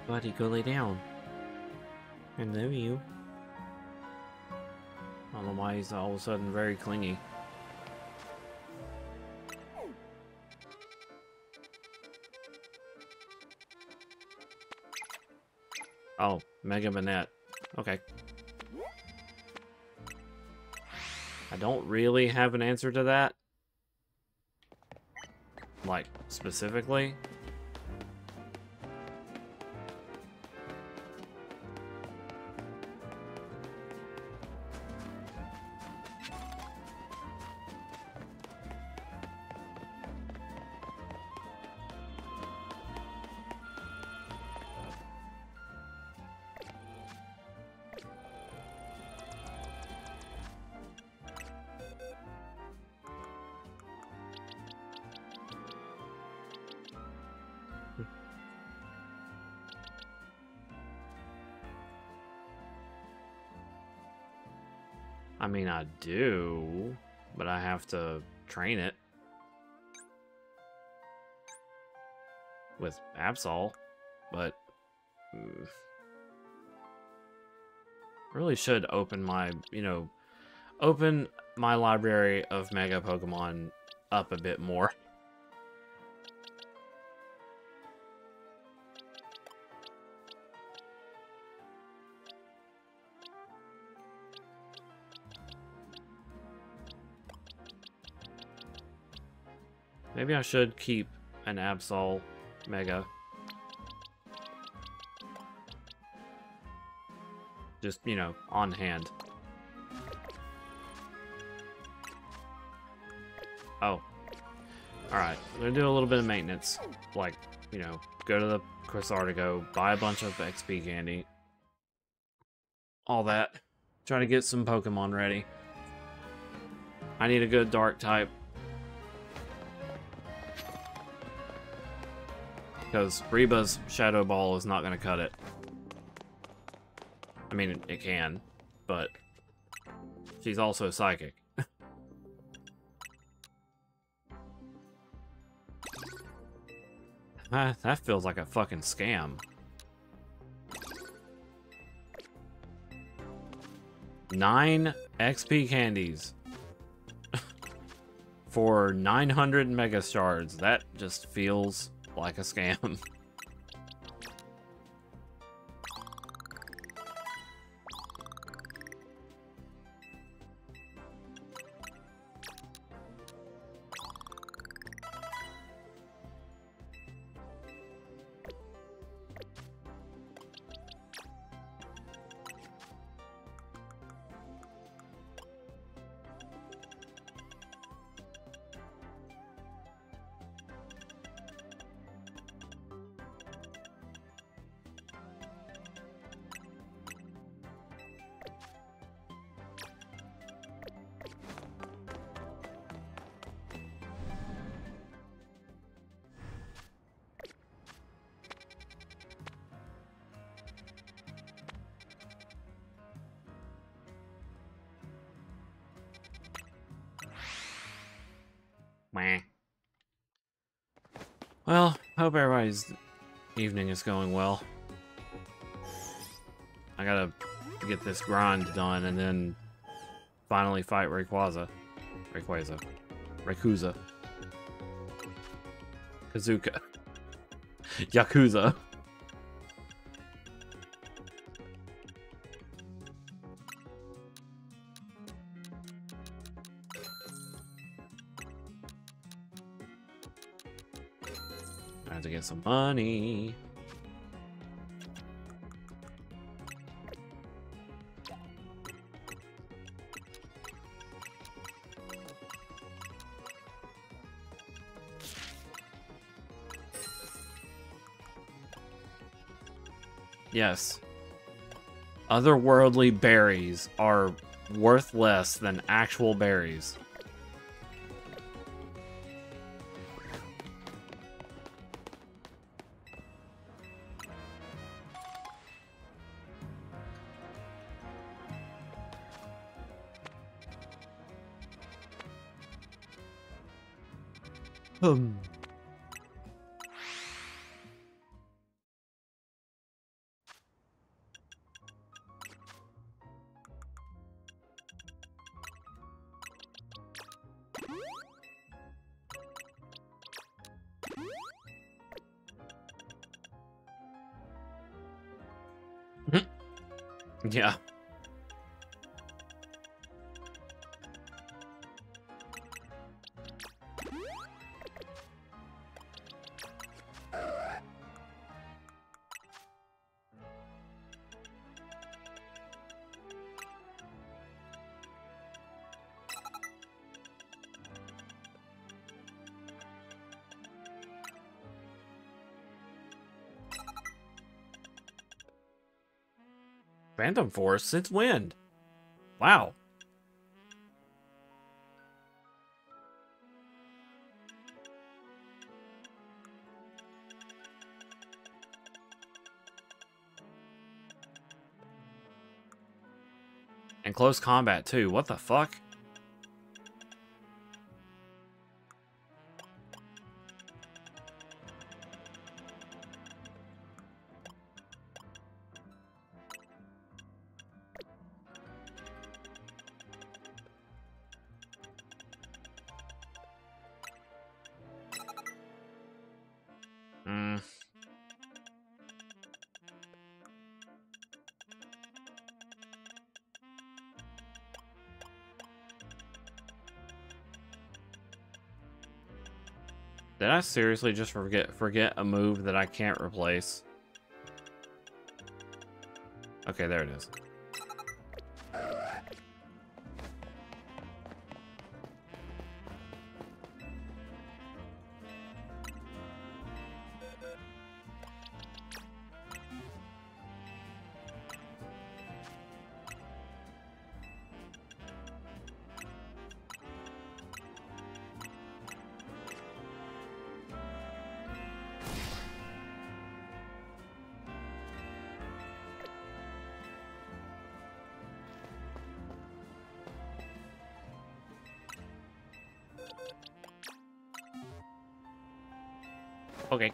Buddy, go lay down. I love you. I don't know why he's all of a sudden very clingy. Oh, Mega Manette. Okay. I don't really have an answer to that. Like, specifically. I mean, I do, but I have to train it with Absol, but really should open my, open my library of Mega Pokemon up a bit more. Maybe I should keep an Absol Mega. Just, on hand. Oh. Alright, we're gonna do a little bit of maintenance. Like, go to the Quasartigo, buy a bunch of XP candy. All that. Try to get some Pokemon ready. I need a good dark type. Because Reba's Shadow Ball is not going to cut it. I mean, it can, but she's also psychic. That feels like a fucking scam. 9 XP candies for 900 Mega Shards. That just feels like a scam. Meh. Well, hope everybody's evening is going well. I gotta get this grind done and then finally fight Rayquaza. Kazuka. Yakuza. I have to get some money. Yes. Otherworldly berries are worth less than actual berries. Yeah. Phantom Force since when? Wow. And close combat too. What the fuck? Mm. Did I seriously just forget a move that I can't replace? Okay, there it is. Okay.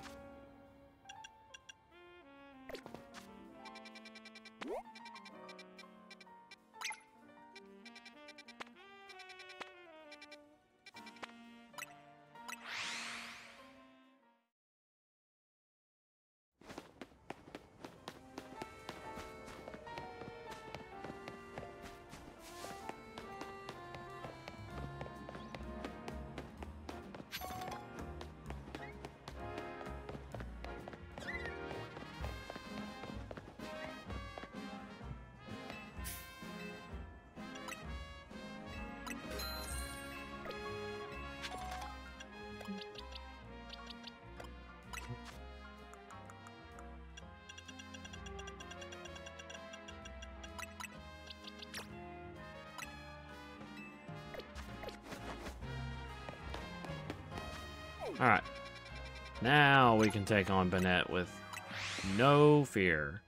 Alright. Now we can take on Banette with no fear.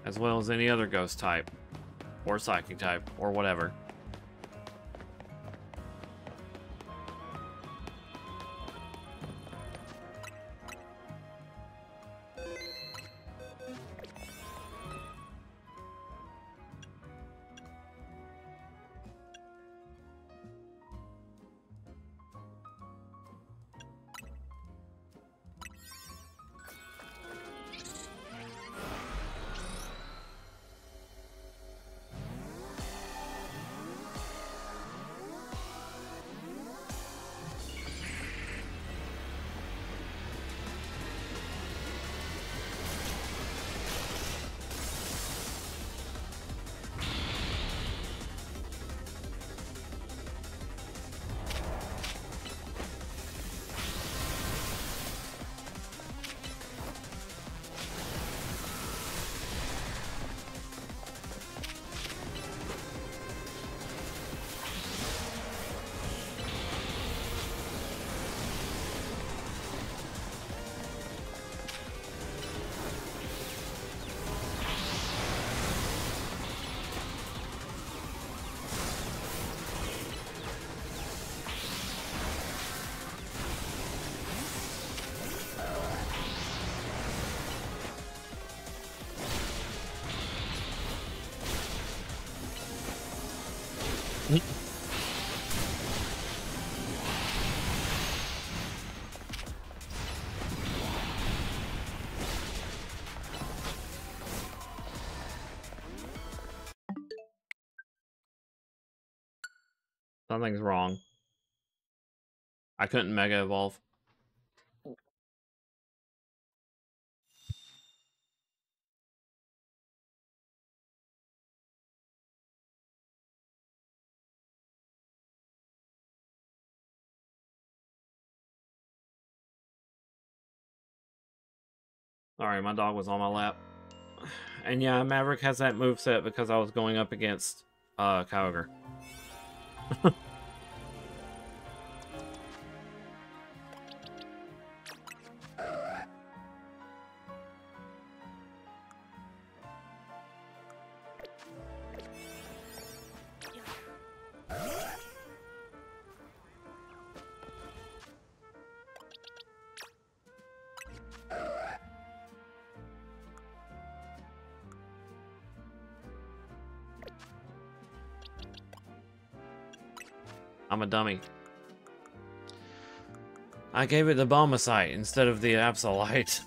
As well as any other ghost type. Or psychic type. Or whatever. Something's wrong. I couldn't Mega Evolve. Alright, my dog was on my lap. And yeah, Maverick has that moveset because I was going up against Kyogre. I'm a dummy. I gave it the Bombasite instead of the Absolite.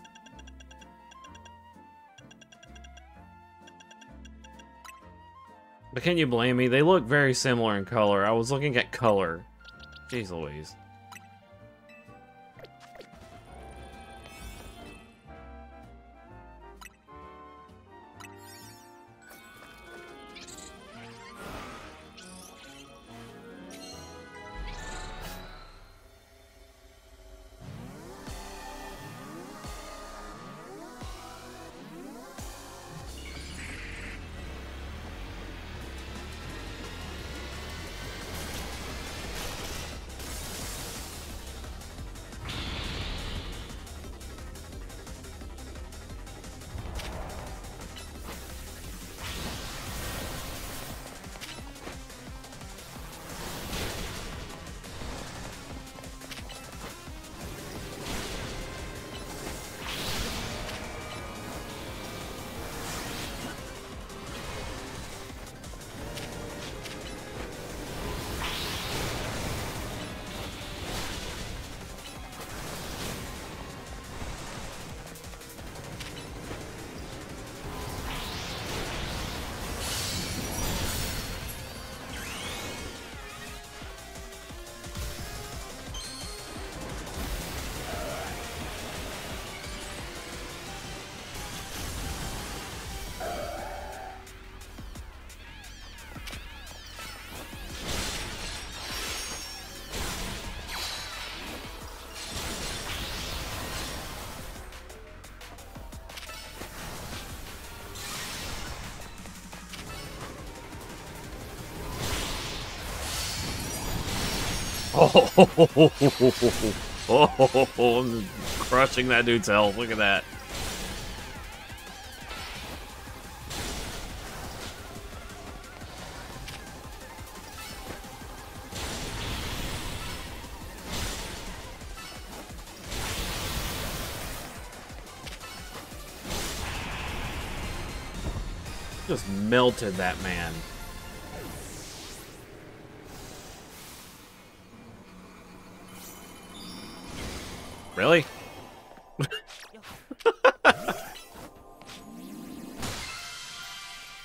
But can you blame me? They look very similar in color. I was looking at color. Jeez Louise. Oh, I'm crushing that dude's health. Look at that. Just melted that man. Really?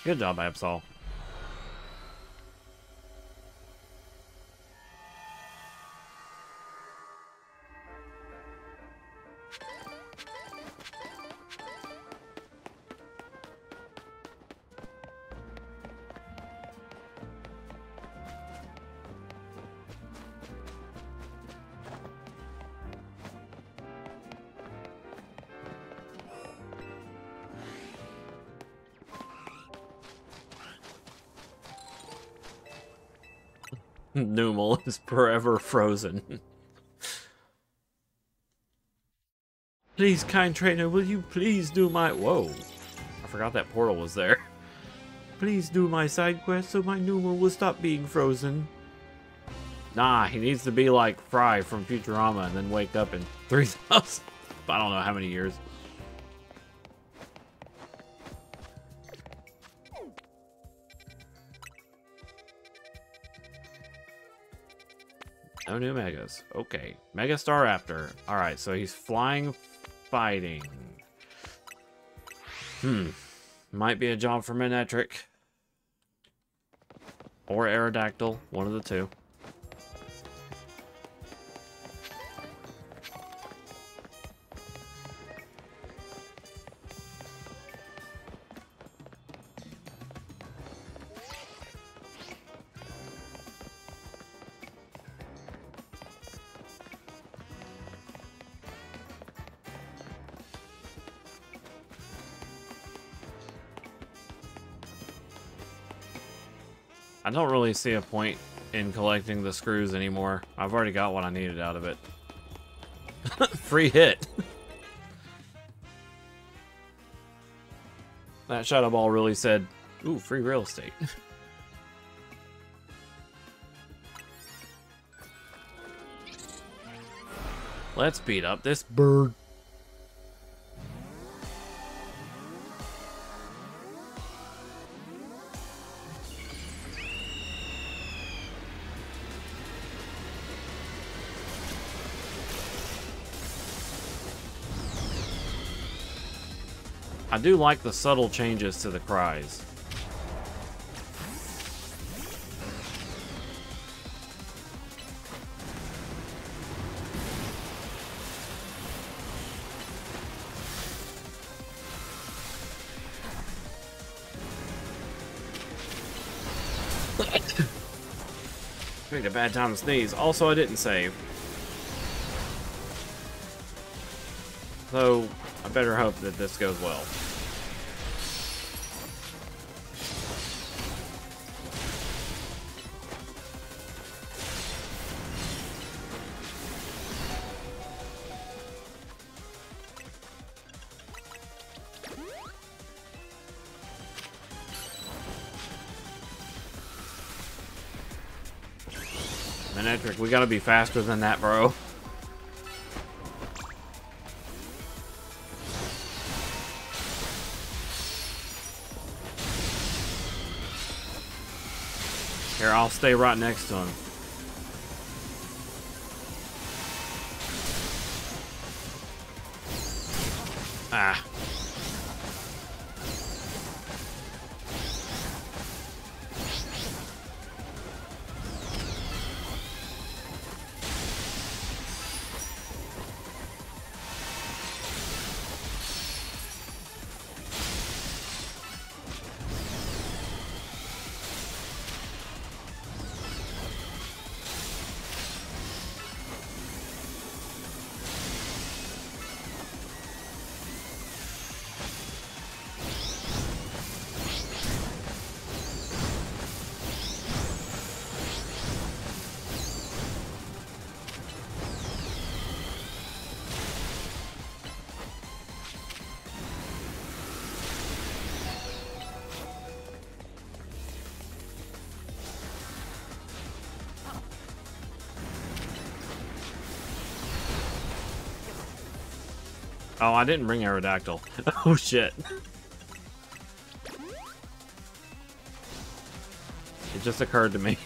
Good job, Absol. Numel is forever frozen. Please, kind trainer, will you please do my... Whoa. I forgot that portal was there. Please do my side quest so my Numel will stop being frozen. Nah, he needs to be like Fry from Futurama and then wake up in 3,000... I don't know how many years. No new megas. Okay. Mega Staraptor. Alright, so he's flying, fighting. Might be a job for Manectric. Or Aerodactyl. One of the two. I don't really see a point in collecting the screws anymore. I've already got what I needed out of it. Free hit. That Shadow Ball really said, ooh, free real estate. Let's beat up this bird. I do like the subtle changes to the cries. Picked a bad time to sneeze. Also, I didn't save. So, I better hope that this goes well. Manectric, we gotta be faster than that, bro. Here, I'll stay right next to him. Ah. Oh, I didn't bring Aerodactyl. Oh, shit. It just occurred to me.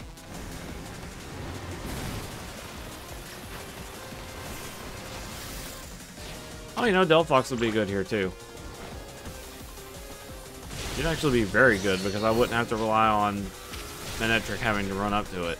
Oh, you know, Delphox would be good here, too. It'd actually be very good, because I wouldn't have to rely on Manectric having to run up to it.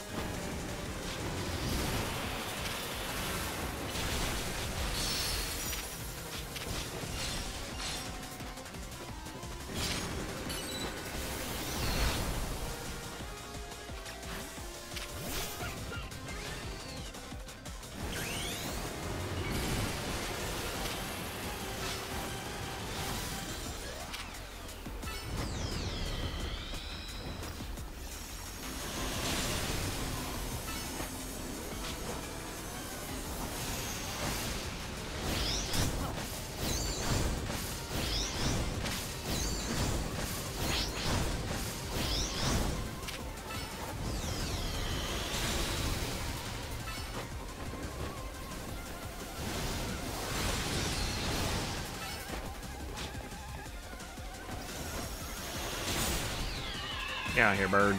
Get out of here, bird.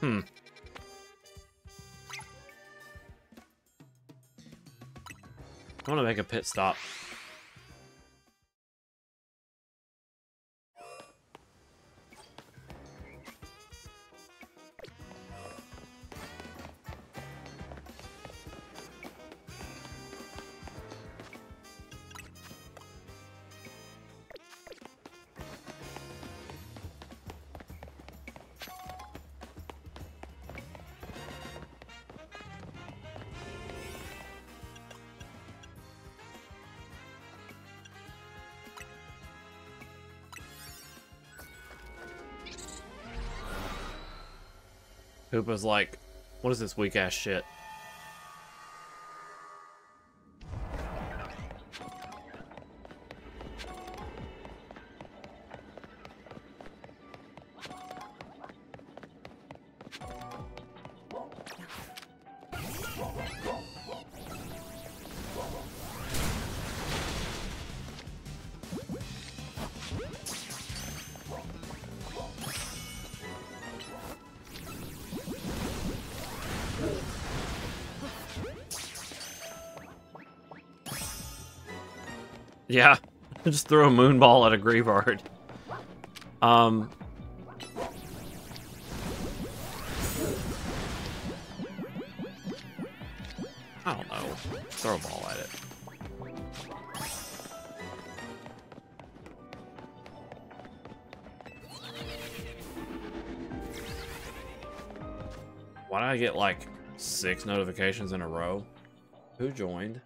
I want to make a pit stop. Hoopa's like, what is this weak ass shit? Yeah, just throw a moonball at a Greavard. I don't know. Throw a ball at it. Why did I get like 6 notifications in a row? Who joined?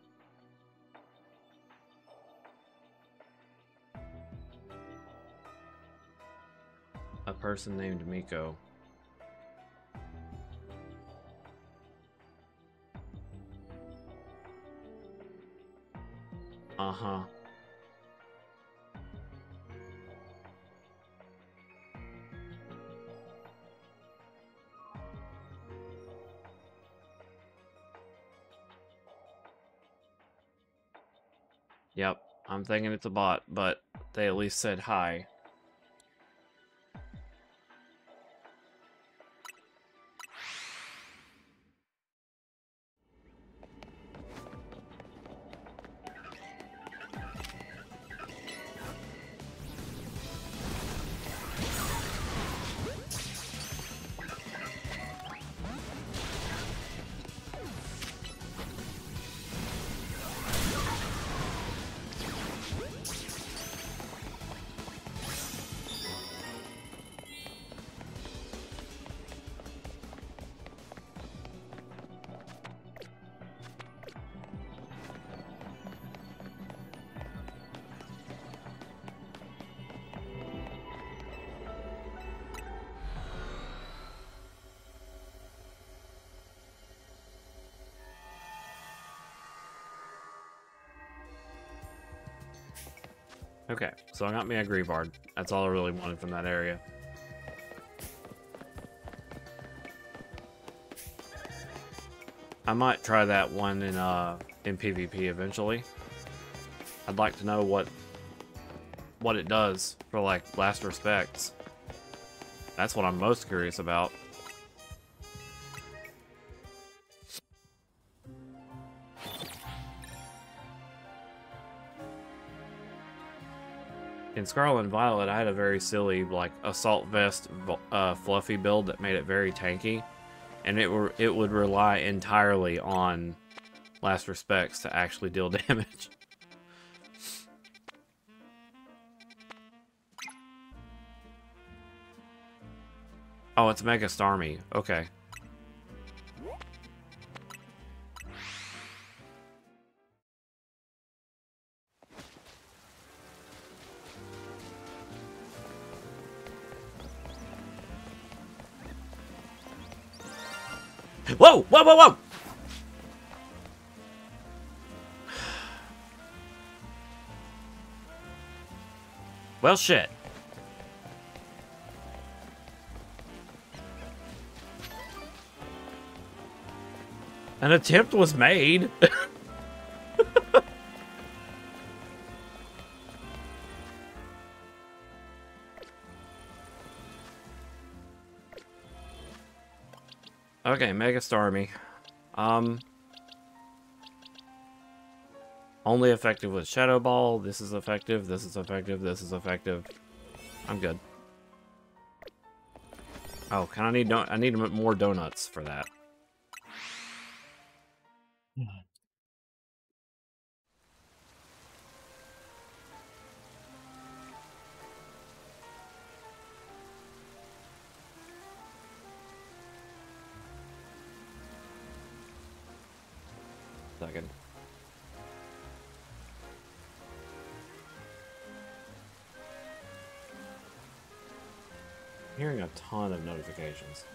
A person named Miko. Uh-huh. Yep, I'm thinking it's a bot, but they at least said hi. Okay, so I got me a Greavard. That's all I really wanted from that area. I might try that one in PvP eventually. I'd like to know what it does for like last respects. That's what I'm most curious about. In Scarlet and Violet, I had a very silly, like, Assault Vest fluffy build that made it very tanky. And it would rely entirely on last respects to actually deal damage. Oh, it's Mega Starmie. Okay. Whoa! Whoa, whoa, whoa! Well, shit. An attempt was made. Okay, Mega Starmie. Only effective with Shadow Ball. This is effective. This is effective. This is effective. I'm good. Oh, I need more donuts for that. Second. I'm hearing a ton of notifications.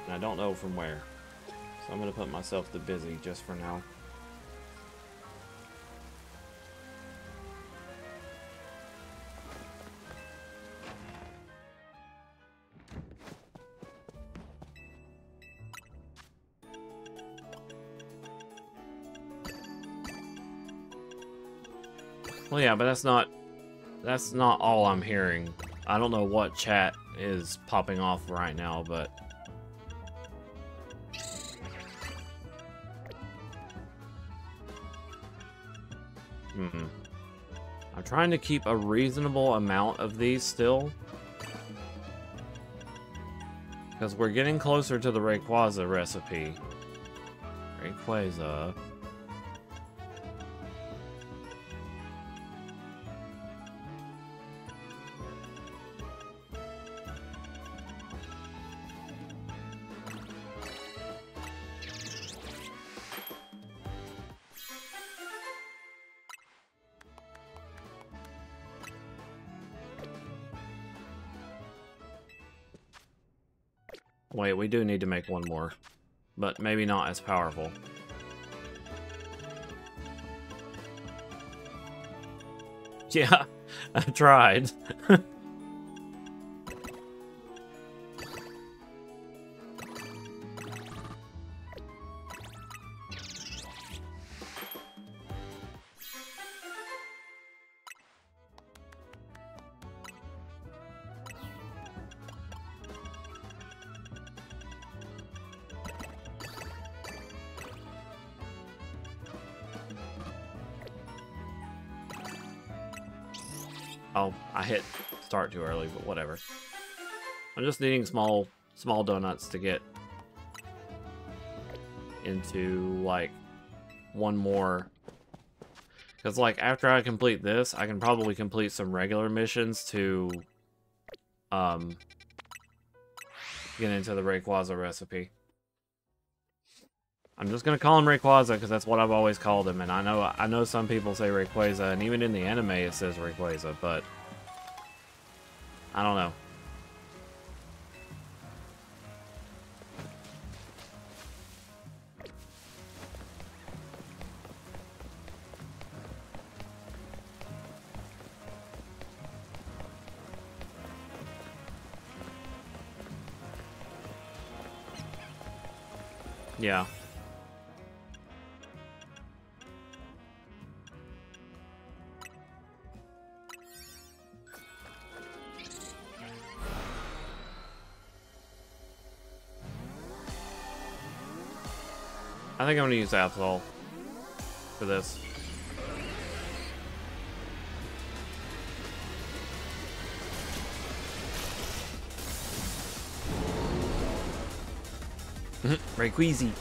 And I don't know from where. So I'm going to put myself to busy just for now. Well, yeah, but that's not all I'm hearing. I don't know what chat is popping off right now, but I'm trying to keep a reasonable amount of these still, because we're getting closer to the Rayquaza recipe. Rayquaza. Wait, we do need to make one more, but maybe not as powerful. Yeah, I tried. Oh, I hit start too early, but whatever. I'm just needing small donuts to get into, like, one more. Because, like, after I complete this, I can probably complete some regular missions to, get into the Rayquaza recipe. I'm just gonna call him Rayquaza because that's what I've always called him, and I know some people say Rayquaza, and even in the anime it says Rayquaza, but I don't know. Yeah. I think I'm gonna use Absol for this. Rayqueezy.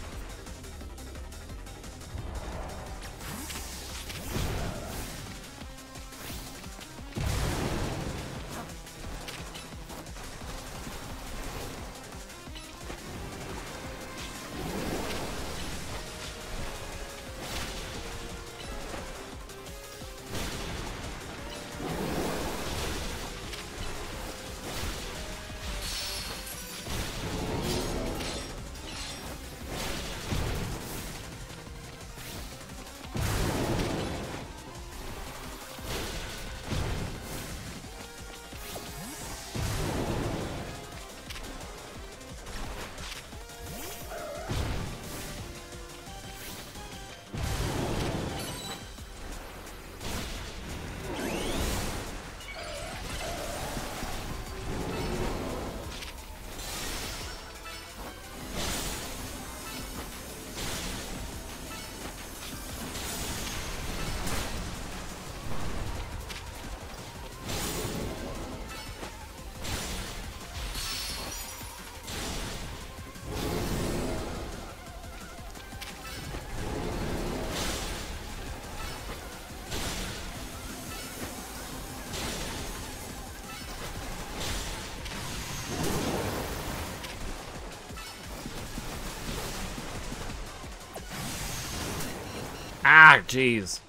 Ah, jeez.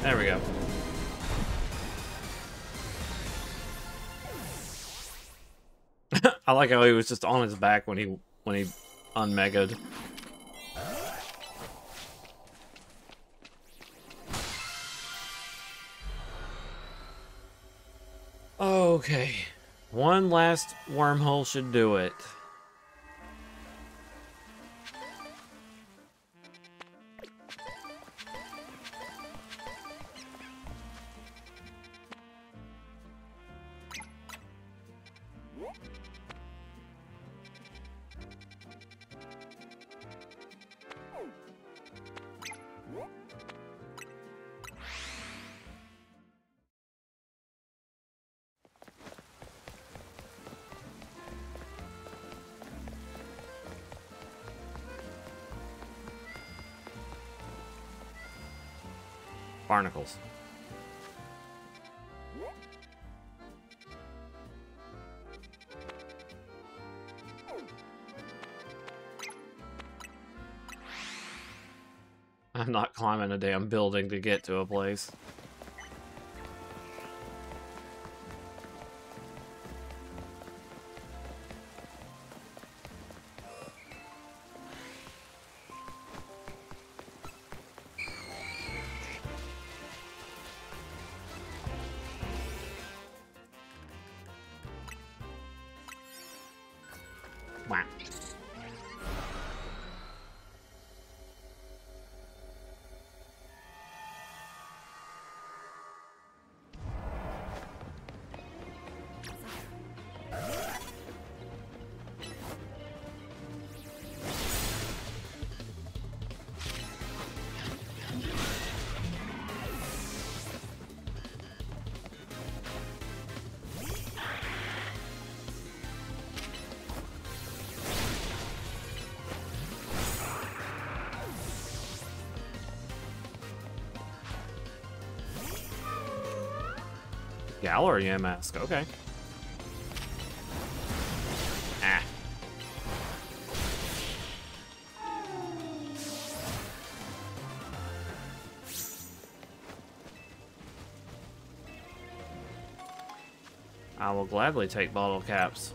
There we go. I like how he was just on his back when he unmegaed. Okay. One last wormhole should do it. Barnacles. I'm not climbing a damn building to get to a place. Wow. Gallery mask, okay. Ah. I will gladly take bottle caps.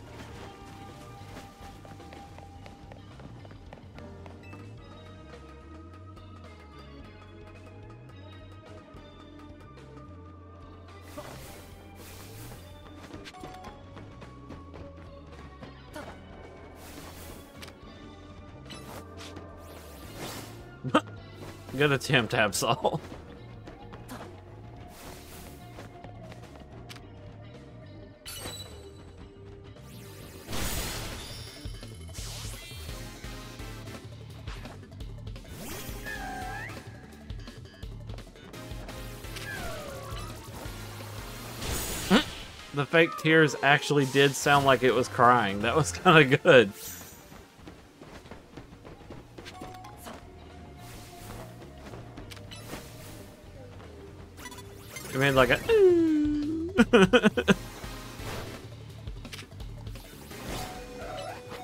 Good attempt, Absol. The fake tears actually did sound like it was crying. That was kind of good. I mean, like a...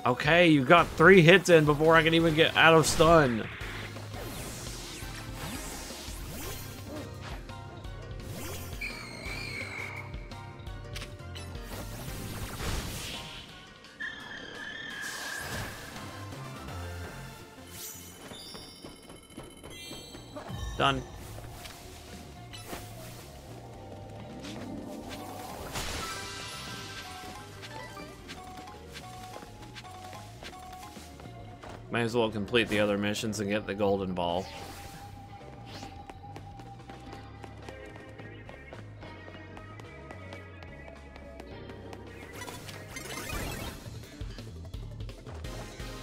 Okay, you got 3 hits in before I can even get out of stun. Done. May as well complete the other missions and get the golden ball.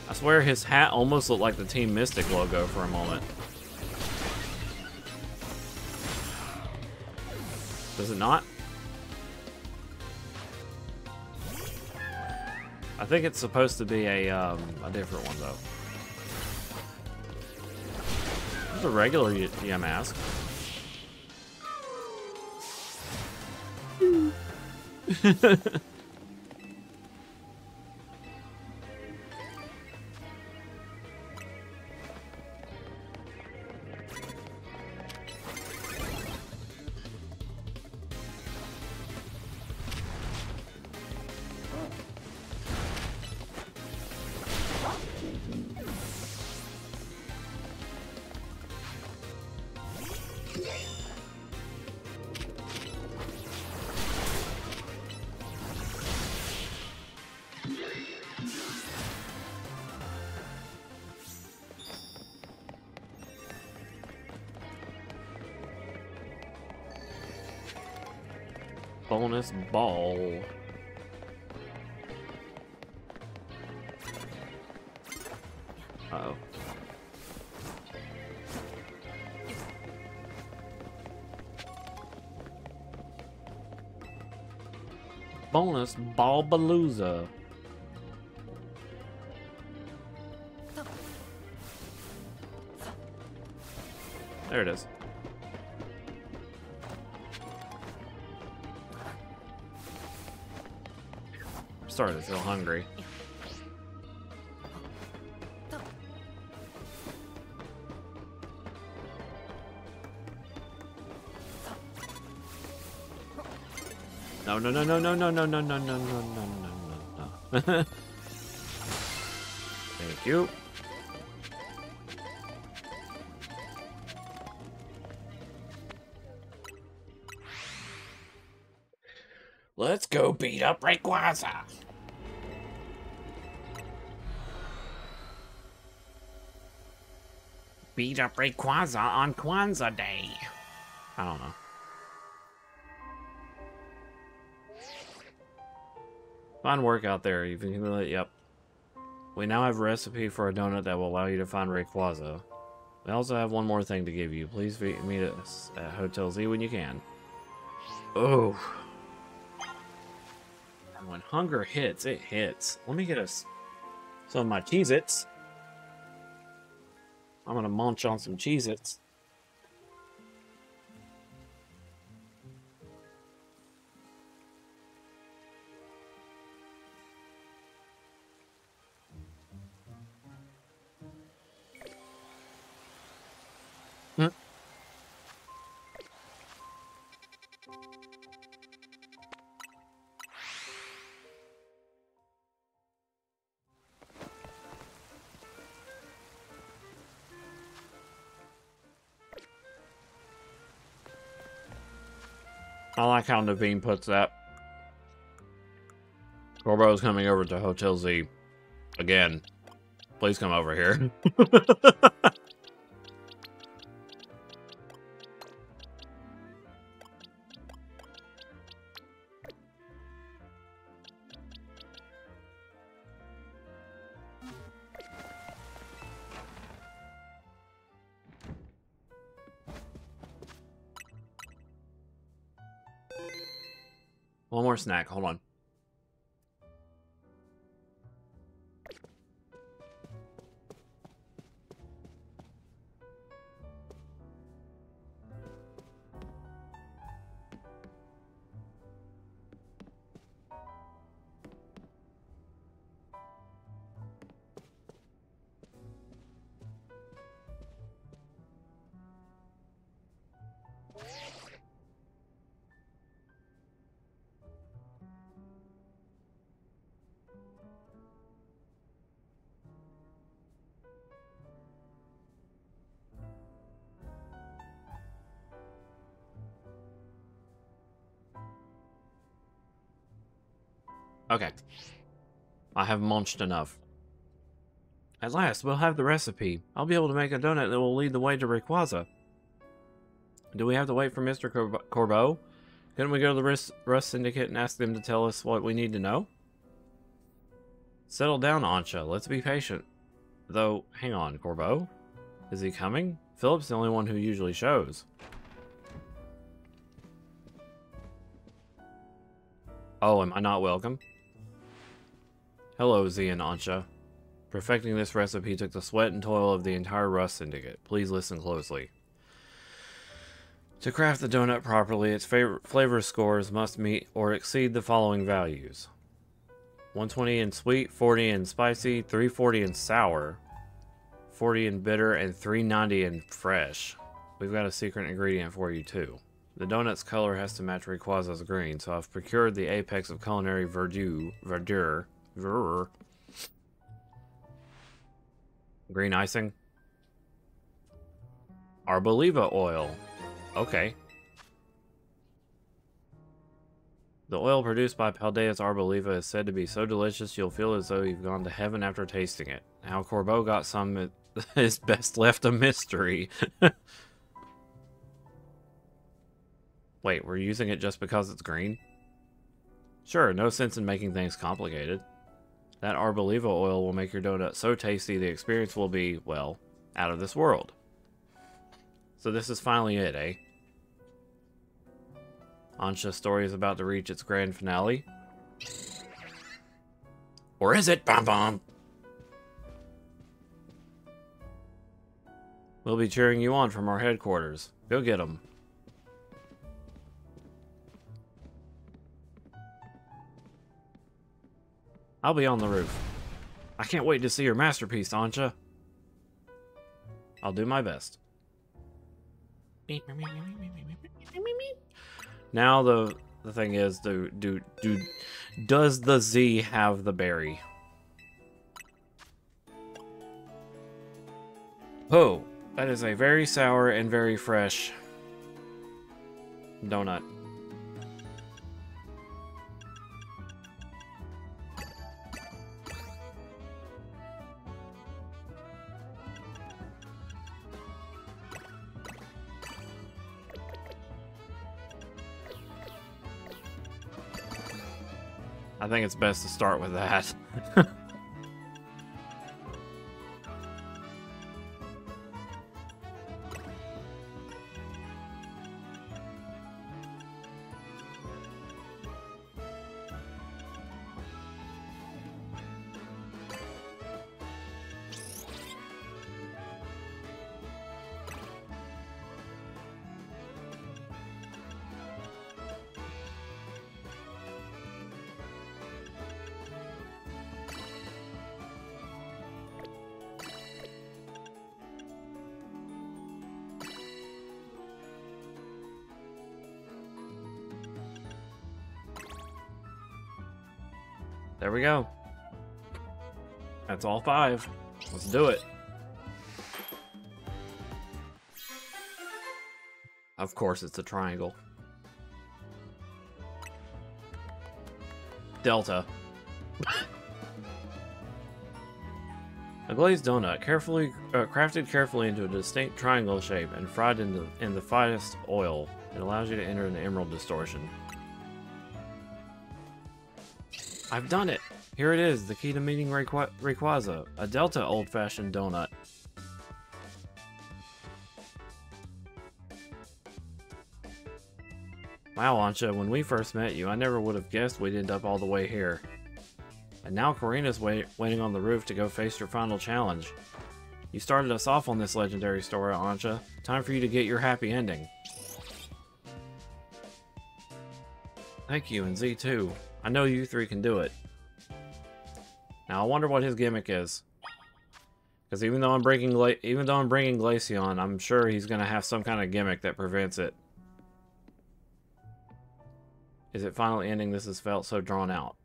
I swear his hat almost looked like the Team Mystic logo for a moment. Does it not? I think it's supposed to be a different one though. It's a regular mask. Bonus ball. Uh-oh. Bonus Ballbalooza. There it is. I'm starting to feel hungry. No, no, no, no, no, no, no, no, no, no, no, no, no, no. Thank you. Let's go beat up Rayquaza. Beat up Rayquaza on Kwanzaa Day. I don't know. Fine work out there. You've accumulated. Yep. We now have a recipe for a donut that will allow you to find Rayquaza. We also have one more thing to give you. Please meet us at Hotel Z when you can. Oh. And when hunger hits, it hits. Let me get us some of my Cheez-Its. I'm gonna munch on some Cheez-Its. I like how Naveen puts that. Corbo's coming over to Hotel Z. Again. Please come over here. One more snack, hold on. Okay. I have munched enough. At last, we'll have the recipe. I'll be able to make a donut that will lead the way to Rayquaza. Do we have to wait for Mr. Corbeau? Couldn't we go to the Rust Syndicate and ask them to tell us what we need to know? Settle down, Ancha. Let's be patient. Though, hang on, Corbeau? Is he coming? Philip's the only one who usually shows. Oh, am I not welcome? Hello, Z and Ancha. Perfecting this recipe took the sweat and toil of the entire Rust Syndicate. Please listen closely. To craft the donut properly, its flavor scores must meet or exceed the following values. 120 in sweet, 40 in spicy, 340 in sour, 40 in bitter, and 390 in fresh. We've got a secret ingredient for you too. The donut's color has to match Rayquaza's green, so I've procured the apex of culinary verdure. Green icing. Arboliva oil. Okay. The oil produced by Paldeus Arboliva is said to be so delicious you'll feel as though you've gone to heaven after tasting it. How Corbeau got some is best left a mystery. Wait, we're using it just because it's green? Sure, no sense in making things complicated. That Arboliva oil will make your donut so tasty the experience will be, well, out of this world. So this is finally it, eh? Ancha's story is about to reach its grand finale. Or is it? Bom bom! We'll be cheering you on from our headquarters. Go get 'em. I'll be on the roof. I can't wait to see your masterpiece, Ancha. I'll do my best. Now the thing is, does the Z have the berry? Oh, that is a very sour and very fresh donut. I think it's best to start with that. There we go. That's all 5. Let's do it. Of course, it's a triangle. Delta. A glazed donut, crafted carefully into a distinct triangle shape and fried in the finest oil. It allows you to enter an emerald distortion. I've done it! Here it is, the key to meeting Rayquaza, a Delta old-fashioned donut. Wow, Ancha, when we first met you, I never would have guessed we'd end up all the way here. And now Korrina's waiting on the roof to go face your final challenge. You started us off on this legendary story, Ancha. Time for you to get your happy ending. Thank you, and Z too. I know you 3 can do it. Now I wonder what his gimmick is. Because even though I'm bringing Glaceon, I'm sure he's gonna have some kind of gimmick that prevents it. Is it finally ending? This has felt so drawn out.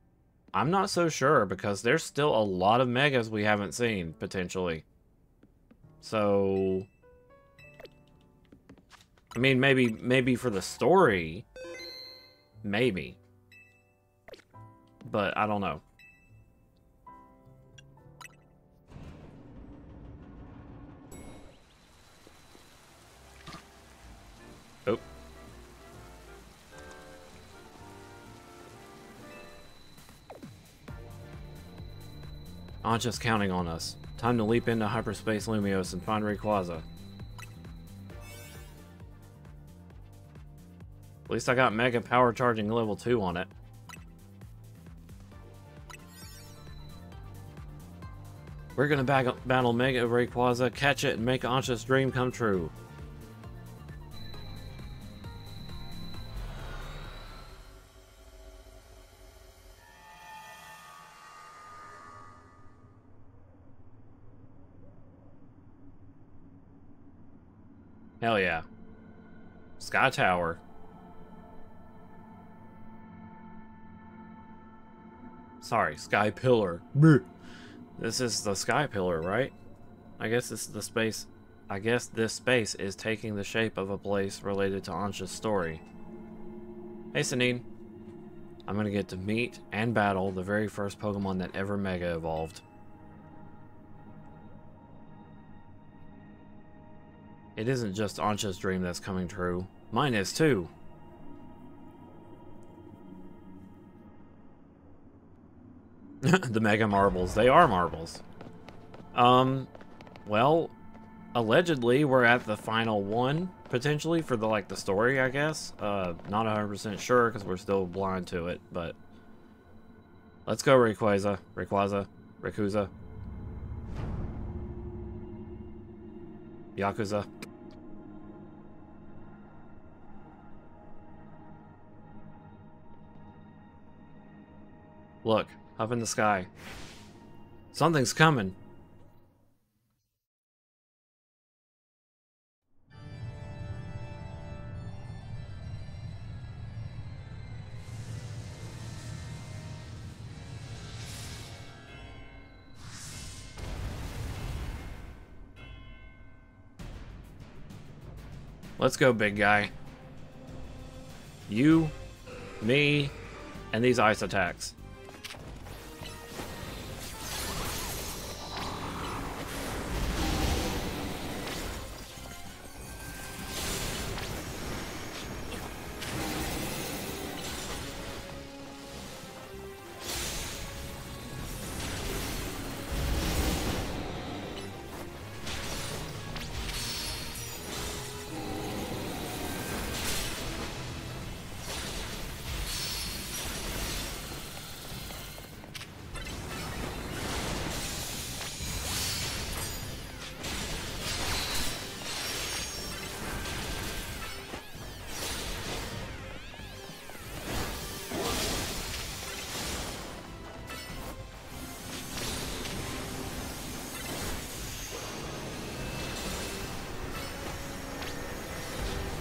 I'm not so sure because there's still a lot of megas we haven't seen potentially. So, I mean, maybe for the story, maybe. but I don't know. Oh. Ancha's counting on us. Time to leap into hyperspace Lumios and find Rayquaza. At least I got Mega Power Charging level 2 on it. We're gonna battle Mega Rayquaza, catch it, and make Ancha's dream come true. Hell yeah. Sky Tower. Sorry, Sky Pillar. Brr. This is the Sky Pillar, right? I guess this is the space. I guess this space is taking the shape of a place related to Ancha's story. Hey, Sanine. I'm gonna get to meet and battle the very first Pokemon that ever Mega Evolved. It isn't just Ancha's dream that's coming true. Mine is too. The Mega Marbles. They are marbles. Well, allegedly we're at the final one, potentially, for the story, I guess. Not 100% sure, because we're still blind to it, but... Let's go, Rayquaza. Rayquaza. Yakuza. Look, up in the sky. Something's coming. Let's go, big guy. You, me, and these ice attacks.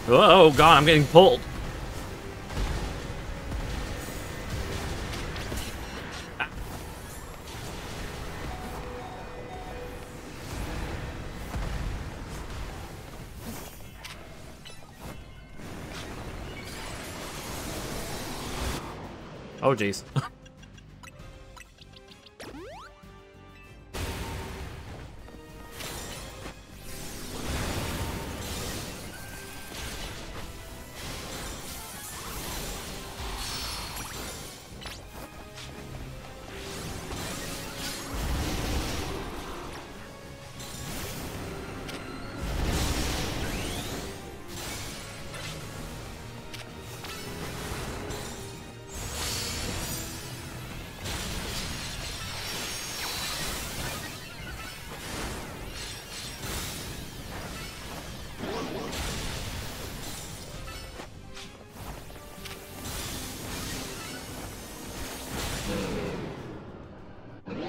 Oh god, I'm getting pulled. Oh jeez.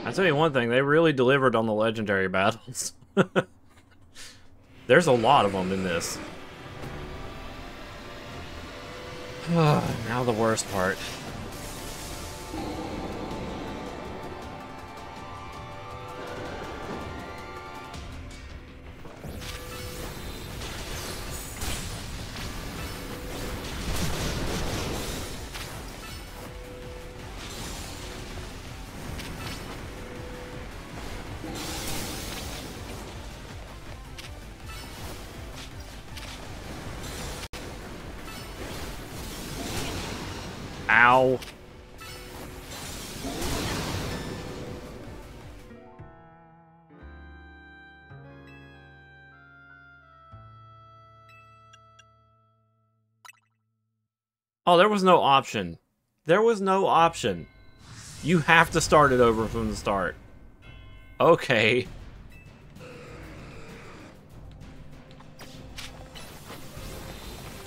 I'll tell you one thing, they really delivered on the legendary battles. There's a lot of them in this. Now the worst part. Ow. Oh, there was no option. There was no option. You have to start it over from the start. Okay.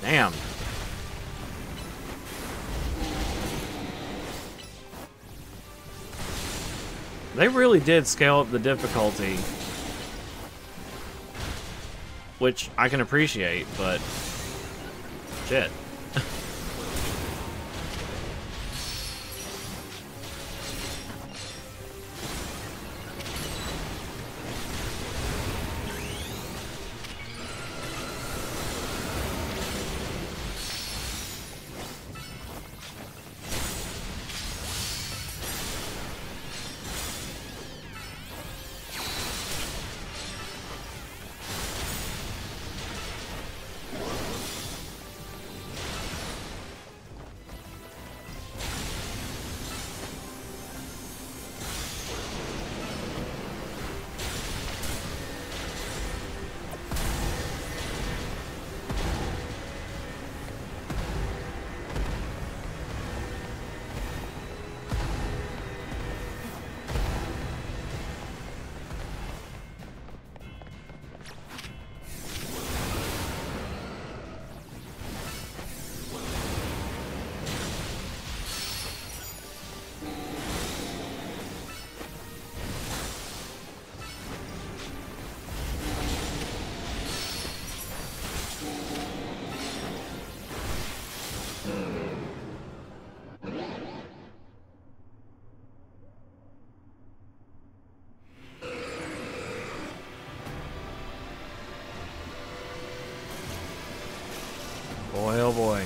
Damn. They really did scale up the difficulty. Which I can appreciate, but... shit. Boy, oh boy.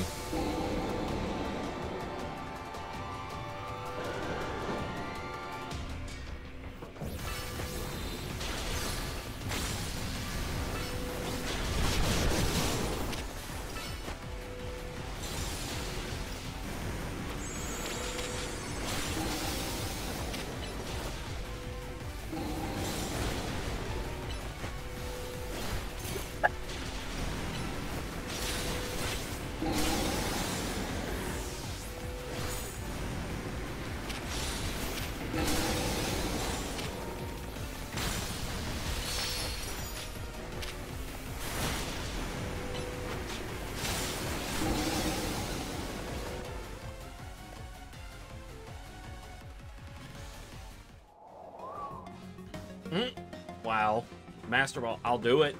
Wow. Master Ball, I'll do it.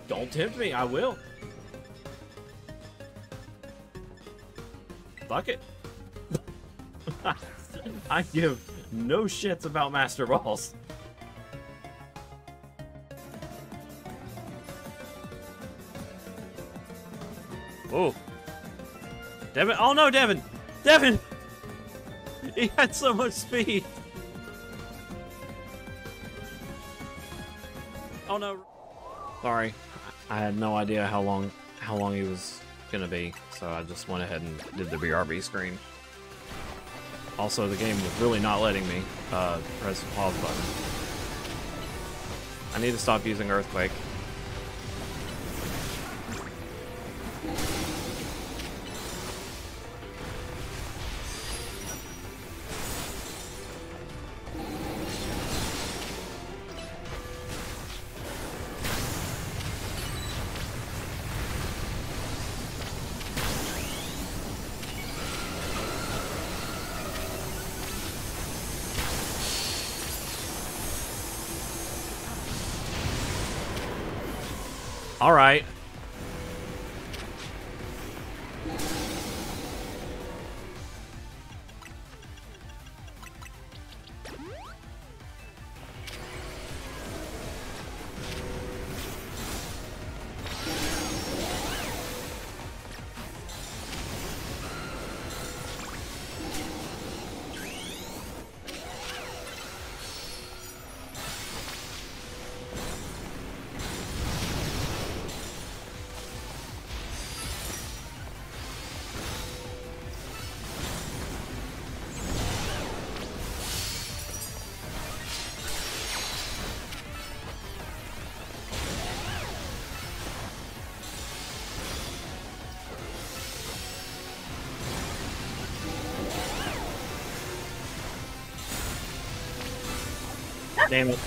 Don't tempt me, I will. Fuck it. I give no shits about Master Balls. Oh. Devin, oh no, Devin! Devin! He had so much speed. Oh no. Sorry. I had no idea how long he was gonna be, so I just went ahead and did the BRB screen. Also, the game was really not letting me press the pause button. I need to stop using Earthquake. All right. Damn it.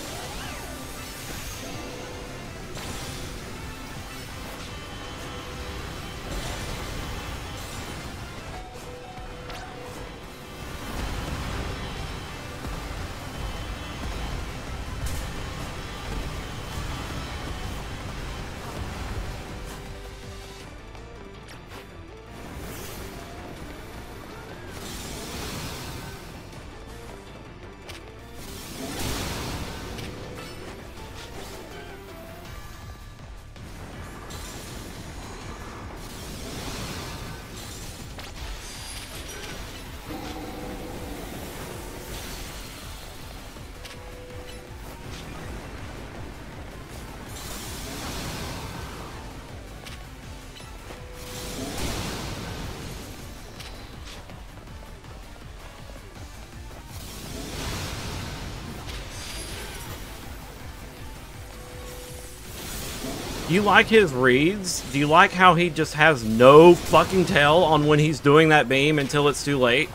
Do you like his reads? Do you like how he just has no fucking tell on when he's doing that beam until it's too late?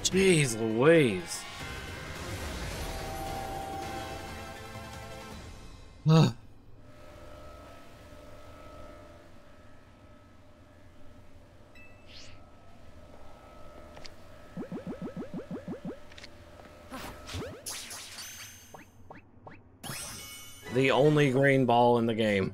Jeez Louise. The only green ball in the game.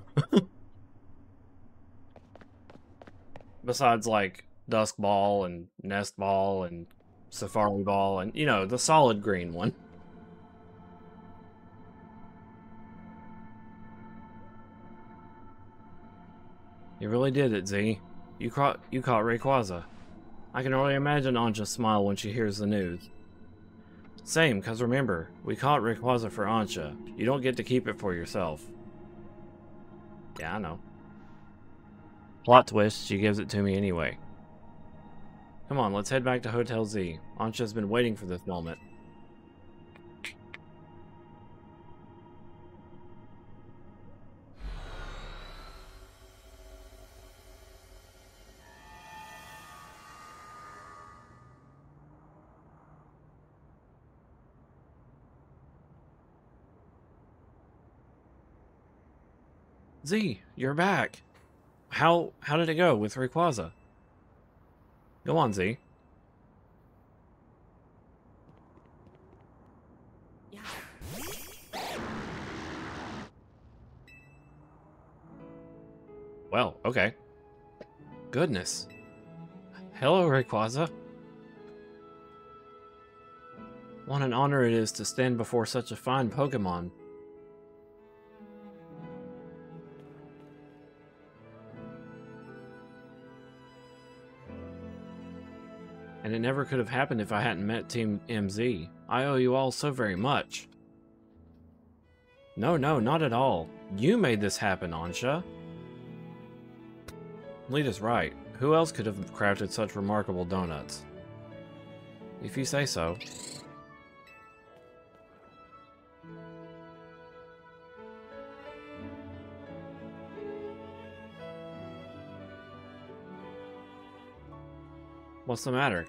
Besides, like, Dusk Ball and Nest Ball and Safari Ball and, you know, the solid green one. You really did it, Z. You caught Rayquaza. I can only imagine Ansha's smile when she hears the news. Same, cause remember, we caught Rayquaza for Ansha. You don't get to keep it for yourself. Yeah, I know. Plot twist, she gives it to me anyway. Come on, let's head back to Hotel Z. Ansha's been waiting for this moment. Z, you're back. How did it go with Rayquaza? Go on, Z. Yeah. Well, okay. Goodness. Hello, Rayquaza. What an honor it is to stand before such a fine Pokemon. And it never could have happened if I hadn't met Team MZ. I owe you all so very much. No, not at all. You made this happen, Ansha. Lita's right. Who else could have crafted such remarkable donuts? If you say so. What's the matter?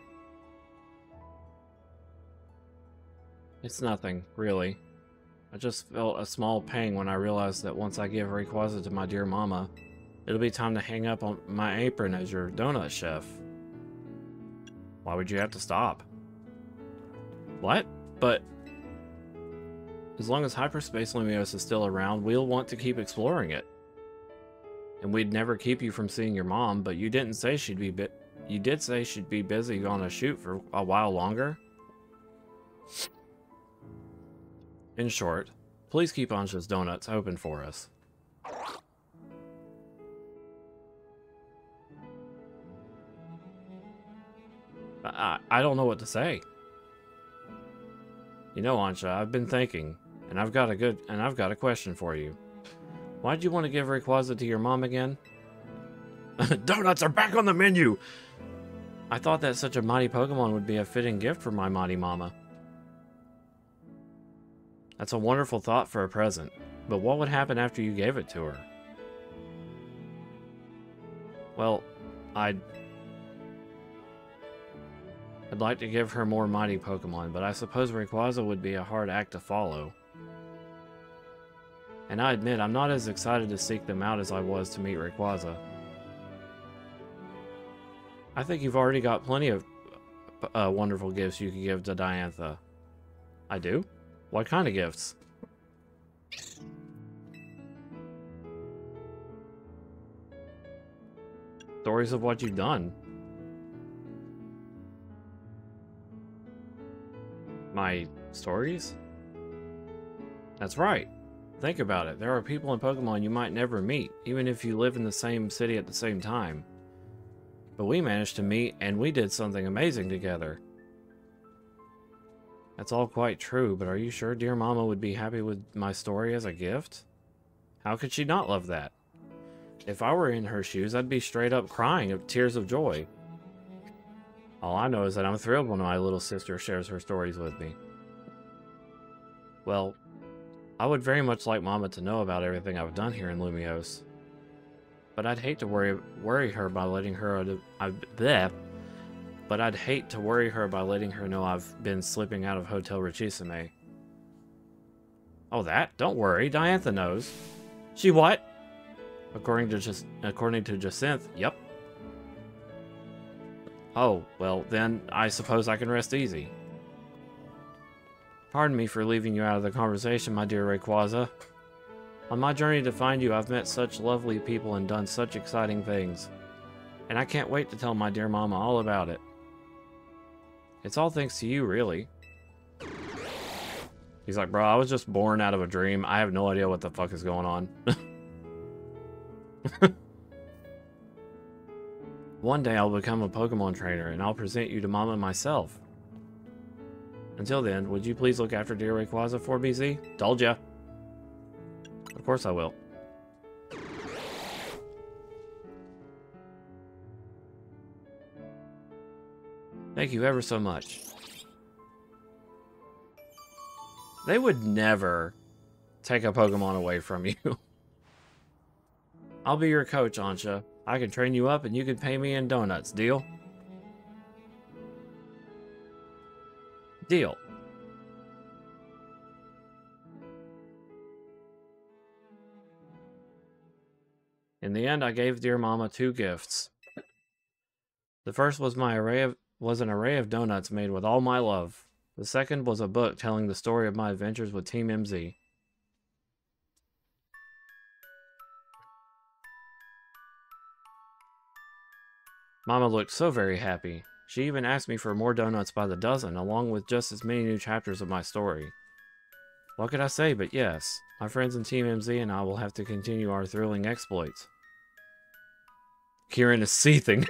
It's nothing, really. I just felt a small pang when I realized that once I give Rayquaza to my dear mama, it'll be time to hang up on my apron as your donut chef. Why would you have to stop? What? But as long as Hyperspace Lumiose is still around, we'll want to keep exploring it. And we'd never keep you from seeing your mom, but you didn't say she'd be you did say she'd be busy on a shoot for a while longer. In short, please keep Ansha's Donuts open for us. I don't know what to say. You know, Ansha, I've been thinking, and I've got a question for you. Why'd you want to give Rayquaza to your mom again? Donuts are back on the menu! I thought that such a mighty Pokemon would be a fitting gift for my mighty mama. That's a wonderful thought for a present, but what would happen after you gave it to her? Well, I'd like to give her more mighty Pokemon, but I suppose Rayquaza would be a hard act to follow. And I admit, I'm not as excited to seek them out as I was to meet Rayquaza. I think you've already got plenty of wonderful gifts you could give to Diantha. I do? What kind of gifts? Stories of what you've done. My stories? That's right. Think about it. There are people in Pokemon you might never meet, even if you live in the same city at the same time. But we managed to meet, and we did something amazing together. That's all quite true, but are you sure dear Mama would be happy with my story as a gift? How could she not love that? If I were in her shoes, I'd be straight up crying of tears of joy. All I know is that I'm thrilled when my little sister shares her stories with me. Well, I would very much like Mama to know about everything I've done here in Lumiose. But I'd hate to worry her by letting her But I'd hate to worry her by letting her know I've been slipping out of Hotel Richisime. Oh, that? Don't worry, Diantha knows. She what? According to Jacinth, yep. Oh, well, then I suppose I can rest easy. Pardon me for leaving you out of the conversation, my dear Rayquaza. On my journey to find you, I've met such lovely people and done such exciting things. And I can't wait to tell my dear Mama all about it. It's all thanks to you, really. He's like, bro, I was just born out of a dream. I have no idea what the fuck is going on. One day I'll become a Pokemon trainer, and I'll present you to Mama myself. Until then, would you please look after dear Rayquaza for me, Z? Told ya. Of course I will. Thank you ever so much. They would never take a Pokemon away from you. I'll be your coach, Ansha. I can train you up and you can pay me in donuts. Deal? Deal. In the end, I gave dear Mama 2 gifts. The first was an array of donuts made with all my love. The second was a book telling the story of my adventures with Team MZ. Mama looked so very happy. She even asked me for more donuts by the dozen, along with just as many new chapters of my story. What could I say but yes, my friends in Team MZ and I will have to continue our thrilling exploits. Kieran is seething.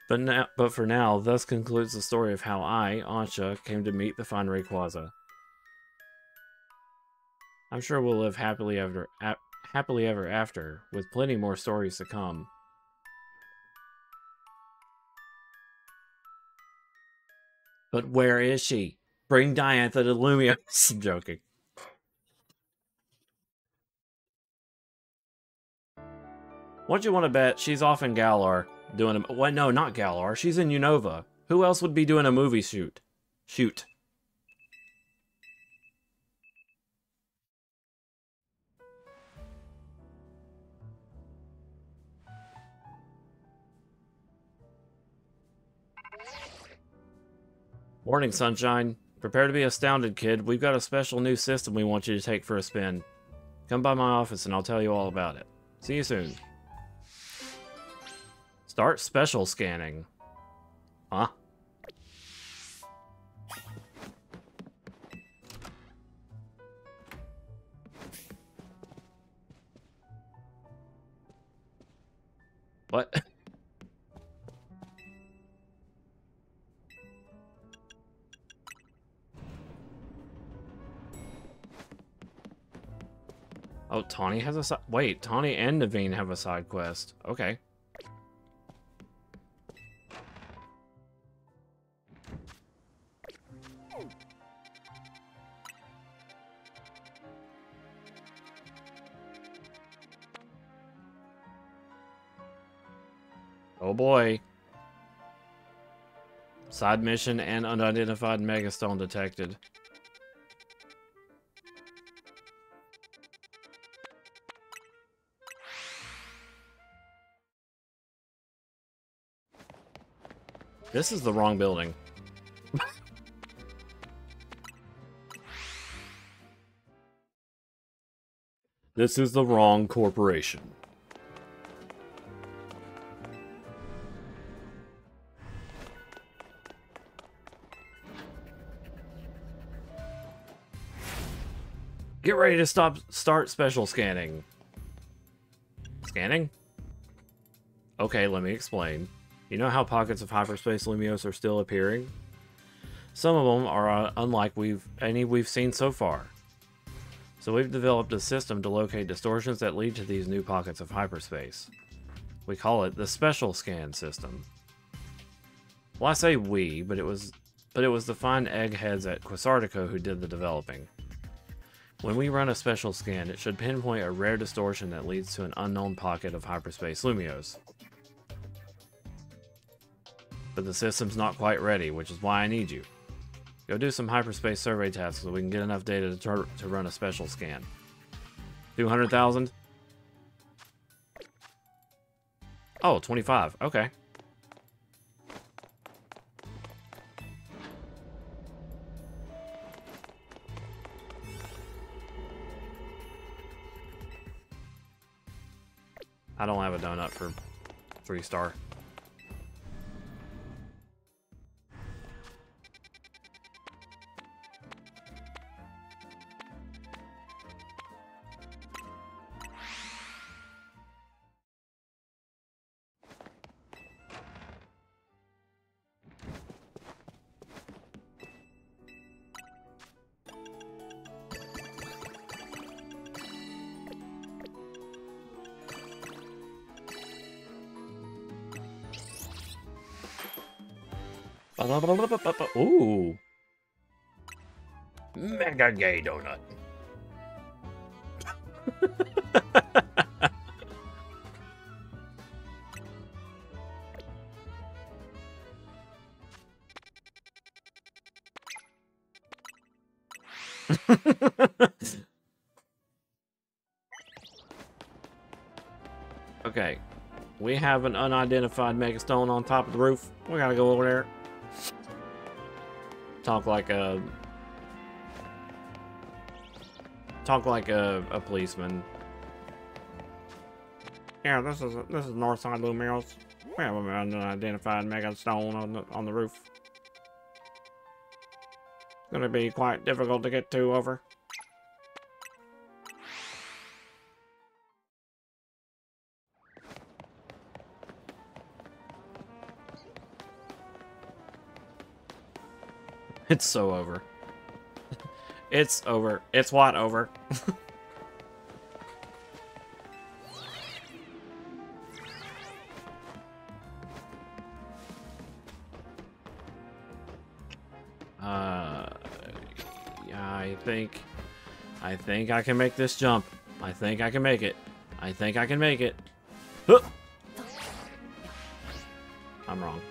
But for now, thus concludes the story of how I, Ansha, came to meet the fine Rayquaza. I'm sure we'll live happily ever after, with plenty more stories to come. But where is she? Bring Diantha to Lumiose. I'm joking. What do you want to bet? She's off in Galar. doing a... What? No, not Galar. She's in Unova. Who else would be doing a movie shoot? Shoot. Morning, Sunshine. Prepare to be astounded, kid. We've got a special new system we want you to take for a spin. Come by my office and I'll tell you all about it. See you soon. Start special scanning. Huh? What? Oh, Tawny has a side... Wait, Tawny and Naveen have a side quest. Okay. Oh boy. Side mission and unidentified megastone detected. This is the wrong building. This is the wrong corporation. Get ready to start special scanning. Scanning? Okay, let me explain. You know how pockets of hyperspace Lumios are still appearing? Some of them are unlike any we've seen so far. So we've developed a system to locate distortions that lead to these new pockets of hyperspace. We call it the Special Scan system. Well, I say we, but it was the fine eggheads at Quasartico who did the developing. When we run a special scan, it should pinpoint a rare distortion that leads to an unknown pocket of hyperspace Lumios. But the system's not quite ready, which is why I need you. Go do some hyperspace survey tasks so we can get enough data to run a special scan. 200,000? Oh, 25. Okay. I don't have a donut for 3-star. Ooh. Mega gay donut. Okay. We have an unidentified megastone on top of the roof. We gotta go over there. Talk like a policeman. Yeah, this is Northside Lumios. We have an unidentified megastone on the roof. It's gonna be quite difficult to get to. Over. It's so over. It's over. It's what over? Yeah, I think I can make this jump. I think I can make it. I think I can make it. Huh. I'm wrong.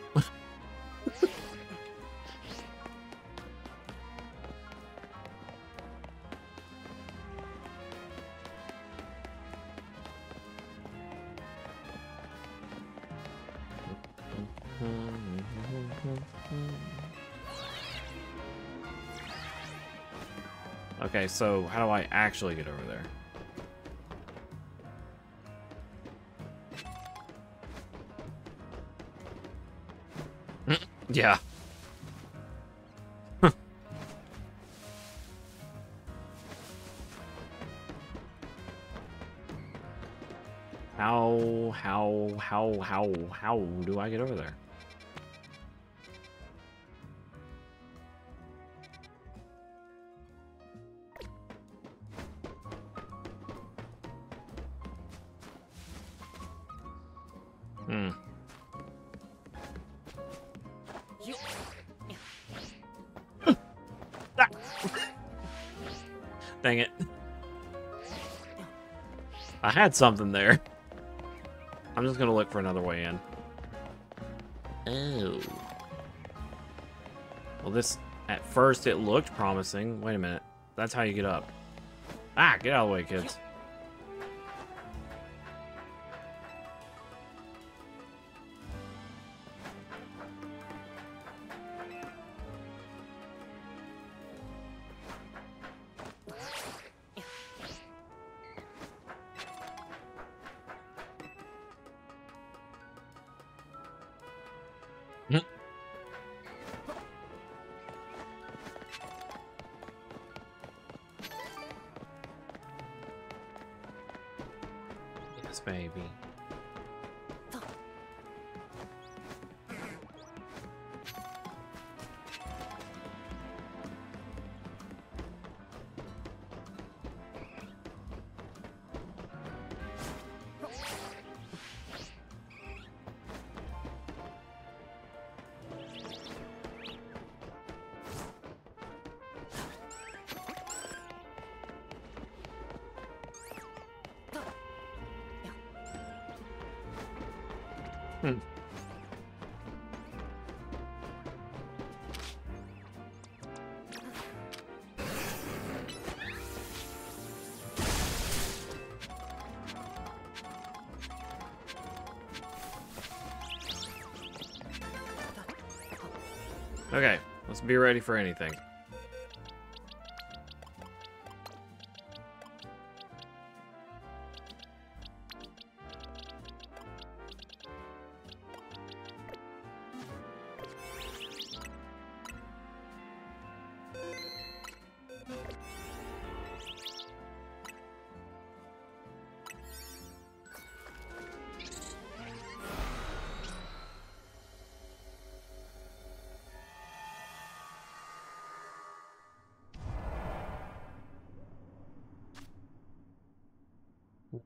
Okay, so how do I actually get over there? Yeah. How do I get over there? Hmm. Dang it. I had something there. I'm just gonna look for another way in. Oh. Well, this, at first it looked promising. Wait a minute. That's how you get up. Ah, get out of the way, kids. Yes, baby. Hmm. Okay, let's be ready for anything.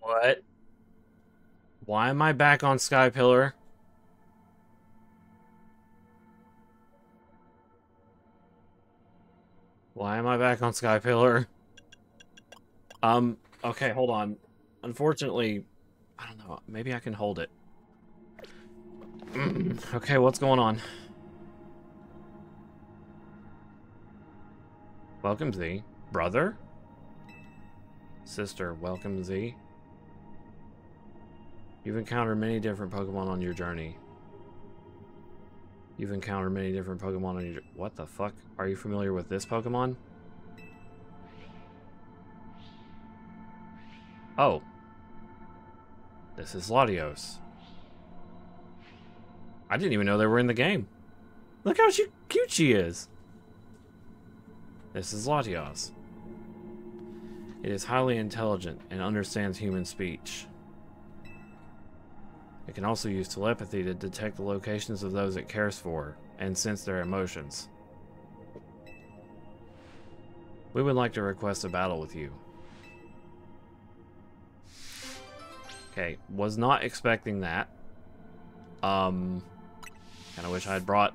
What? Why am I back on Sky Pillar? Why am I back on Sky Pillar? Okay, hold on. Unfortunately, I don't know. Maybe I can hold it. Okay, what's going on? Welcome, Z. Brother? Sister, welcome, Z. You've encountered many different Pokemon on your journey. You've encountered many different Pokemon on your... What the fuck? Are you familiar with this Pokemon? Oh. This is Latios. I didn't even know they were in the game. Look how cute she is. This is Latios. It is highly intelligent and understands human speech. It can also use telepathy to detect the locations of those it cares for and sense their emotions. We would like to request a battle with you. Okay, was not expecting that. Kinda wish I had brought,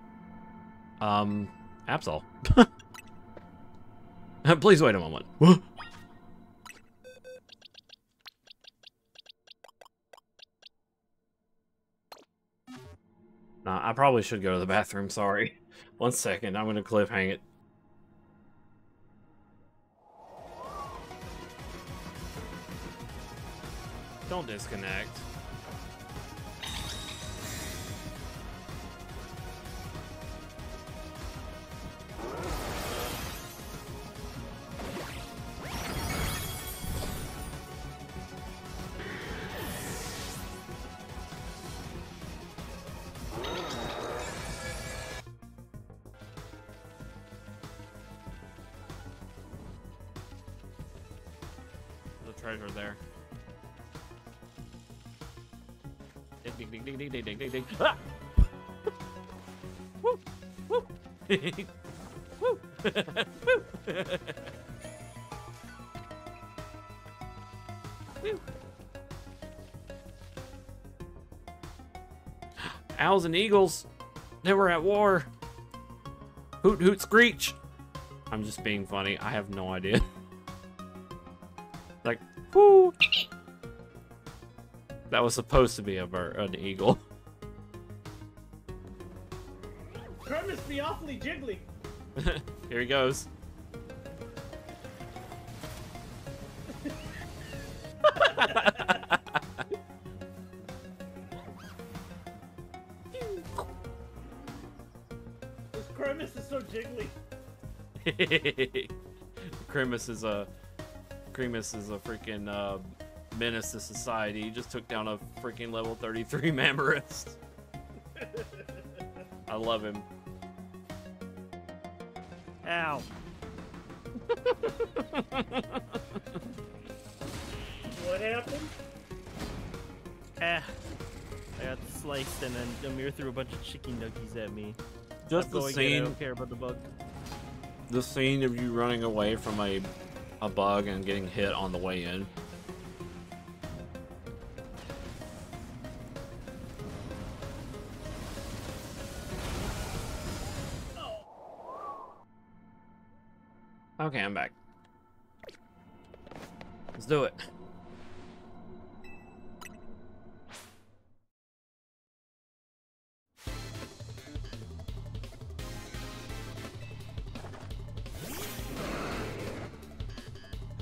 Absol. Please wait a moment. Nah, I probably should go to the bathroom, sorry. 1 second, I'm gonna cliffhang it. Don't disconnect. There's a treasure there. Ding ding ding ding ding ding ding ding. Ah! Woo! Woo! Woo! Woo! Woo! Owls and eagles, they were at war. Hoot hoot screech. I'm just being funny. I have no idea. Like, whoo. That was supposed to be a bird, an eagle. Kermit's be awfully jiggly. Here he goes. This Kermit is so jiggly. Grimace is a freaking menace to society. He just took down a freaking level 33 Mamorist. I love him. Ow. What happened? I got sliced and then Amir threw a bunch of chicken nuggies at me. Just I'm the going in, I scene, don't care about the bug. the scene of you running away from a bug and getting hit on the way in. Okay, I'm back. Let's do it.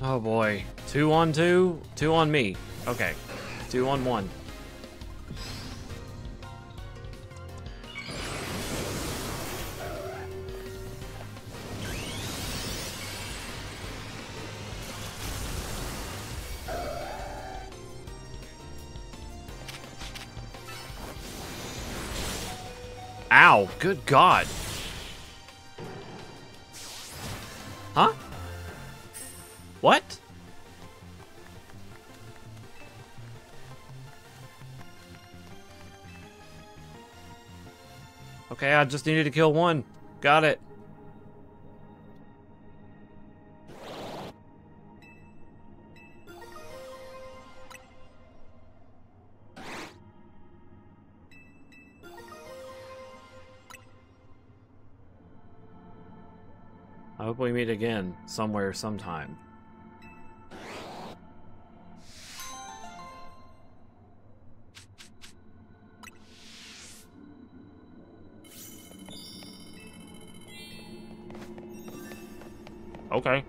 Oh boy. 2 on 2, 2 on me. Okay. 2 on 1. Ow, good God. Huh? What? Okay, I just needed to kill one. Got it. I hope we meet again, somewhere, sometime. Okay.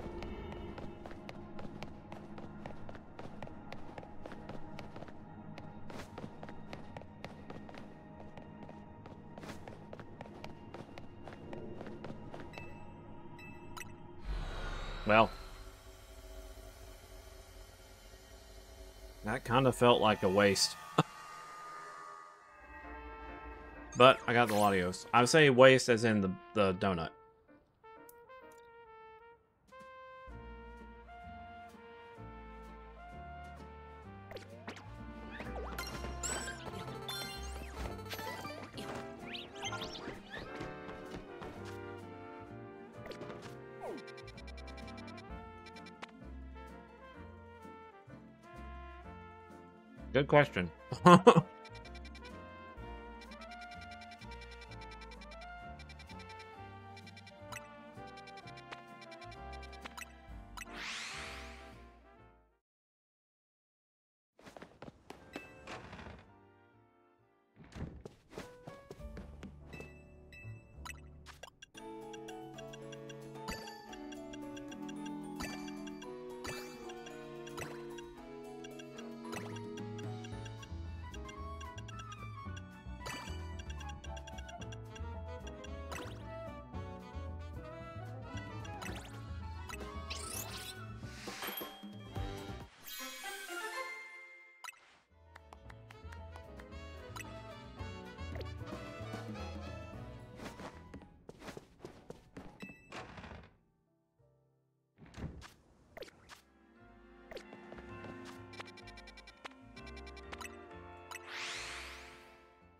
Well, that kind of felt like a waste. But I got the Latios. I would say waste as in the donut. Good question.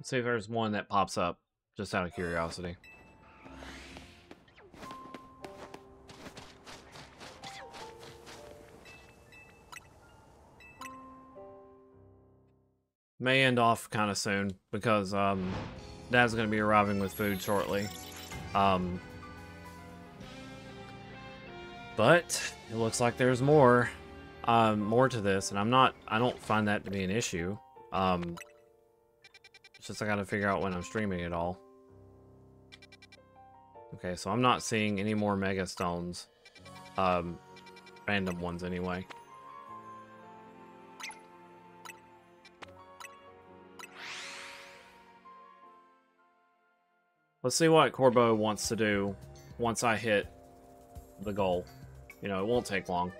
Let's see if there's one that pops up, just out of curiosity. May end off kind of soon because Dad's going to be arriving with food shortly. But it looks like there's more to this, and I don't find that to be an issue. It's just I got to figure out when I'm streaming it all. Okay, so I'm not seeing any more Mega Stones, random ones anyway. Let's see what Corbo wants to do once I hit the goal. You know, it won't take long.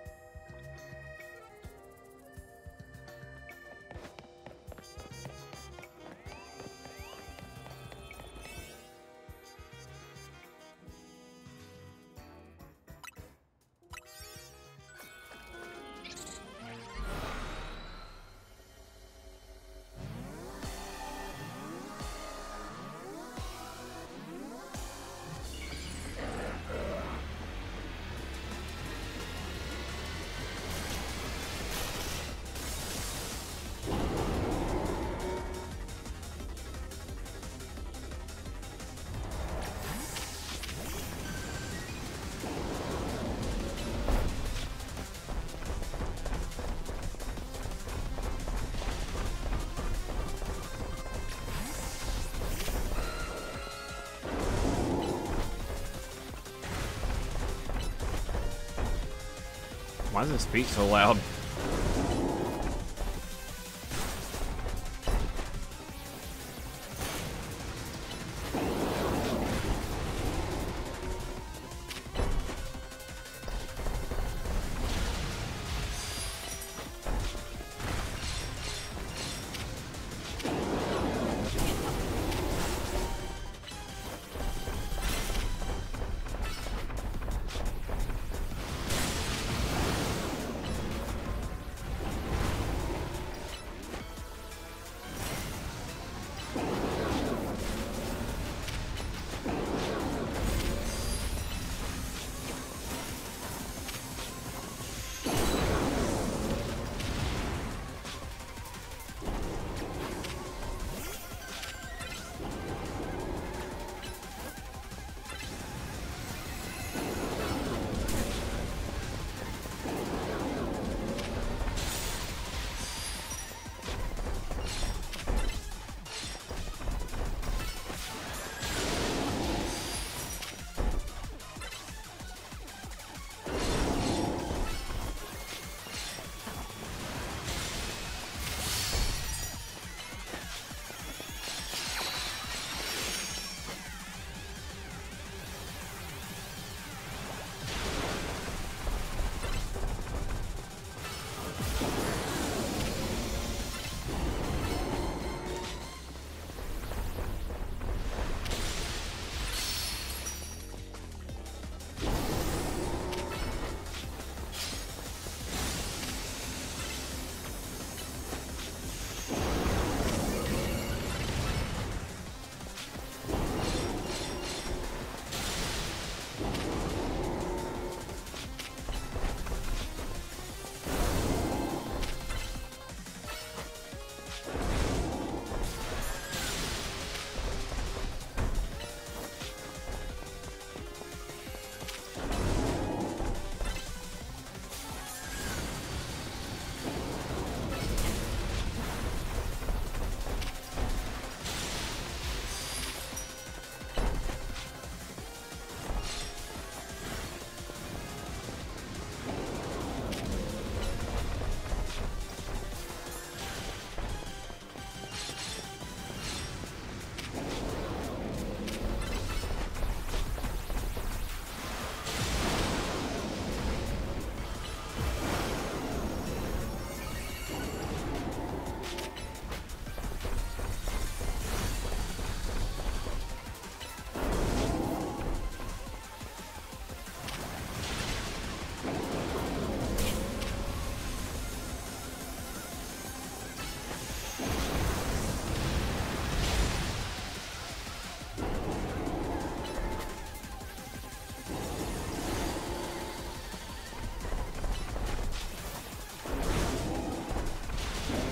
Why does it speak so loud?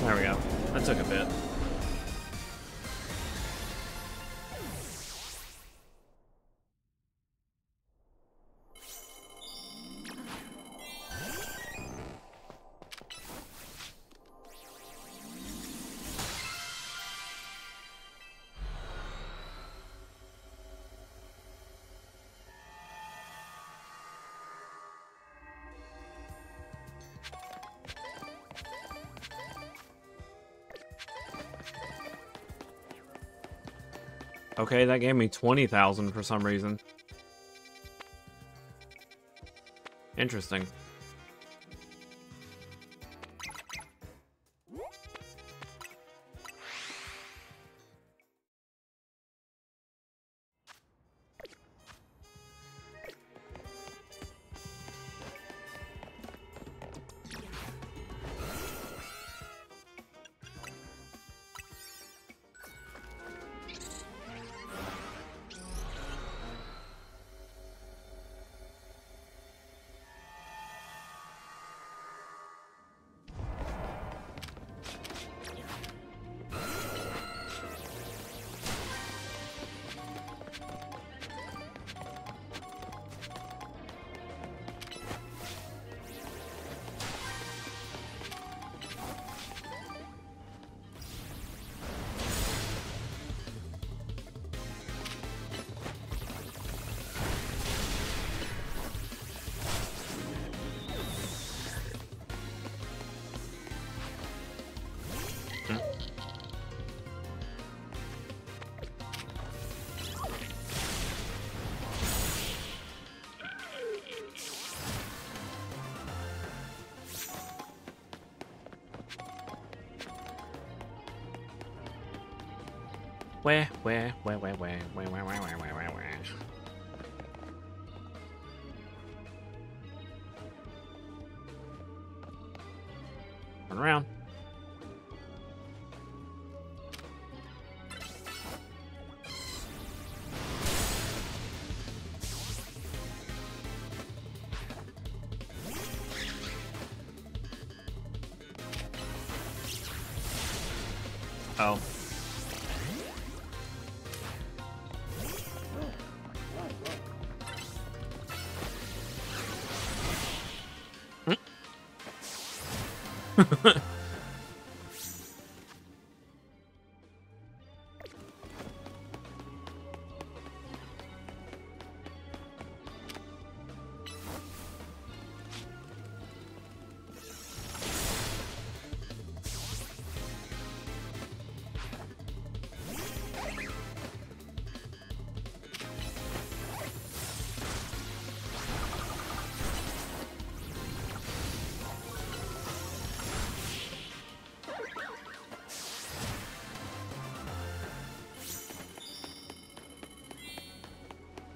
There we go. That took a bit. Okay, that gave me 20,000 for some reason. Interesting. Where? Turn around. Oh.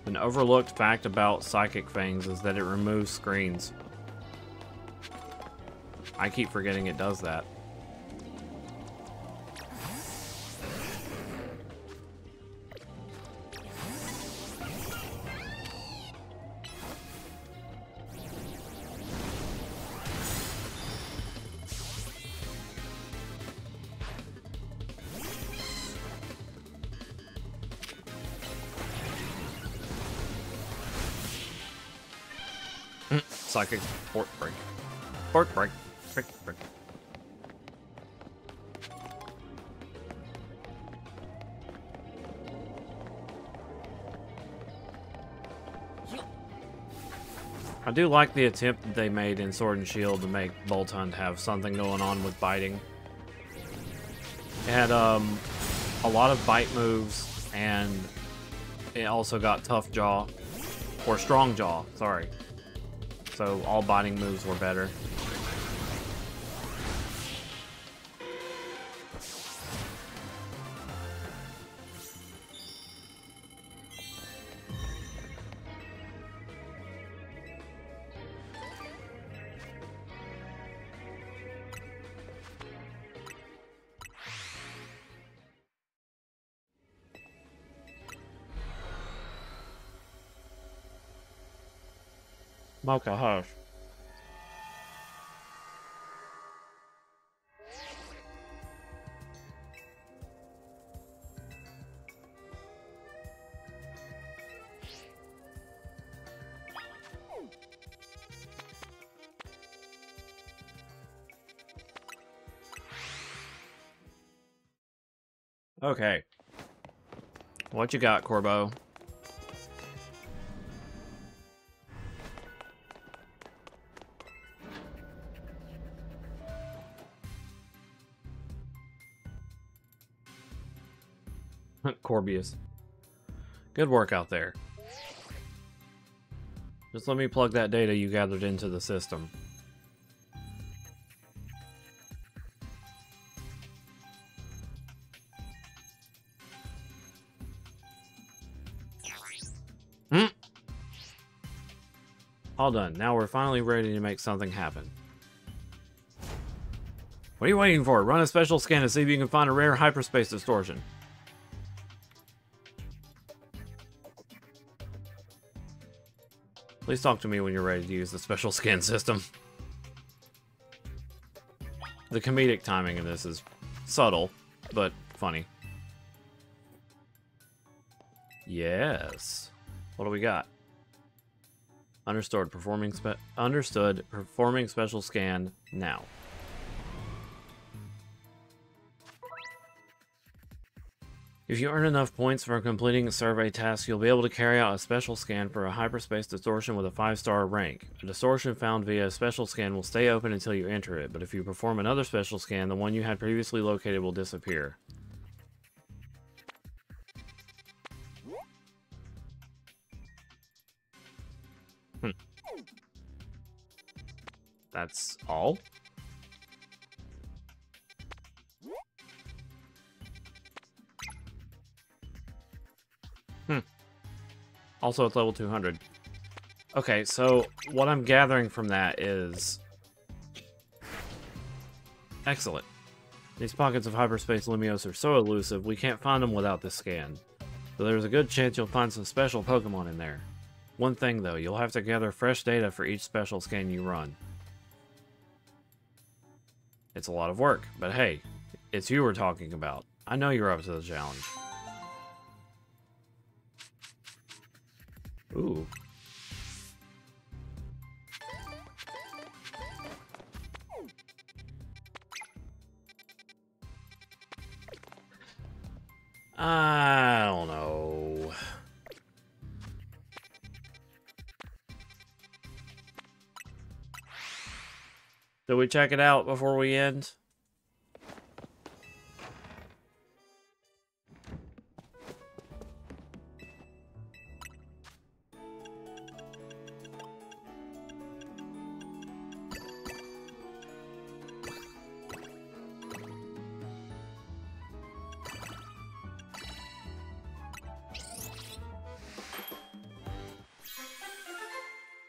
An overlooked fact about Psychic Fangs is that it removes screens. I keep forgetting it does that. Psychic port break. Port break. Break. I do like the attempt that they made in Sword and Shield to make Boltund have something going on with biting. It had a lot of bite moves, and it also got Tough Jaw, or Strong Jaw, sorry. So all biting moves were better. Mocha Hush. Okay. What you got, Corbo? Corbius. Good work out there. Just let me plug that data you gathered into the system. All done. Now we're finally ready to make something happen. What are you waiting for? Run a special scan to see if you can find a rare hyperspace distortion. Please talk to me when you're ready to use the special scan system. The comedic timing in this is subtle, but funny. Yes. What do we got? Understood. Performing special scan now. If you earn enough points for completing a survey task, you'll be able to carry out a special scan for a hyperspace distortion with a 5-star rank. A distortion found via a special scan will stay open until you enter it, but if you perform another special scan, the one you had previously located will disappear. That's all? Also, it's level 200. Okay, so what I'm gathering from that is... excellent. These pockets of hyperspace Limios are so elusive, we can't find them without this scan. So there's a good chance you'll find some special Pokemon in there. One thing though, you'll have to gather fresh data for each special scan you run. It's a lot of work, but hey, it's you we're talking about. I know you're up to the challenge. Ooh. I don't know. Should we check it out before we end?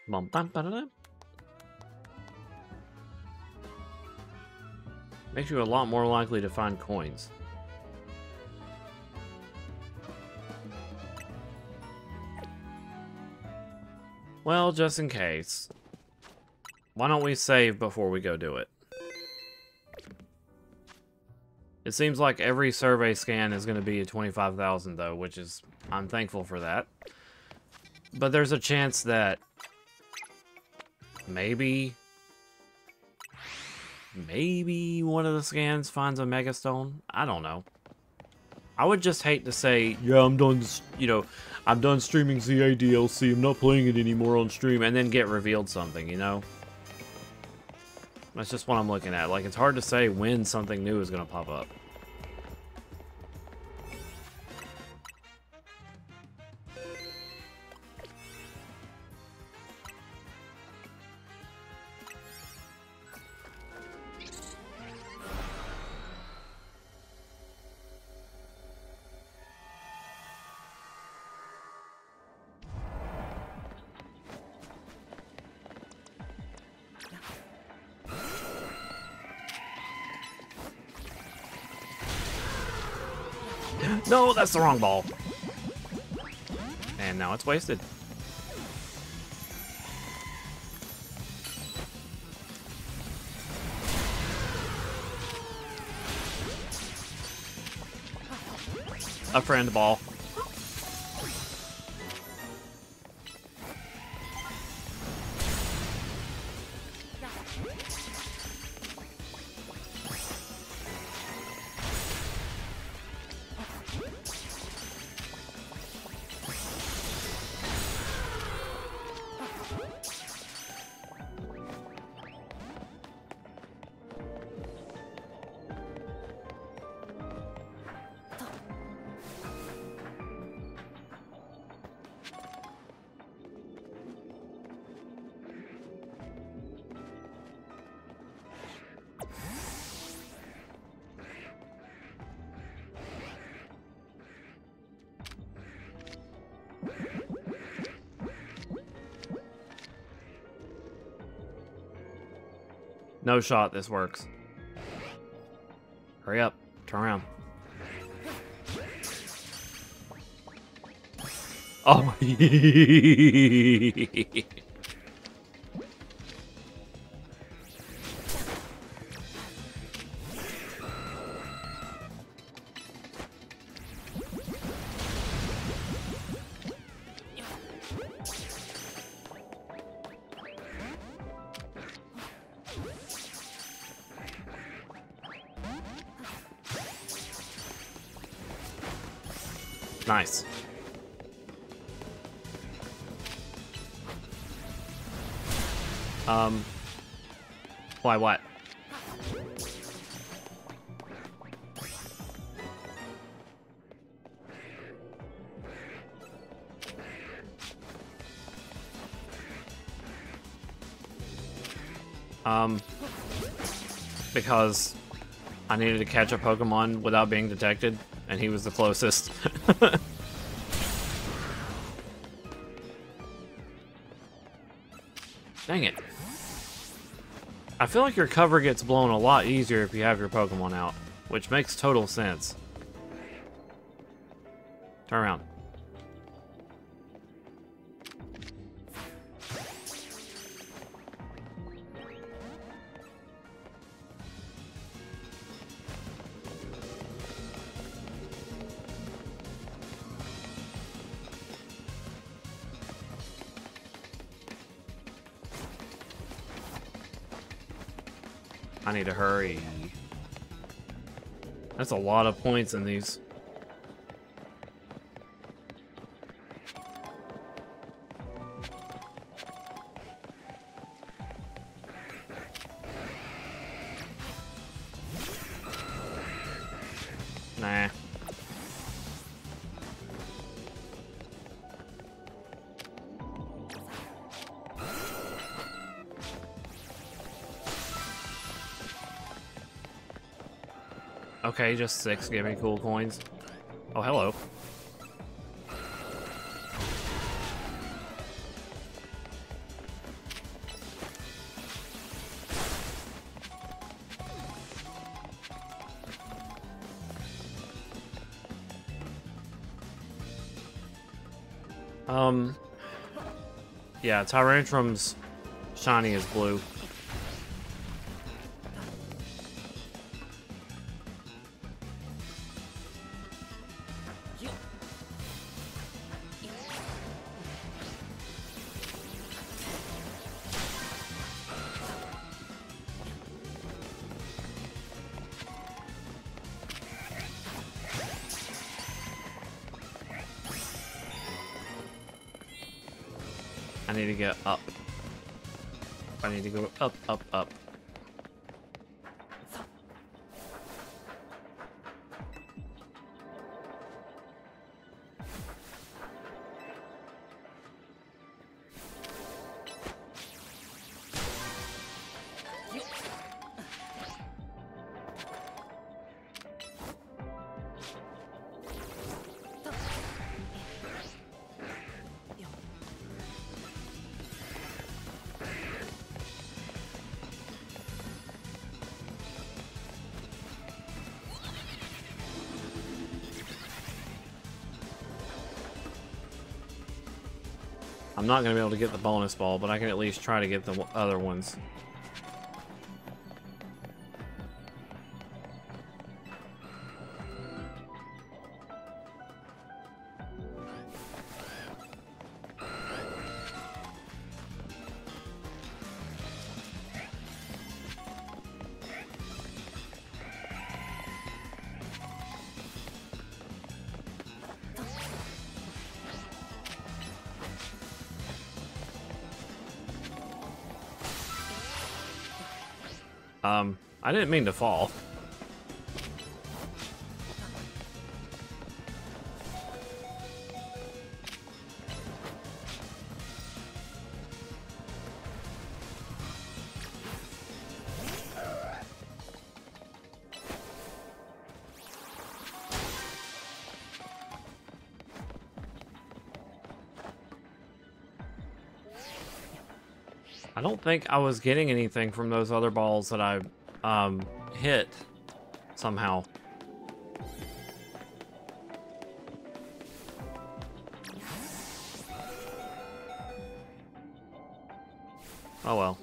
Bum, bum, ba-da-da. Makes you a lot more likely to find coins. Well, just in case. Why don't we save before we go do it? It seems like every survey scan is going to be a 25,000 though, which is... I'm thankful for that. But there's a chance that... maybe one of the scans finds a Megastone. I don't know. I would just hate to say, yeah, I'm done, you know, I'm done streaming ZA DLC, I'm not playing it anymore on stream, and then get revealed something, you know? That's just what I'm looking at. Like, it's hard to say when something new is going to pop up. No, that's the wrong ball. And now it's wasted. A friend ball. No shot this works. Hurry up. Turn around. Oh. Nice. Why what? Because I needed to catch a Pokemon without being detected, and he was the closest. Dang it. I feel like your cover gets blown a lot easier if you have your Pokemon out, which makes total sense. Turn around. I need to hurry. That's a lot of points in these. Nah. Okay, just 6 give me cool coins. Oh, hello. Yeah, Tyrantrum's shiny is blue. I need to get up. I need to go up, up, up. I'm not going to be able to get the bonus ball, but I can at least try to get the other ones. I didn't mean to fall. I don't think I was getting anything from those other balls that I hit somehow. Oh well.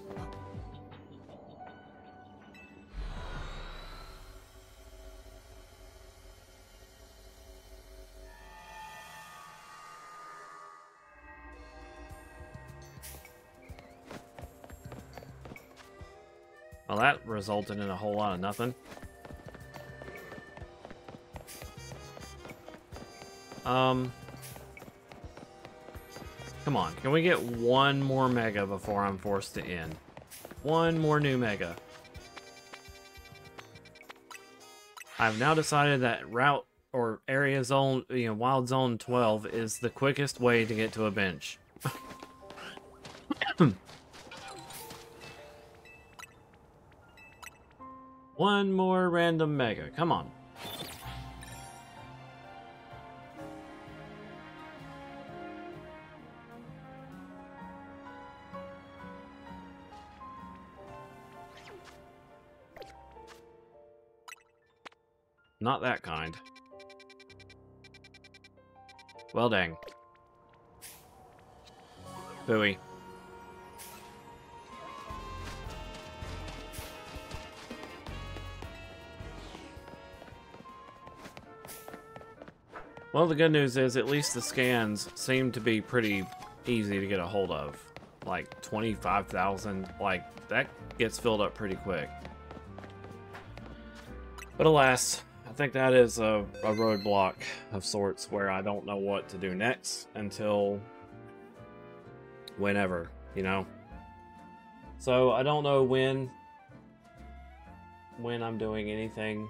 Well, that resulted in a whole lot of nothing. Come on, can we get one more mega before I'm forced to end? One more new mega. I've now decided that route or area zone, wild zone 12 is the quickest way to get to a bench. One more random mega, come on. Not that kind. Well, dang. Booey. Well, the good news is at least the scans seem to be pretty easy to get a hold of. Like 25,000, like that gets filled up pretty quick. But alas, I think that is a roadblock of sorts where I don't know what to do next until whenever, So I don't know when I'm doing anything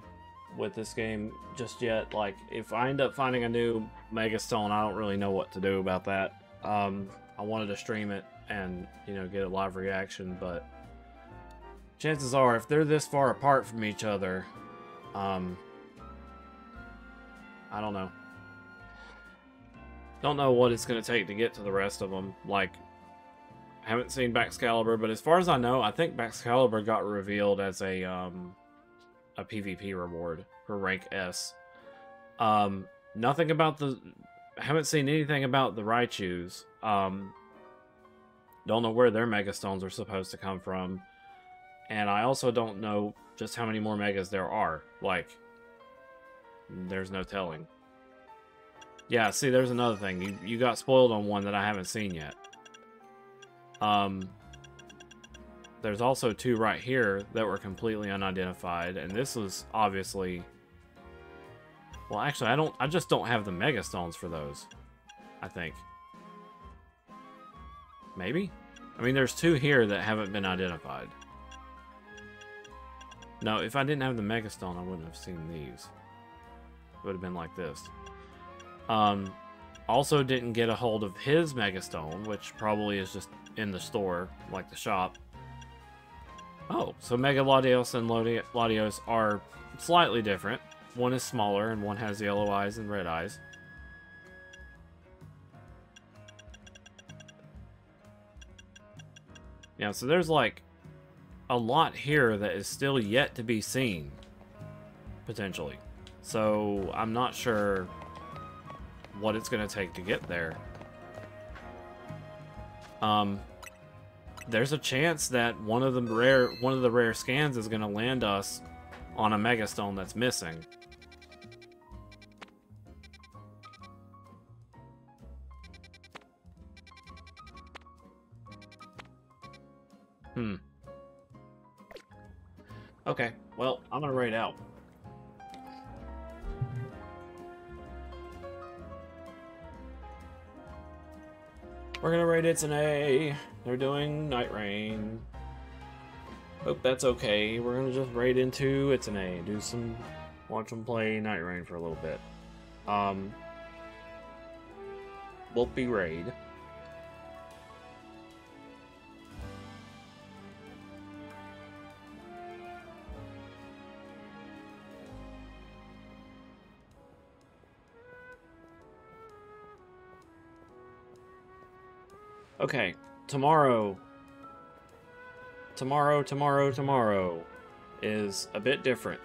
with this game just yet. Like, if I end up finding a new Megastone, I don't really know what to do about that. I wanted to stream it and, get a live reaction, but chances are, if they're this far apart from each other, I don't know. Don't know what it's going to take to get to the rest of them. Like, haven't seen Baxcalibur, but as far as I know, I think Baxcalibur got revealed as a PvP reward for rank S. Nothing about haven't seen anything about the Raichus. Don't know where their Megastones are supposed to come from. And I also don't know just how many more Megas there are. Like, there's no telling. Yeah, see, there's another thing. You got spoiled on one that I haven't seen yet. There's also two right here that were completely unidentified, and this was obviously... Well, actually, I just don't have the Megastones for those, I think. Maybe? I mean, there's two here that haven't been identified. No, if I didn't have the Megastone, I wouldn't have seen these. It would have been like this. Also didn't get a hold of his Megastone, which probably is just in the store, like the shop. Oh, so Mega Latios and Latios are slightly different. One is smaller, and one has yellow eyes and red eyes. Yeah, so there's like a lot here that is still yet to be seen, potentially. So I'm not sure what it's going to take to get there. There's a chance that one of the rare scans is going to land us on a Megastone that's missing. Okay, well, I'm gonna raid out. We're gonna raid It's an A. They're doing Night Rain. Hope that's okay. We're gonna just raid into It's an A. Watch them play Night Rain for a little bit. Won't be raid. Okay, tomorrow tomorrow is a bit different.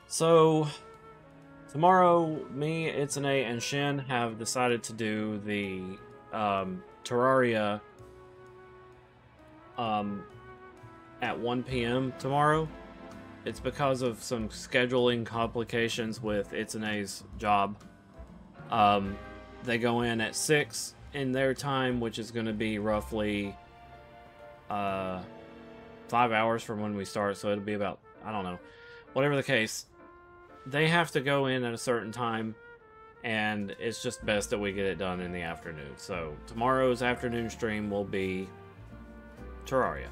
So, tomorrow, me, Itsune, and Shin have decided to do the Terraria at 1 p.m. tomorrow. It's because of some scheduling complications with Itsune's job. They go in at 6 in their time, which is going to be roughly 5 hours from when we start, so it'll be about, I don't know. Whatever the case, they have to go in at a certain time, and it's just best that we get it done in the afternoon. So tomorrow's afternoon stream will be Terraria.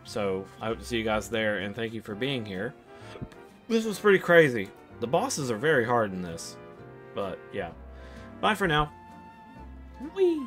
So I hope to see you guys there, and thank you for being here. This was pretty crazy. The bosses are very hard in this, but yeah. Bye for now. Whee!